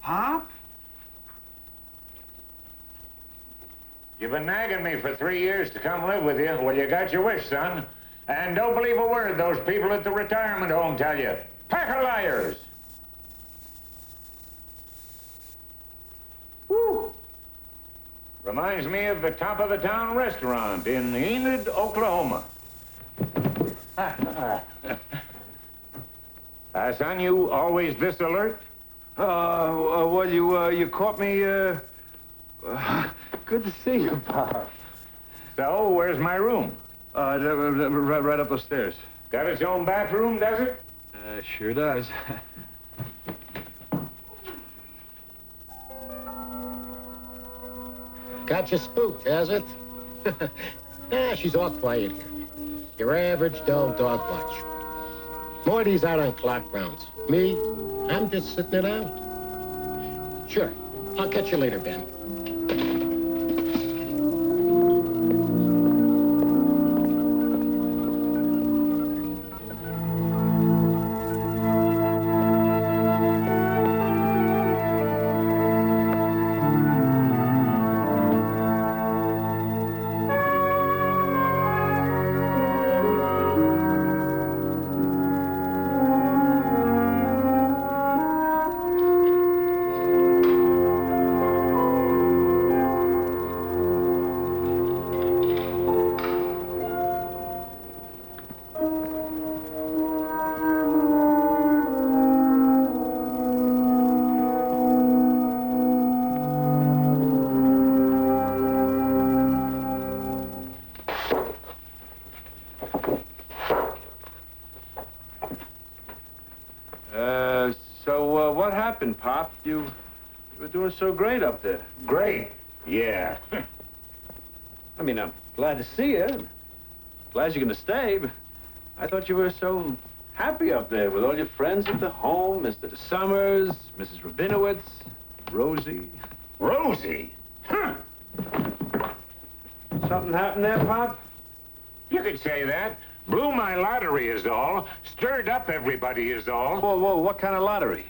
Speaker 9: Pop? You've been nagging me for 3 years to come live with you. Well, you got your wish, son. And don't believe a word those people at the retirement home tell you. Pack of liars! Woo! Reminds me of the top of the town restaurant in Enid, Oklahoma. Son, you always this alert?
Speaker 3: Well, you caught me, good to see you, Pop.
Speaker 9: So, where's my room?
Speaker 3: Right up the stairs.
Speaker 9: Got its own bathroom, does it?
Speaker 3: Sure does.
Speaker 11: Got you spooked, has it? Nah, she's all quiet here. Your average dull dog watch. Morty's out on clock rounds. Me, I'm just sitting it out. Sure. I'll catch you later, Ben.
Speaker 3: What happened, Pop? You were doing so great up there.
Speaker 9: Great? Yeah.
Speaker 3: I mean, I'm glad to see you. Glad you're gonna stay, but I thought you were so happy up there with all your friends at the home, Mr. Summers, Mrs. Rabinowitz, Rosie.
Speaker 9: Rosie? Huh.
Speaker 3: Something happened there, Pop?
Speaker 9: You could say that. Blew my lottery is all. Stirred up everybody is all.
Speaker 3: Whoa, what kind of lottery?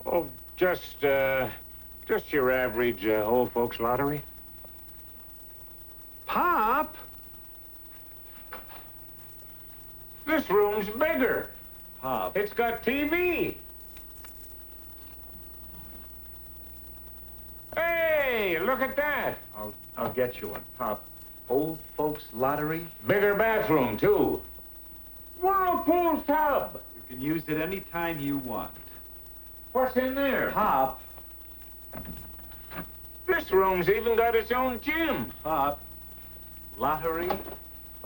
Speaker 9: Oh, just your average old folks lottery.
Speaker 3: Pop?
Speaker 9: This room's bigger.
Speaker 3: Pop.
Speaker 9: It's got TV. Hey, look at that.
Speaker 3: I'll get you one, Pop. Old folks lottery?
Speaker 9: Bigger bathroom, too. Whirlpool tub.
Speaker 3: You can use it any time you want.
Speaker 9: What's in there?
Speaker 3: Pop.
Speaker 9: This room's even got its own gym.
Speaker 3: Pop. Lottery?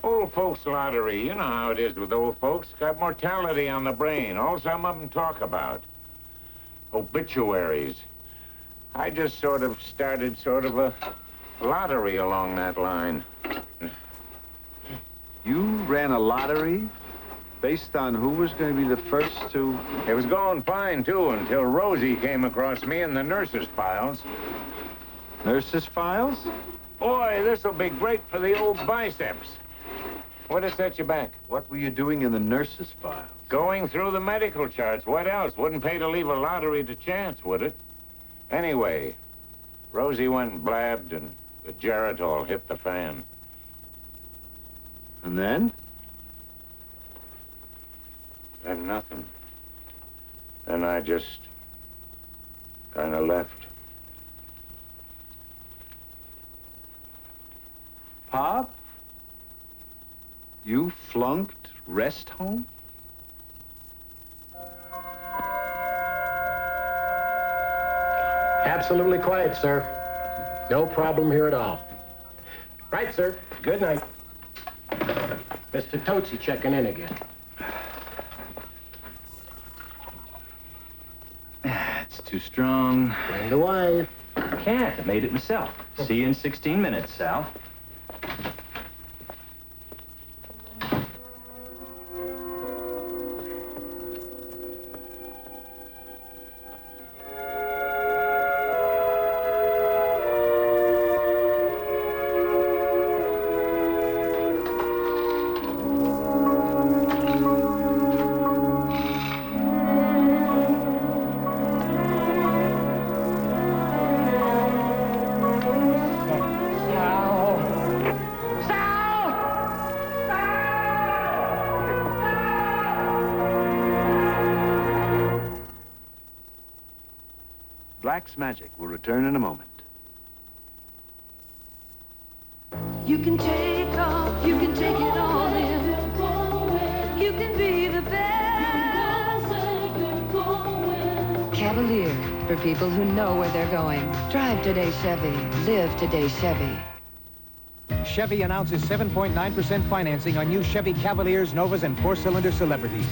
Speaker 9: Old folks lottery. You know how it is with old folks. Got mortality on the brain. All some of them talk about. Obituaries. I just sort of started sort of a lottery along that line.
Speaker 3: You ran a lottery based on who was going to be the first to...
Speaker 9: It was going fine, too, until Rosie came across me in the nurse's files.
Speaker 3: Nurse's files?
Speaker 9: Boy, this'll be great for the old biceps. What'd set you back?
Speaker 3: What were you doing in the nurse's files?
Speaker 9: Going through the medical charts. What else? Wouldn't pay to leave a lottery to chance, would it? Anyway, Rosie went and blabbed, and the Geritol hit the fan.
Speaker 3: And then?
Speaker 9: Then nothing. Then I just kind of left.
Speaker 3: Pop? You flunked rest home?
Speaker 11: Absolutely quiet, sir. No problem here at all. Right, sir. Good night. Mr. Tootsie checking in again.
Speaker 13: It's too strong.
Speaker 11: Bring the wife.
Speaker 13: Can't. I made it myself. See you in 16 minutes, Sal.
Speaker 3: Blacke's Magic will return in a moment.
Speaker 14: You can take off, you can take it all in. You can be the best.
Speaker 17: Cavalier, for people who know where they're going. Drive today, Chevy. Live today, Chevy.
Speaker 18: Chevy announces 7.9% financing on new Chevy Cavaliers, Novas, and four-cylinder Celebrities.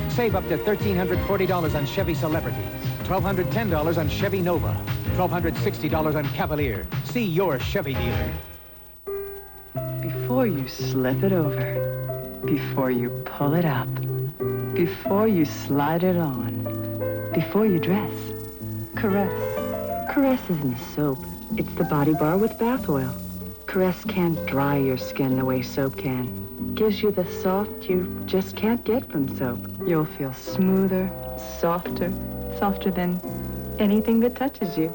Speaker 18: Save up to $1,340 on Chevy Celebrity, $1,210 on Chevy Nova, $1,260 on Cavalier. See your Chevy dealer.
Speaker 19: Before you slip it over, before you pull it up, before you slide it on, before you dress, Caress. Caress isn't a soap. It's the body bar with bath oil. Caress can't dry your skin the way soap can. Gives you the soft you just can't get from soap. You'll feel smoother, softer than anything that touches you.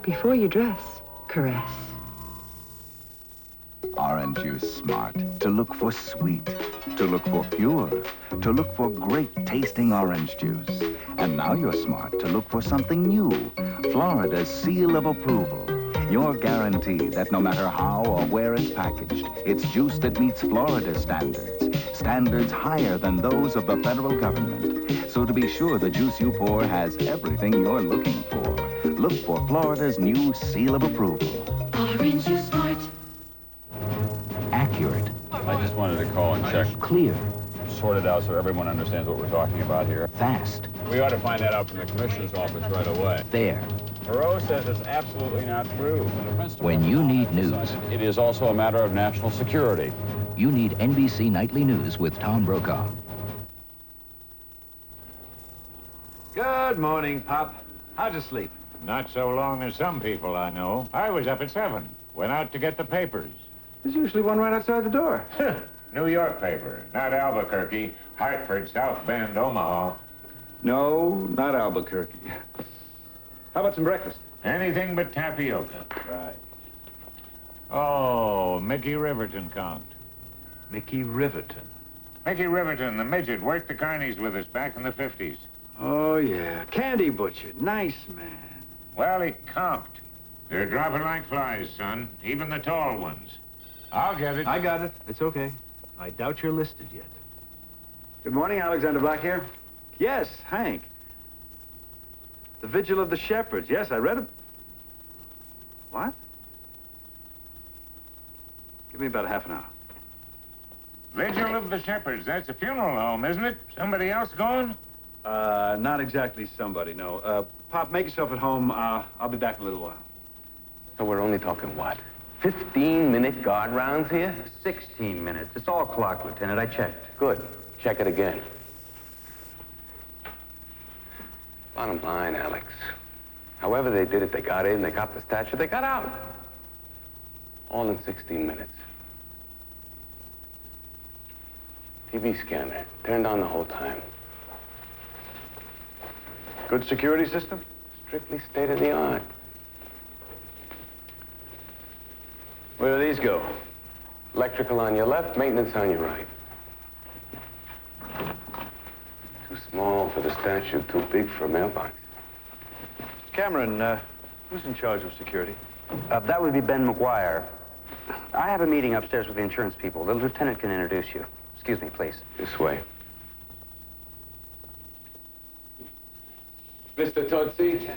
Speaker 19: Before you dress, Caress.
Speaker 20: Aren't you smart? To look for sweet, to look for pure, to look for great tasting orange juice. And now you're smart to look for something new. Florida's seal of approval. Your guarantee that no matter how or where it's packaged, it's juice that meets Florida's standards. Standards higher than those of the federal government. So to be sure the juice you pour has everything you're looking for. Look for Florida's new seal of approval.
Speaker 14: Orange, you smart.
Speaker 20: Accurate.
Speaker 21: I just wanted to call and check.
Speaker 20: Clear.
Speaker 21: Sort it out so everyone understands what we're talking about here.
Speaker 20: Fast.
Speaker 21: We ought to find that out from the commissioner's office right away.
Speaker 20: Fair.
Speaker 21: Moreau says it's absolutely not true.
Speaker 20: When you need news,
Speaker 21: it is also a matter of national security.
Speaker 20: You need NBC Nightly News with Tom Brokaw.
Speaker 3: Good morning, Pop. How'd you sleep?
Speaker 9: Not so long as some people I know. I was up at 7. Went out to get the papers.
Speaker 3: There's usually one right outside the door.
Speaker 9: New York paper, not Albuquerque, Hartford, South Bend, Omaha.
Speaker 3: No, not Albuquerque. How about some breakfast?
Speaker 9: Anything but tapioca.
Speaker 3: Right.
Speaker 9: Oh, Mickey Riverton count.
Speaker 3: Mickey Riverton?
Speaker 9: Mickey Riverton, the midget, worked the carnies with us back in the 50s.
Speaker 3: Oh, yeah. Candy butcher. Nice man.
Speaker 9: Well, he comped. They're dropping like flies, son. Even the tall ones. I'll get it.
Speaker 3: I got it. It's okay. I doubt you're listed yet. Good morning, Alexander Black here. Yes, Hank. The Vigil of the Shepherds. Yes, I read it. What? Give me about a half an hour.
Speaker 9: Vigil of the Shepherds. That's a funeral home, isn't it? Somebody else going?
Speaker 3: Not exactly somebody, no. Pop, make yourself at home. I'll be back in a little while.
Speaker 7: So we're only talking what? 15-minute guard rounds here?
Speaker 13: 16 minutes. It's all clocked, Lieutenant. I checked.
Speaker 7: Good. Check it again. Bottom line, Alex. However they did it, they got in, they got the statue, they got out. All in 16 minutes. TV scanner, turned on the whole time.
Speaker 3: Good security system?
Speaker 7: Strictly state-of-the-art.
Speaker 3: Where do these go?
Speaker 7: Electrical on your left, maintenance on your right. Too small for the statue, too big for a mailbox.
Speaker 3: Cameron, who's in charge of security?
Speaker 13: That would be Ben McGuire. I have a meeting upstairs with the insurance people. The lieutenant can introduce you. Excuse me, please.
Speaker 7: This way. Mr. Tootsie?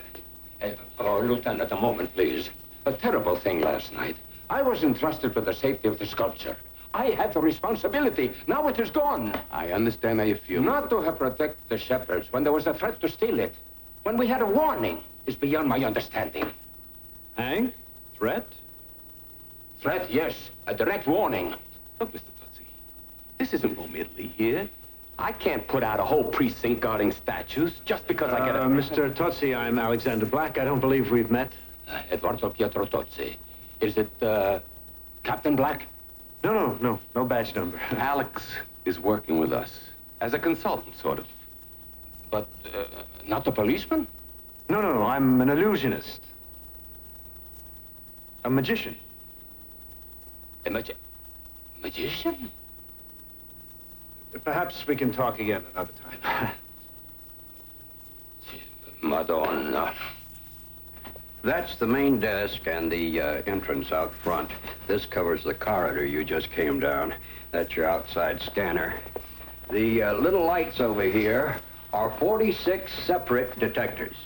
Speaker 11: Lieutenant, a moment, please.
Speaker 7: a terrible thing last night. I was entrusted with the safety of the sculpture. I had the responsibility. Now it is gone.
Speaker 8: I understand how you feel.
Speaker 7: Not to have protected the shepherds when there was a threat to steal it. When we had a warning is beyond my understanding.
Speaker 3: Hank? Threat?
Speaker 7: Threat, yes. A direct warning.
Speaker 8: Look, Mr. Tootsie, this isn't Rome, Italy here. I can't put out a whole precinct guarding statues just because I get a...
Speaker 3: Mr. Tootsie, I'm Alexander Blacke. I don't believe we've met.
Speaker 7: Eduardo Pietro Tootsie. Is it, Captain Black?
Speaker 3: No badge number.
Speaker 8: Alex is working with us as a consultant, sort of.
Speaker 7: But, not a policeman?
Speaker 3: No, I'm an illusionist. A magician.
Speaker 7: A magician?
Speaker 3: Perhaps we can talk again another time.
Speaker 15: Madonna. That's the main desk and the entrance out front. This covers the corridor you just came down. That's your outside scanner. The little lights over here are 46 separate detectors.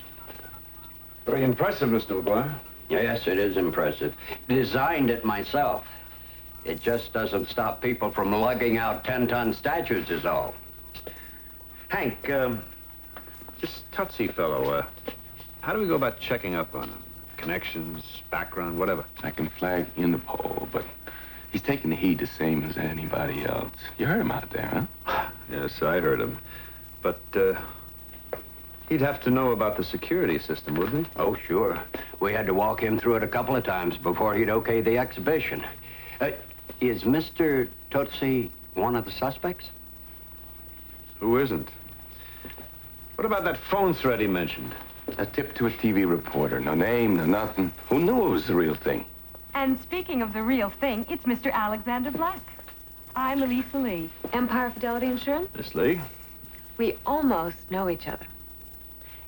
Speaker 3: Very impressive, Mr. McGuire.
Speaker 15: Yes, it is impressive. Designed it myself. It just doesn't stop people from lugging out 10-ton statues is all.
Speaker 3: Hank, this Tootsie fellow, how do we go about checking up on him? Connections, background, whatever.
Speaker 8: I can flag Interpol, but he's taking the heat the same as anybody else. You heard him out there, huh?
Speaker 3: Yes, I heard him. But, he'd have to know about the security system, wouldn't he?
Speaker 15: Oh, sure. We had to walk him through it a couple of times before he'd okay the exhibition. Is Mr. Tootsie one of the suspects?
Speaker 3: Who isn't? What about that phone thread he mentioned?
Speaker 8: A tip to a TV reporter. No name, no nothing. Who knew it was the real thing?
Speaker 4: And speaking of the real thing, it's Mr. Alexander Black. I'm Elisa Lee, Empire Fidelity Insurance.
Speaker 3: Miss Lee?
Speaker 4: We almost know each other.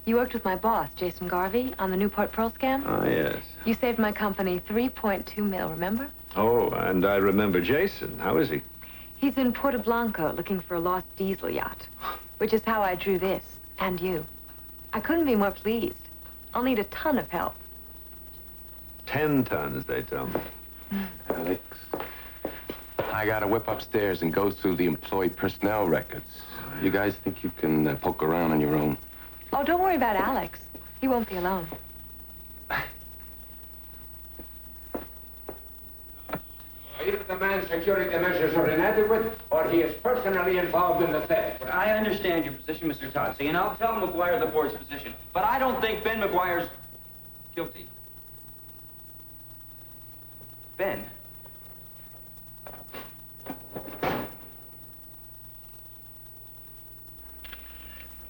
Speaker 4: You worked with my boss, Jason Garvey, on the Newport Pearl scam.
Speaker 3: Ah, yes.
Speaker 4: You saved my company $3.2 million, remember?
Speaker 3: Oh, and I remember Jason. How is he?
Speaker 4: He's in Puerto Blanco looking for a lost diesel yacht, which is how I drew this, and you. I couldn't be more pleased. I'll need a ton of help.
Speaker 3: 10 tons, they tell me.
Speaker 8: Alex, I gotta whip upstairs and go through the employed personnel records. You guys think you can poke around on your own?
Speaker 4: Oh, don't worry about Alex. He won't be alone.
Speaker 7: Either the man's security measures are inadequate, or he is personally involved in the theft.
Speaker 13: I understand your position, Mr. Tootsie, and I'll tell McGuire the board's position. But I don't think Ben McGuire's guilty. Ben?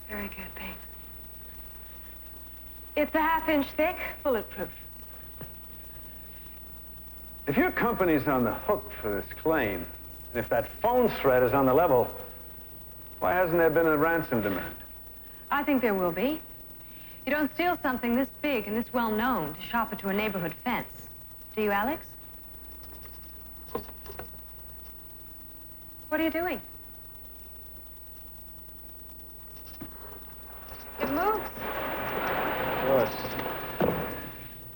Speaker 4: Very good, thanks. It's a half-inch thick, bulletproof.
Speaker 3: If your company's on the hook for this claim, and if that phone thread is on the level, why hasn't there been a ransom demand?
Speaker 4: I think there will be. You don't steal something this big and this well-known to shop it to a neighborhood fence. Do you, Alex? What are you doing? It moves.
Speaker 3: Of course.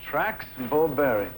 Speaker 3: Tracks and ball bearings.